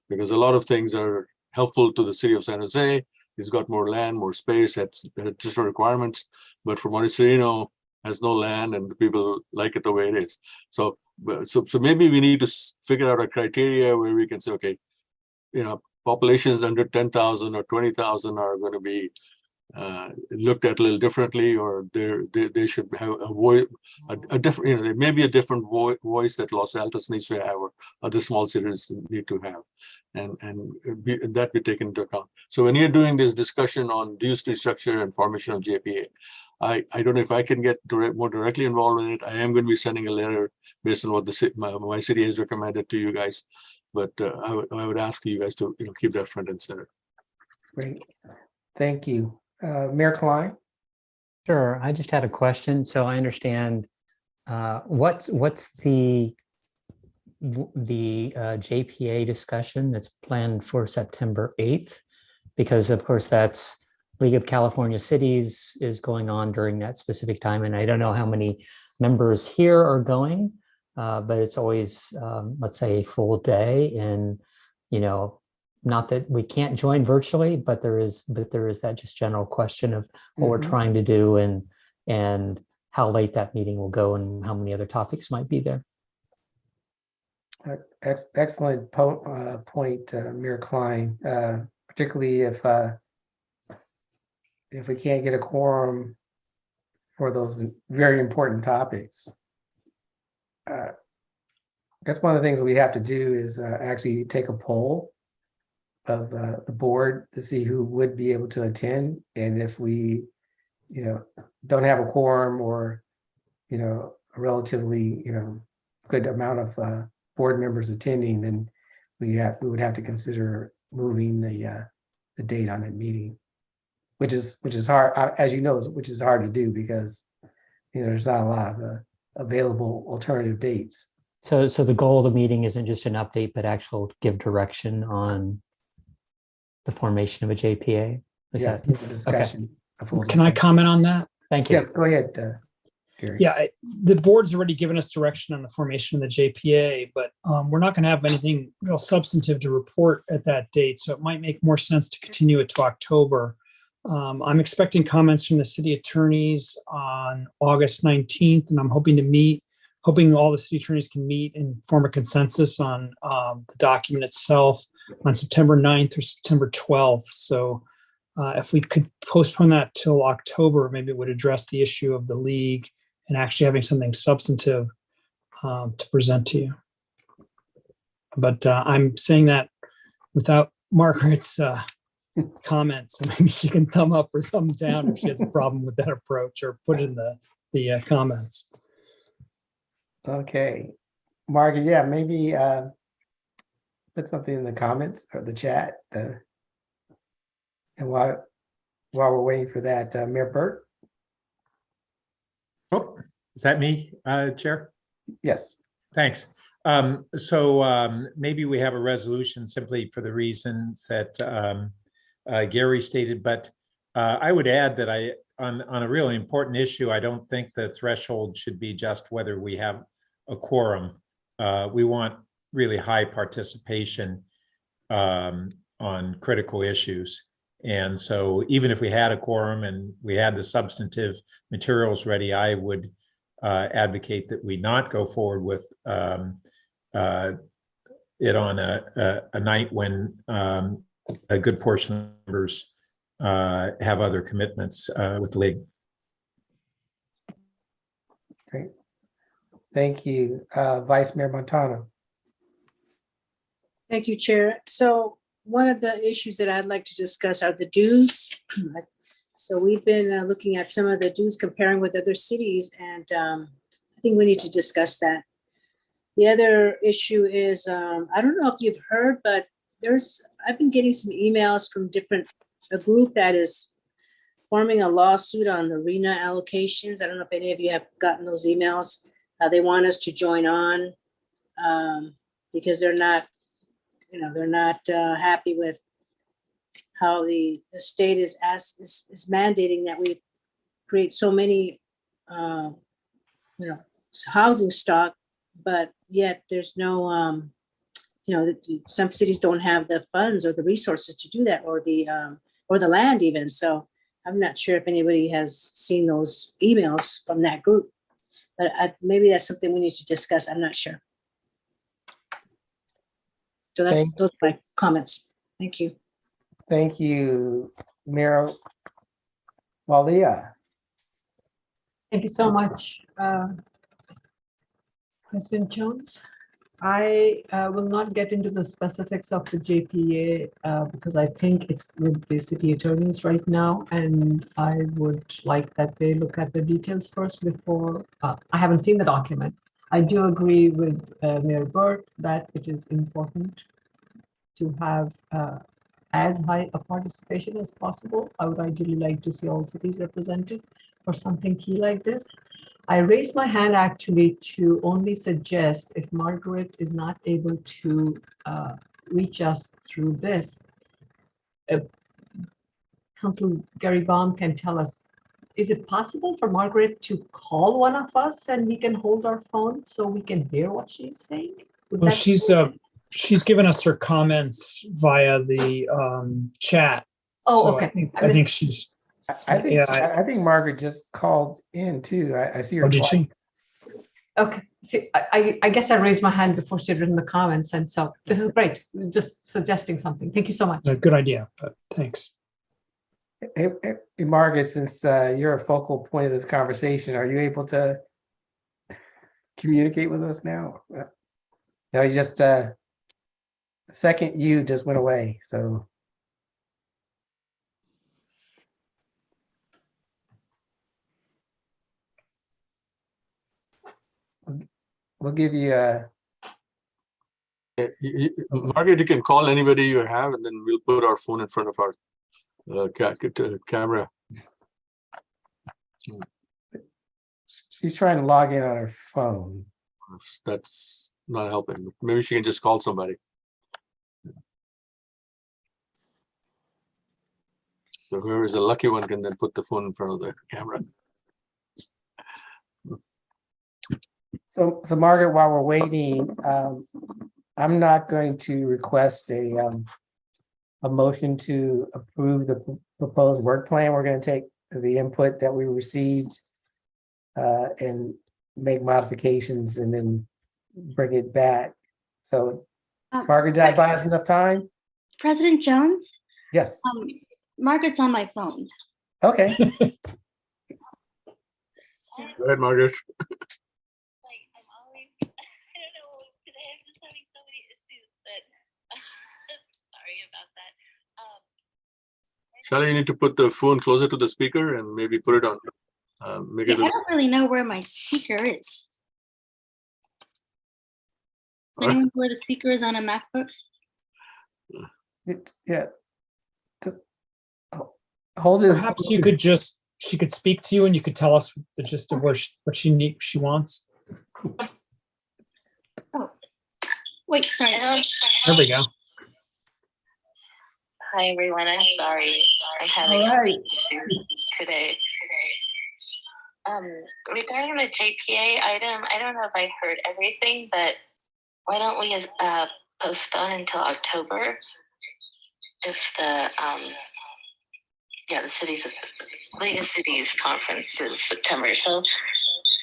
because a lot of things are helpful to the city of San Jose. It's got more land, more space, has different requirements, but for Montecito has no land and the people like it the way it is. So maybe we need to figure out a criteria where we can say, okay, populations under 10,000 or 20,000 are going to be looked at a little differently, or they should have a voice, a different, there may be a different voice that Los Altos needs to have, or other small cities need to have, and that be taken into account. So when you're doing this discussion on dues restructure and formation of JPA, I don't know if I can get more directly involved in it. I am going to be sending a letter based on what my city has recommended to you guys, but I would ask you guys to keep that front and center. Great, thank you. Mayor Klein? Sure, I just had a question. So I understand what's the JPA discussion that's planned for September 8th? Because of course that's League of California Cities is going on during that specific time. And I don't know how many members here are going, but it's always, let's say, a full day. And, not that we can't join virtually, but there is that just general question of what we're trying to do and how late that meeting will go and how many other topics might be there. Excellent point, Mayor Klein, particularly if we can't get a quorum for those very important topics. I guess one of the things we have to do is actually take a poll of the board to see who would be able to attend. And if we, don't have a quorum or, a relatively, good amount of board members attending, then we would have to consider moving the date on that meeting, which is hard, as you know, which is hard to do because, there's not a lot of available alternative dates. So the goal of the meeting isn't just an update, but actual give direction on the formation of a JPA? Yes, discussion. Okay. Can I comment on that? Thank you. Yes, go ahead, Gary. Yeah, the board's already given us direction on the formation of the JPA, but we're not going to have anything real substantive to report at that date. So it might make more sense to continue it to October. I'm expecting comments from the city attorneys on August 19th, and I'm hoping all the city attorneys can meet and form a consensus on the document itself on September 9th or September 12th. So if we could postpone that till October, maybe it would address the issue of the league and actually having something substantive to present to you. But I'm saying that without Margaret's comments, so maybe she can thumb up or thumb down if she has a problem with that approach, or put in the comments. Okay, Margaret, yeah, maybe put something in the comments or the chat. And while we're waiting for that, Mayor Burt? Oh, is that me, Chair? Yes. Thanks. So maybe we have a resolution simply for the reasons that Gary stated, but I would add that on a really important issue, I don't think the threshold should be just whether we have a quorum. We want really high participation on critical issues. And so even if we had a quorum and we had the substantive materials ready, I would advocate that we not go forward with it on a night when a good portion of members have other commitments with the league. Great. Thank you. Vice Mayor Montano. Thank you, Chair. So one of the issues that I'd like to discuss are the dues. So we've been looking at some of the dues, comparing with other cities, and I think we need to discuss that. The other issue is, I don't know if you've heard, but I've been getting some emails from a group that is forming a lawsuit on the RENA allocations. I don't know if any of you have gotten those emails. They want us to join on because they're not happy with how the state is mandating that we create so many, housing stock, but yet there's no, some cities don't have the funds or the resources to do that, or the land even. So I'm not sure if anybody has seen those emails from that group, but maybe that's something we need to discuss. I'm not sure. So those are my comments. Thank you. Thank you, Mayor Walia. Thank you so much, President Jones. I will not get into the specifics of the JPA because I think it's with the city attorneys right now, and I would like that they look at the details first before. I haven't seen the document. I do agree with Mayor Burt that it is important to have as high a participation as possible. I would ideally like to see all cities represented for something key like this. I raised my hand actually to only suggest, if Margaret is not able to reach us through this, Councilor Gary Baum can tell us, is it possible for Margaret to call one of us and we can hold our phone so we can hear what she's saying? Well, she's given us her comments via the chat. Oh, So okay. I think she's. I think Margaret just called in too. I see her. Oh, did she? Okay. See, I guess I raised my hand before she had written the comments, and so this is great. Just suggesting something. Thank you so much. A good idea, but thanks. Hey, Margaret, since you're a focal point of this conversation, are you able to communicate with us now? No, you just second you just went away. So we'll give you a. Margaret, you can call anybody you have, and then we'll put our phone in front of our camera. She's trying to log in on her phone. That's not helping. Maybe she can just call somebody. So whoever is the lucky one can then put the phone in front of the camera. So Margaret, while we're waiting, I'm not going to request a motion to approve the proposed work plan. We're going to take the input that we received and make modifications and then bring it back. So Margaret, did I buy us enough time? President Jones? Yes. Margaret's on my phone. Okay. Go ahead, Margaret. Shall you need to put the phone closer to the speaker and maybe put it on? Make Yeah, it. I don't really know where my speaker is. All right. Anyone know where the speaker is on a MacBook? Yeah. Hold it. Perhaps you could she could speak to you and you could tell us the gist of what she wants. Oh, wait, sorry. There we go. Hi everyone, I'm sorry. I'm having issues today. Regarding the JPA item, I don't know if I heard everything, but why don't we postpone until October if the yeah, the League of Cities conference is September. So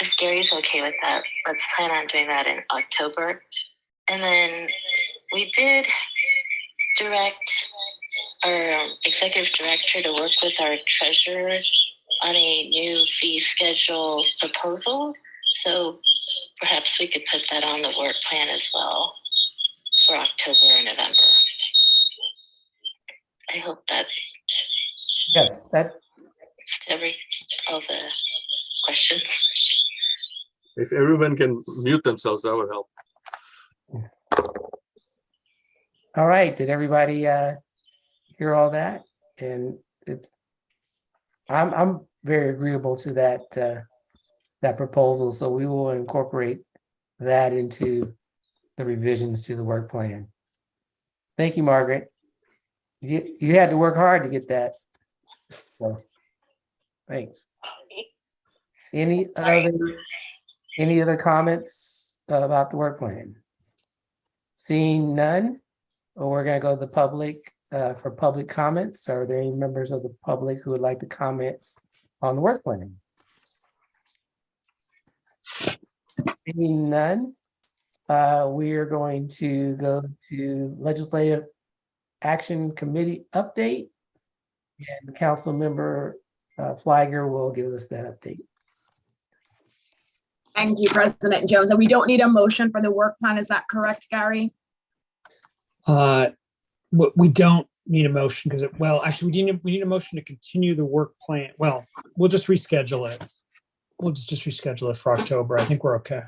if Gary's okay with that, let's plan on doing that in October. And then we did direct our executive director to work with our treasurer on a new fee schedule proposal. So perhaps we could put that on the work plan as well for October or November. I hope that Yes, that all the questions. If everyone can mute themselves, that would help. all right. Did everybody hear all that? And I'm very agreeable to that proposal. So we will incorporate that into the revisions to the work plan. Thank you, Margaret. You had to work hard to get that. So, thanks. Any other comments about the work plan? Seeing none, we're going to go to the public for public comments. Are there any members of the public who would like to comment on the work plan? Seeing none, we are going to go to Legislative Action Committee update. And Council Member Flagger will give us that update. Thank you, President Jones. And we don't need a motion for the work plan. Is that correct, Gary? We don't need a motion because well, actually we need a motion to continue the work plan. Well, we'll just reschedule it. We'll just reschedule it for October. I think we're okay.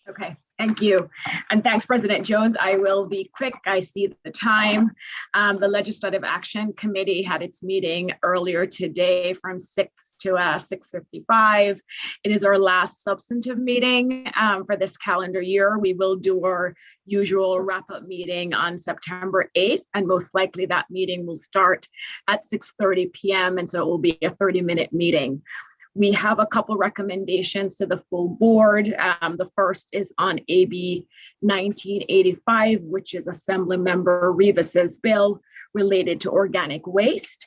Okay, thank you. And thanks, President Jones. I will be quick. I see the time. The Legislative Action Committee had its meeting earlier today from 6 to 6:55. It is our last substantive meeting for this calendar year. We will do our usual wrap-up meeting on September 8th, and most likely that meeting will start at 6:30 p.m. And so it will be a 30-minute meeting. We have a couple recommendations to the full board. The first is on AB 1985, which is Assemblymember Rivas's bill related to organic waste.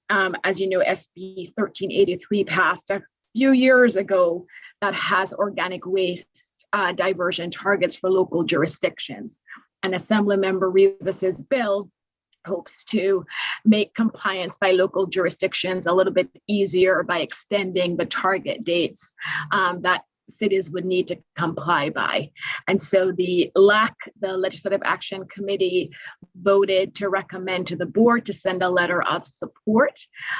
As you know, SB 1383 passed a few years ago that has organic waste diversion targets for local jurisdictions. And Assemblymember Rivas's bill hopes to make compliance by local jurisdictions a little bit easier by extending the target dates that cities would need to comply by. And so the Legislative Action Committee voted to recommend to the board to send a letter of support.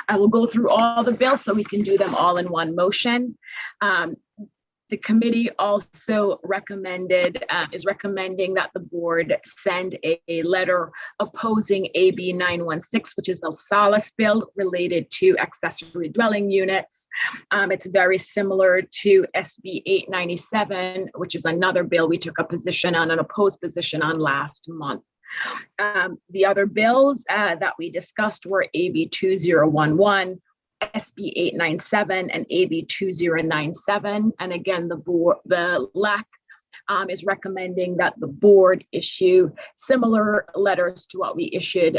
I will go through all the bills so we can do them all in one motion. The committee also is recommending that the board send a letter opposing AB 916, which is the Salas bill related to accessory dwelling units. It's very similar to SB 897, which is another bill we took a position on, an opposed position on last month. The other bills that we discussed were AB 2011, SB 897 and AB 2097. And again, the LAC is recommending that the board issue similar letters to what we issued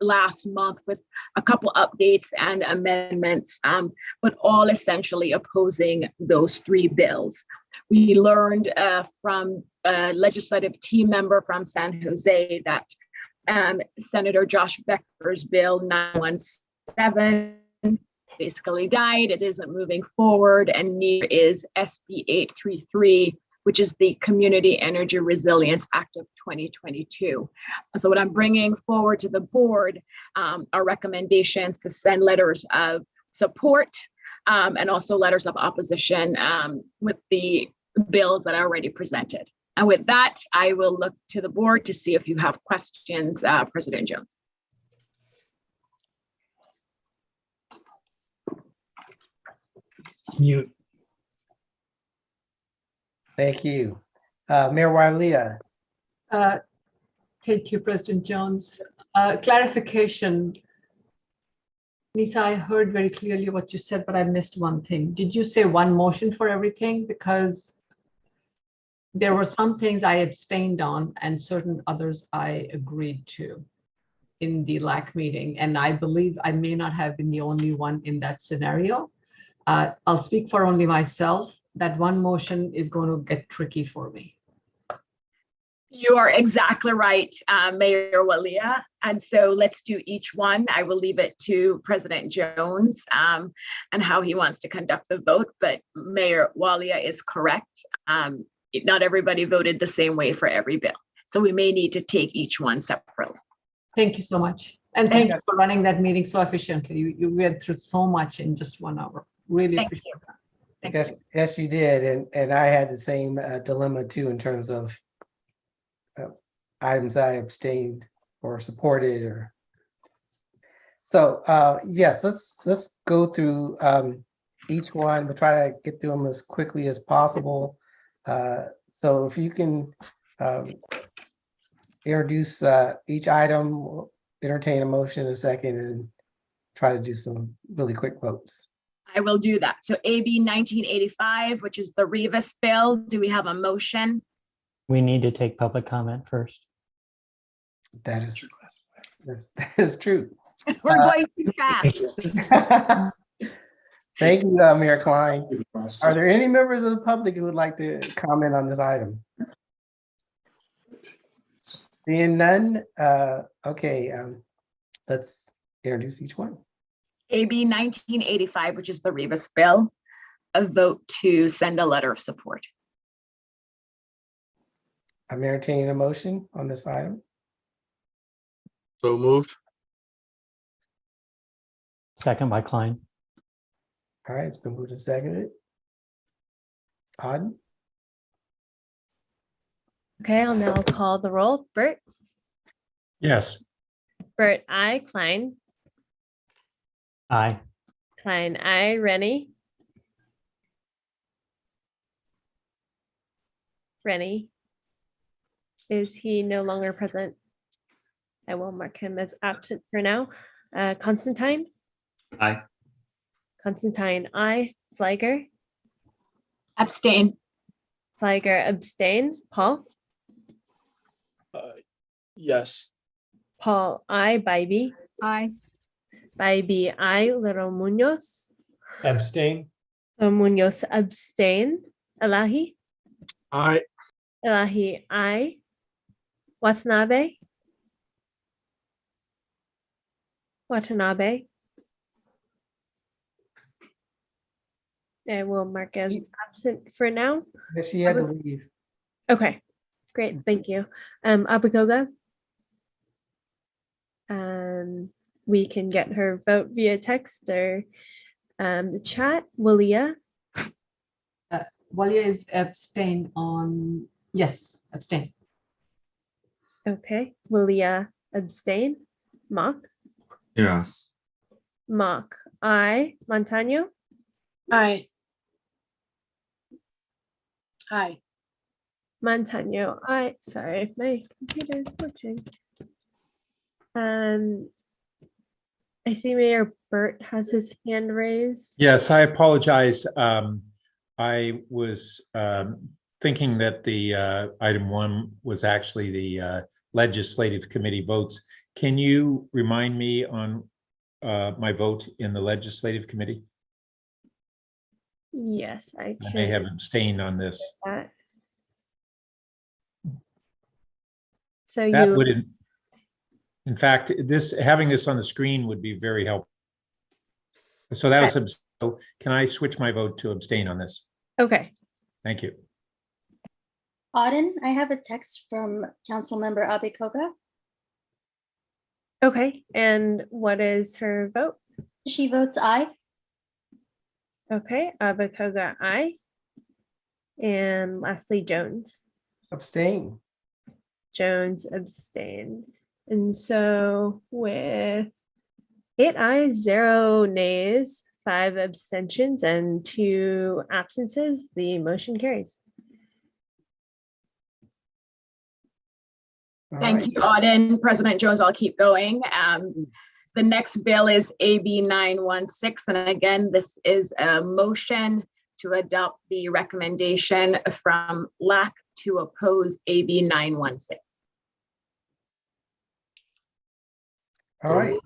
last month with a couple updates and amendments, but all essentially opposing those three bills. We learned from a legislative team member from San Jose that Senator Josh Becker's bill 917 basically died. It isn't moving forward, and neither is SB 833, which is the Community Energy Resilience Act of 2022. So what I'm bringing forward to the board are recommendations to send letters of support and also letters of opposition with the bills that are already presented. And with that, I will look to the board to see if you have questions, President Jones. Mute. Thank you. Mayor Walia. Thank you, President Jones. Clarification. Lisa, I heard very clearly what you said, but I missed one thing. Did you say one motion for everything? Because there were some things I abstained on and certain others I agreed to. in the LAC meeting, and I believe I may not have been the only one in that scenario. I'll speak for only myself. That one motion is going to get tricky for me. You are exactly right, Mayor Walia. And so let's do each one. I will leave it to President Jones and how he wants to conduct the vote. But Mayor Walia is correct. Not everybody voted the same way for every bill. So we may need to take each one separately. Thank you so much. And thank you for running that meeting so efficiently. You went through so much in just 1 hour. Really appreciate that. Yes, you did. And I had the same dilemma too, in terms of items I abstained or supported or. So yes, let's go through each one. We'll try to get through them as quickly as possible. So if you can introduce each item, we'll entertain a motion in a second and try to do some really quick votes. I will do that. So AB 1985, which is the Rivas bill. Do we have a motion? We need to take public comment first. That is true. We're going too fast. Thank you, Mayor Klein. Are there any members of the public who would like to comment on this item? Seeing none, okay, let's introduce each one. AB 1985, which is the Rivas bill, a vote to send a letter of support. I'm entertaining a motion on this item. So moved. Second by Klein. All right, it's been moved and seconded. Auden? Okay, I'll now call the roll. Bert? Yes. Bert, I. Klein? Aye. Klein, I. Rennie? Rennie? Is he no longer present? I will mark him as absent for now. Constantine? Aye. Constantine, I. Flieger? Abstain. Flieger, abstain. Paul? Yes. Paul, I. Bybee? Aye. Bybee, I. Little Munoz? Abstain. Munoz, abstain. Elahi? Aye. Elahi, I. Watanabe? Watanabe? I will mark as absent for now. She had to leave. Okay, great, thank you. Abagoga? We can get her vote via text or the chat. Walia? Walia is abstain on, yes, abstain. Okay, Walia abstain. Mock? Yes. Mock, I. Montano? Aye. Aye. Montano, I. Sorry, my computer is glitching. I see Mayor Burt has his hand raised. Yes, I apologize. I was thinking that the item 1 was actually the legislative committee votes. Can you remind me on my vote in the legislative committee? Yes, I I can. may have abstained on this. That. So That you, would, in fact, having this on the screen would be very helpful. So that was, so can I switch my vote to abstain on this? okay, Thank you. Auden, I have a text from Councilmember Abikoga. okay, and what is her vote? She votes aye. Okay, Abakoga, aye. And lastly, Jones. Abstain. Jones abstained. And so with 8 ayes, 0 nays, 5 abstentions, and 2 absences, the motion carries. Thank you, Auden. President Jones, I'll keep going. The next bill is AB 916. And again, this is a motion to adopt the recommendation from LAC to oppose AB 916. All right.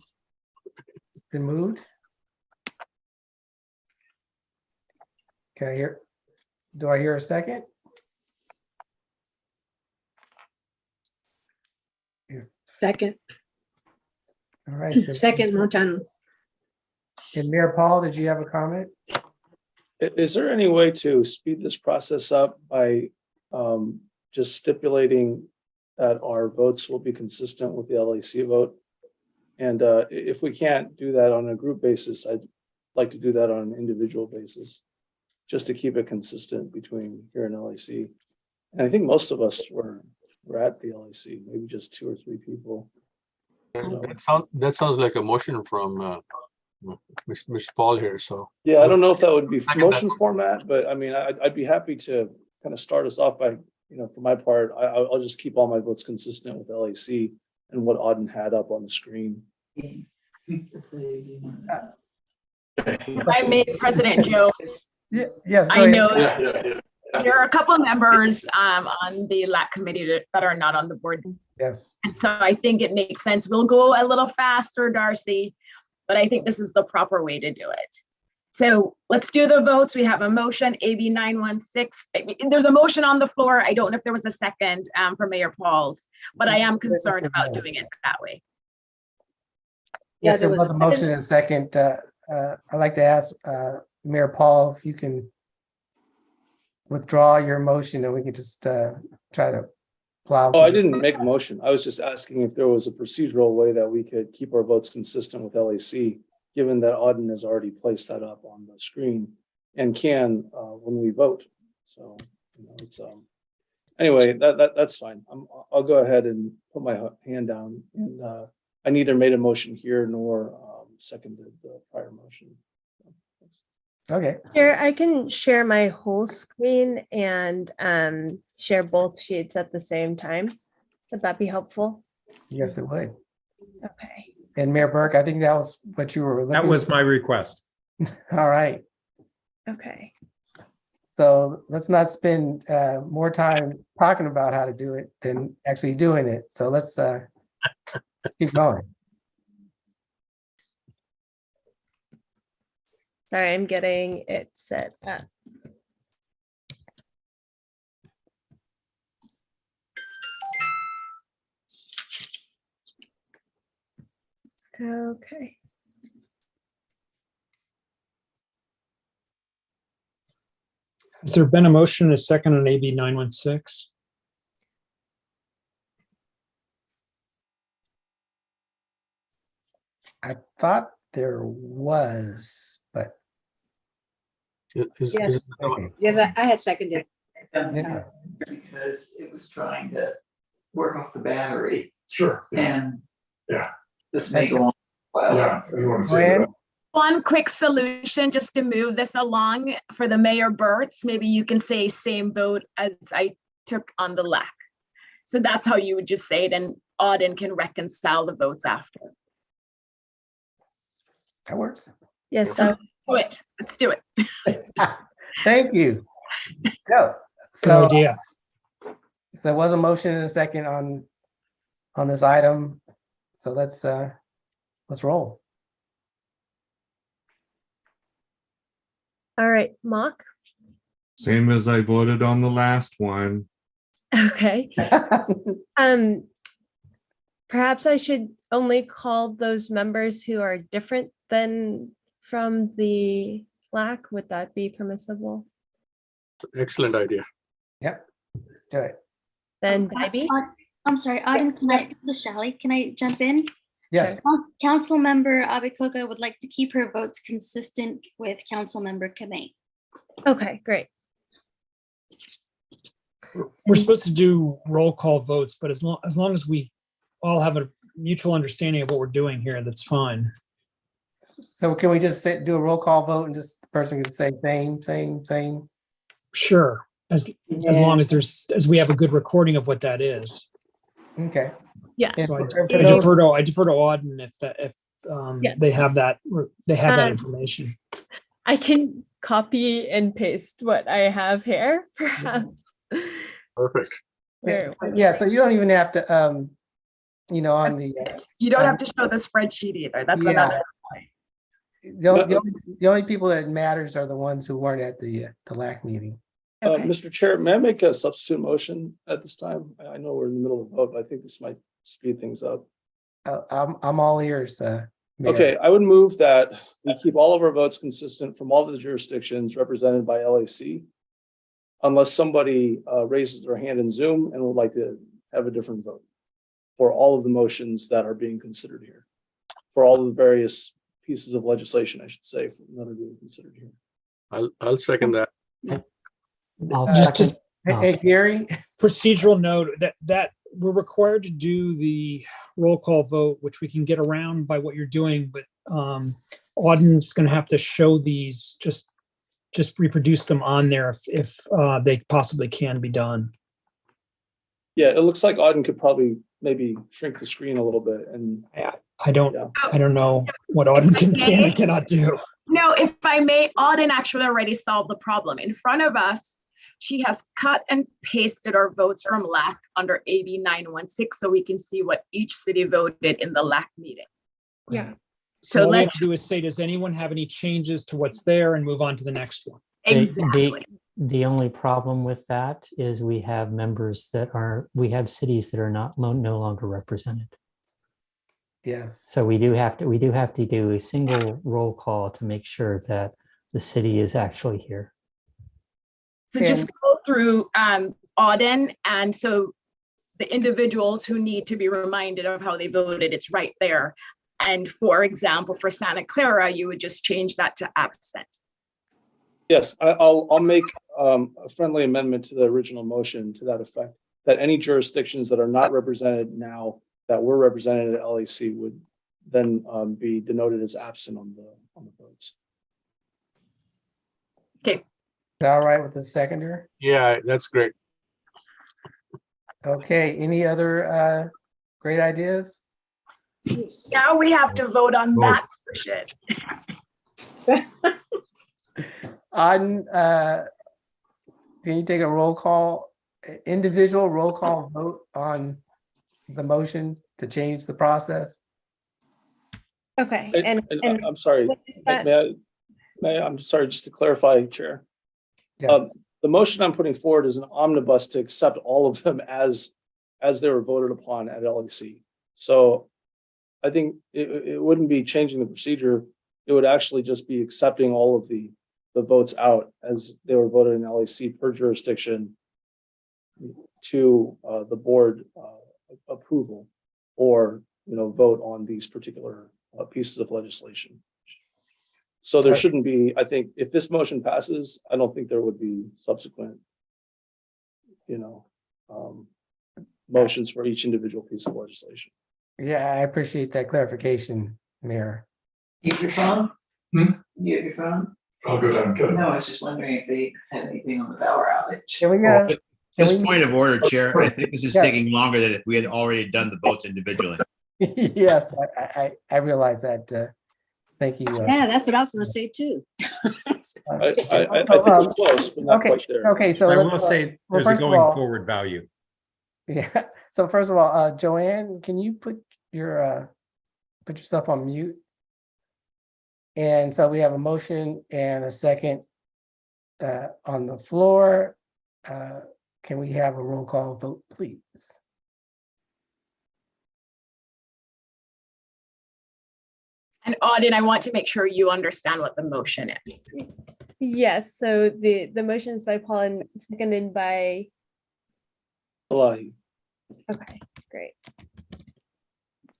It's been moved. Do I hear a second? Second, All right. it's been- second, Montano. And Mayor Paul, did you have a comment? Is there any way to speed this process up by just stipulating that our votes will be consistent with the LAC vote? And if we can't do that on a group basis, I'd like to do that on an individual basis, just to keep it consistent between here and LAC. And I think most of us were at the LAC, maybe just 2 or 3 people. So, That sounds like a motion from Mr. Paul here, so. yeah, I don't know if that would be Second that. motion format, but I mean, I'd be happy to kind of start us off by, for my part, I'll just keep all my votes consistent with LAC and what Auden had up on the screen. If I may, President Jones, Yes. go I ahead. know there are a couple of members on the LAC committee that are not on the board. Yes. And so I think it makes sense. We'll go a little faster, Darcy, but I think this is the proper way to do it. So let's do the votes. We have a motion, AB 916. There's a motion on the floor. I don't know if there was a second from Mayor Pauls, but I am concerned about doing it that way. Yes, there there was a motion and a second. I'd like to ask Mayor Paul if you can withdraw your motion and we can just try to plow. Oh, I didn't make a motion. I was just asking if there was a procedural way that we could keep our votes consistent with LAC, given that Auden has already placed that up on the screen and can when we vote. So, it's anyway, that's fine. I'll go ahead and put my hand down, and I neither made a motion here nor seconded the prior motion. Okay. Here, I can share my whole screen and share both sheets at the same time. Would that be helpful? Yes, it would. Okay. And Mayor Burke, I think that was what you were looking. That was my request. All right. Okay. So let's not spend more time talking about how to do it than actually doing it. So let's keep going. Sorry, I'm getting it set up. Okay. Has there been a motion and a second on AB 916? I thought there was, but Is- Yes. is- Yes, I had seconded. Yeah. Because it was trying to work off the battery Sure. and Yeah. this may go on. Well, Joanne? One quick solution just to move this along for the Mayor Burt's, maybe you can say same vote as I took on the LAC. So that's how you would just say it, and Auden can reconcile the votes after. That works. Yes, Do it. Let's do it. Thank you. Go. Good So idea. there was a motion and a second on this item. So let's roll. All right, Mock. Same as I voted on the last one. Okay. Perhaps I should only call those members who are different than from the LAC. Would that be permissible? Excellent idea. Yep. Let's do it. Then Debbie? I'm sorry, Auden, this is Shally, can I jump in? Yes. Council member Abikoga would like to keep her votes consistent with Council member Kamei. Okay, great. We're supposed to do roll call votes, but as long as we all have a mutual understanding of what we're doing here, that's fine. So can we just do a roll call vote and just the person can say same? Sure, as long as we have a good recording of what that is. Okay. Yeah. And So I for defer those- to Auden if Yeah. they have that information. I can copy and paste what I have here, perhaps. Perfect. Yeah, so you don't even have to on the. You don't have to show the spreadsheet either. That's Yeah. another. The only people that matters are the ones who weren't at the LAC meeting. Mr. Chair, may I make a substitute motion at this time? I know we're in the middle of a vote, but I think this might speed things up. I'm all ears. Mayor. Okay, I would move that we keep all of our votes consistent from all the jurisdictions represented by LAC, unless somebody raises their hand in Zoom and would like to have a different vote for all of the motions that are being considered here, for all of the various pieces of legislation, I should say, that are being considered here. I'll second that. I'll Just- second. Hey, Gary. Procedural note that we're required to do the roll call vote, which we can get around by what you're doing, but Auden's going to have to show these, just reproduce them on there if they possibly can be done. Yeah, it looks like Auden could probably maybe shrink the screen a little bit and. I don't know what Auden can and cannot do. No, if I may, Auden actually already solved the problem. In front of us, she has cut and pasted our votes from LAC under AB 916 so we can see what each city voted in the LAC meeting. Yeah. So all we have let's to do is say, does anyone have any changes to what's there, and move on to the next one. exactly. The only problem with that is we have cities that are no longer represented. Yes. So we do have to do a single roll call to make sure that the city is actually here. So just go through Auden, and so the individuals who need to be reminded of how they voted, it's right there. And for example, for Santa Clara, you would just change that to absent. Yes, I'll make a friendly amendment to the original motion to that effect, that any jurisdictions that are not represented now that were represented at LAC would then be denoted as absent on the votes. Okay. Is that all right with the seconder? Yeah, that's great. Okay, any other great ideas? Now we have to vote on that portion. Can you take a roll call, individual roll call vote on the motion to change the process? Okay, And I'm sorry, what is that? I'm sorry, just to clarify, Chair. Yes. The motion I'm putting forward is an omnibus to accept all of them as they were voted upon at LAC. So I think it wouldn't be changing the procedure. It would actually just be accepting all of the votes out as they were voted in LAC per jurisdiction to the board approval or, vote on these particular pieces of legislation. So there shouldn't be, I think, if this motion passes, I don't think there would be subsequent, motions for each individual piece of legislation. Yeah, I appreciate that clarification, Mayor. You have your phone? You have your phone? Oh, good, I'm good. No, I was just wondering if they had anything on the power outage. Can we, Just point of order, Chair. I think this is Yeah. taking longer than if we had already done the votes individually. Yes, I realize that. Thank you. Yeah, that's what I was gonna say too. I think it's close, but not quite there. Okay, so I let's, will say well, there's a first of going all- forward value. Yeah, so first of all, Joanne, can you put yourself on mute? And so we have a motion and a second on the floor. Can we have a roll call vote, please? And Auden, I want to make sure you understand what the motion is. Yes, so the motion is by Paul and seconded by, Elahi. okay, great.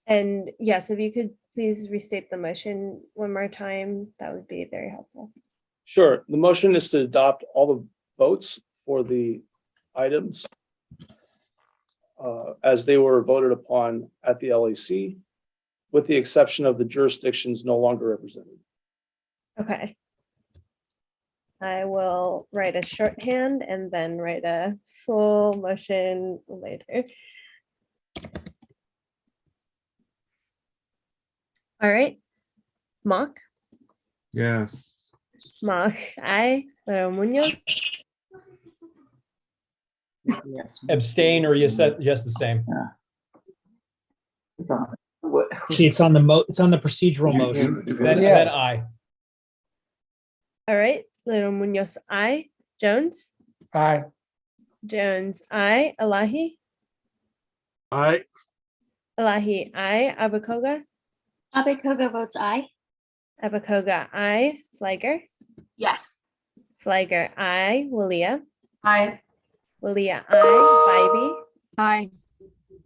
And yes, if you could please restate the motion one more time, that would be very helpful. Sure. The motion is to adopt all the votes for the items as they were voted upon at the LAC, with the exception of the jurisdictions no longer represented. Okay. I will write a shorthand and then write a full motion later. All right. Mock, Yes. Mock, aye. Lero Munoz, Abstain or yes, the same. Actually, it's on the procedural motion. Then Yes. I. All right, Little Munoz, I. Jones? Aye. Jones, I. Elahi? I, Elahi, I. Abakoga? Abekoga votes aye. Abakoga, I. Fliger? Yes. Fliger, I. Willia? Aye. Willia, I. Aye. Bybee?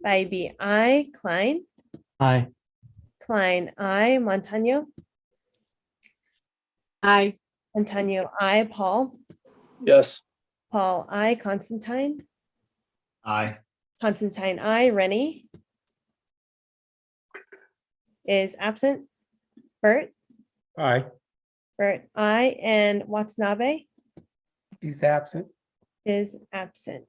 Bybee, I. Klein? Aye. Klein, I. Montano? Aye. Montano, I. Paul? Yes. Paul, I. Constantine? Aye. Constantine, I. Rennie? Is absent. Bert? Aye. Bert, I. And Watanabe He's absent. is absent.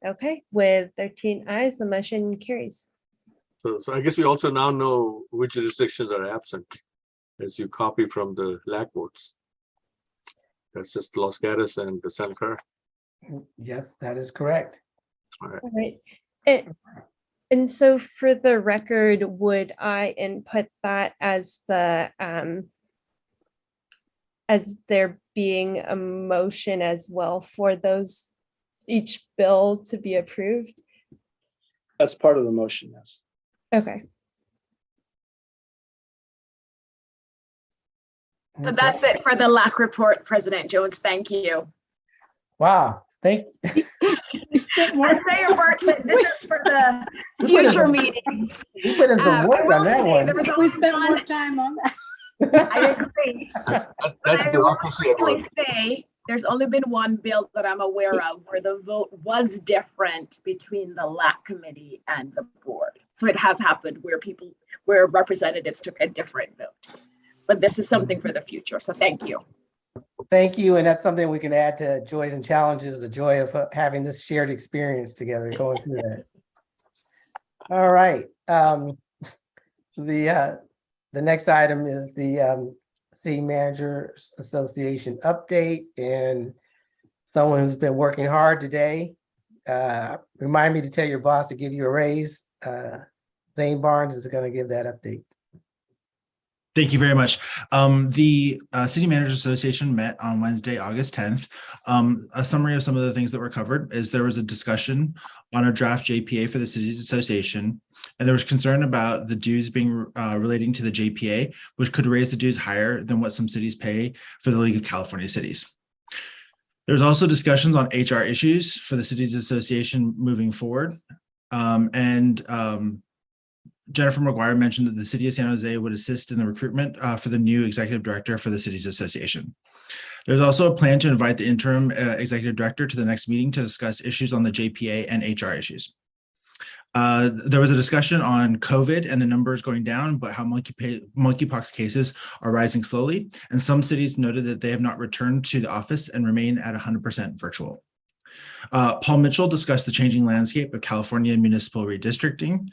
Okay, with 13 ayes, the motion carries. so I guess we also now know which jurisdictions are absent as you copy from the LAC votes. That's just Los Gatos and the Santa Clara. Yes, that is correct. All right. All right. And so for the record, would I input that as as there being a motion as well for those, each bill to be approved? That's part of the motion, yes. Okay. So that's it for the LAC report, President Jones. Thank you. Wow, thank. I say, Bert, this is for the future meetings. You put in some I work will on that say one. there was We only spent more one, time on that. I agree. That's I will bureaucracy at really work. say there's only been one bill that I'm aware of where the vote was different between the LAC committee and the board. So it has happened where representatives took a different vote. But this is something for the future. So thank you. Thank you, and that's something we can add to Joys and Challenges, the joy of having this shared experience together, going through that. All right. The next item is the City Managers Association update, and someone who's been working hard today. Remind me to tell your boss to give you a raise. Zane Barnes is going to give that update. Thank you very much. The City Managers Association met on Wednesday, August 10th. A summary of some of the things that were covered is there was a discussion on a draft JPA for the Cities Association, and there was concern about the dues being relating to the JPA, which could raise the dues higher than what some cities pay for the League of California Cities. There's also discussions on HR issues for the Cities Association moving forward. Jennifer McGuire mentioned that the City of San Jose would assist in the recruitment for the new executive director for the Cities Association. There's also a plan to invite the interim executive director to the next meeting to discuss issues on the JPA and HR issues. There was a discussion on COVID and the numbers going down, but how monkeypox cases are rising slowly. And some cities noted that they have not returned to the office and remain at 100% virtual. Paul Mitchell discussed the changing landscape of California municipal redistricting,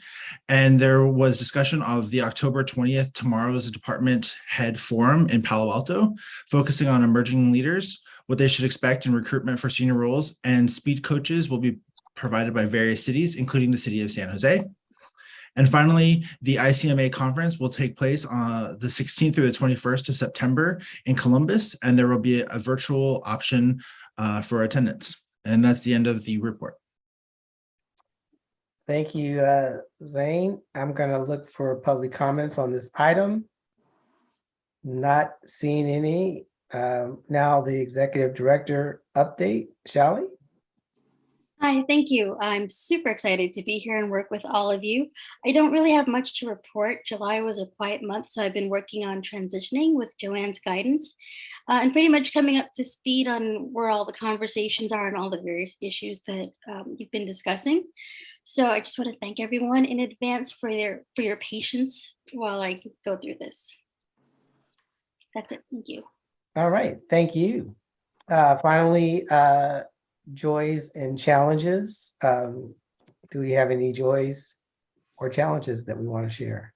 and there was discussion of the October 20th, tomorrow's department head forum in Palo Alto, focusing on emerging leaders, what they should expect in recruitment for senior roles, and speed coaches will be provided by various cities, including the City of San Jose. And finally, the ICMA conference will take place on the 16th through the 21st of September in Columbus, and there will be a virtual option for attendance. And that's the end of the report. Thank you, Zane. I'm going to look for public comments on this item. Not seeing any. Now the executive director update, Shally? Hi, thank you. I'm super excited to be here and work with all of you. I don't really have much to report. July was a quiet month, so I've been working on transitioning with Joanne's guidance and pretty much coming up to speed on where all the conversations are and all the various issues that you've been discussing. So I just want to thank everyone in advance for your patience while I go through this. That's it. Thank you. All right, thank you. Finally, joys and challenges. Do we have any joys or challenges that we want to share?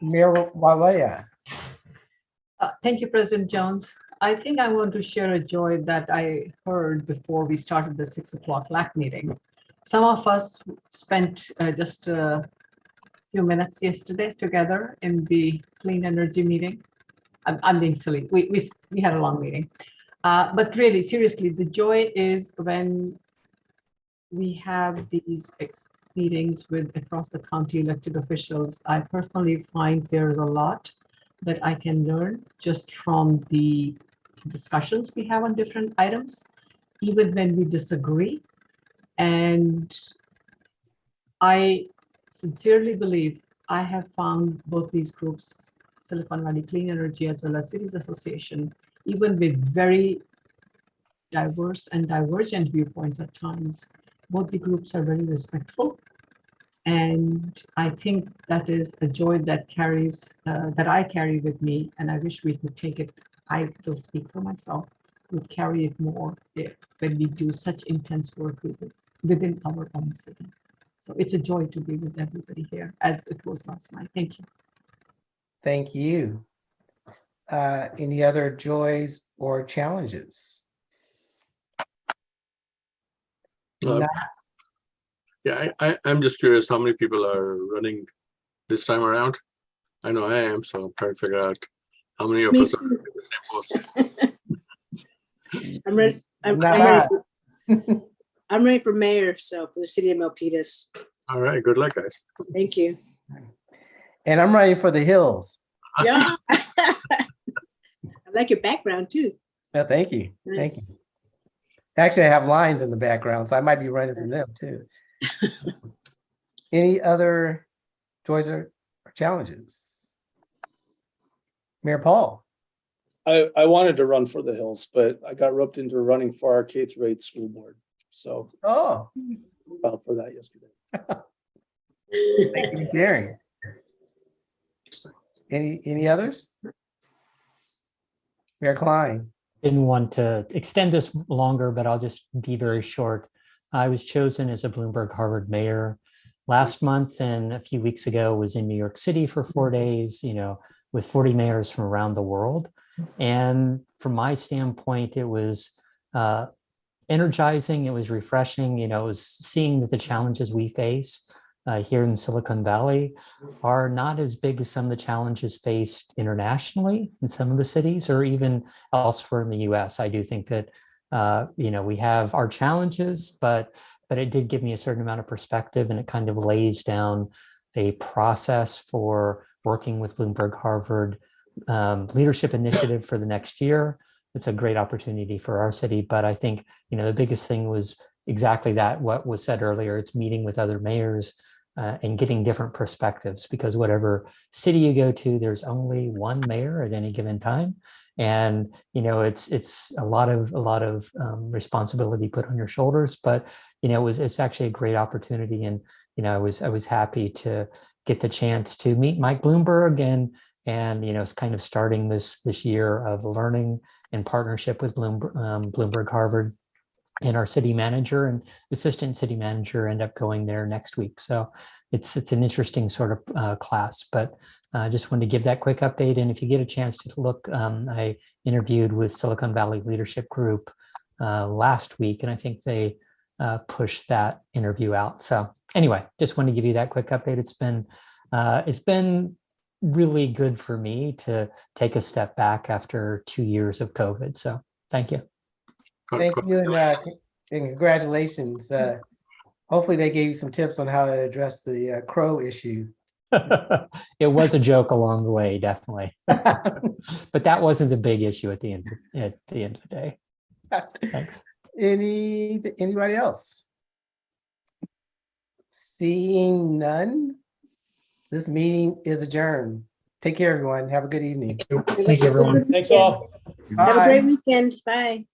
Mayor Walea. Thank you, President Jones. I think I want to share a joy that I heard before we started the 6 o'clock LAC meeting. Some of us spent just a few minutes yesterday together in the clean energy meeting. I'm being silly. We had a long meeting. But really, seriously, the joy is when we have these meetings with across the county elected officials. I personally find there's a lot that I can learn just from the discussions we have on different items, even when we disagree. And I sincerely believe I have found both these groups, Silicon Valley Clean Energy as well as Cities Association, even with very diverse and divergent viewpoints at times, both the groups are very respectful. And I think that is a joy that carries, that I carry with me, and I wish we could take it, I will speak for myself, would carry it more when we do such intense work within our own city. So it's a joy to be with everybody here, as it was last night. Thank you. Thank you. Any other joys or challenges? Yeah, I'm just curious how many people are running this time around. I know I am, so I'm trying to figure out how many of Me us are too. in the same post. I'm ready for mayor, so for the city of Milpitas. All right, good luck, guys. Thank you. And I'm ready for the hills. Yeah. I like your background too. Yeah, thank you. Thank Nice. you. Actually, I have lines in the background, so I might be running from them too. Any other joys or challenges? Mayor Paul. I wanted to run for the hills, but I got roped into running for our K-8 school board. So filed for that yesterday. Thank you for sharing. Any others? Mayor Klein. Didn't want to extend this longer, but I'll just be very short. I was chosen as a Bloomberg Harvard mayor last month, and a few weeks ago was in New York City for 4 days, with 40 mayors from around the world. And from my standpoint, it was energizing, it was refreshing, it was seeing that the challenges we face here in Silicon Valley are not as big as some of the challenges faced internationally in some of the cities or even elsewhere in the US. I do think that, we have our challenges, but it did give me a certain amount of perspective, and it kind of lays down a process for working with Bloomberg Harvard leadership initiative for the next year. It's a great opportunity for our city, but I think, the biggest thing was exactly that, what was said earlier. It's meeting with other mayors and getting different perspectives, because whatever city you go to, there's only one mayor at any given time. And, it's a lot of responsibility put on your shoulders, but, it's actually a great opportunity. And, I was happy to get the chance to meet Mike Bloomberg and it's kind of starting this year of learning in partnership with Bloomberg Harvard, and our city manager and assistant city manager end up going there next week. So it's an interesting sort of class, but I just wanted to give that quick update. And if you get a chance to look, I interviewed with Silicon Valley Leadership Group last week, and I think they pushed that interview out. So anyway, just wanted to give you that quick update. It's been really good for me to take a step back after 2 years of COVID. So thank you. Thank you, and congratulations. Hopefully they gave you some tips on how to address the crow issue. It was a joke along the way, definitely. But that wasn't the big issue at the end of the day. Thanks. Anybody else? Seeing none, this meeting is adjourned. Take care, everyone. Have a good evening. Thank you, everyone. Thanks all. Have a great weekend. Bye.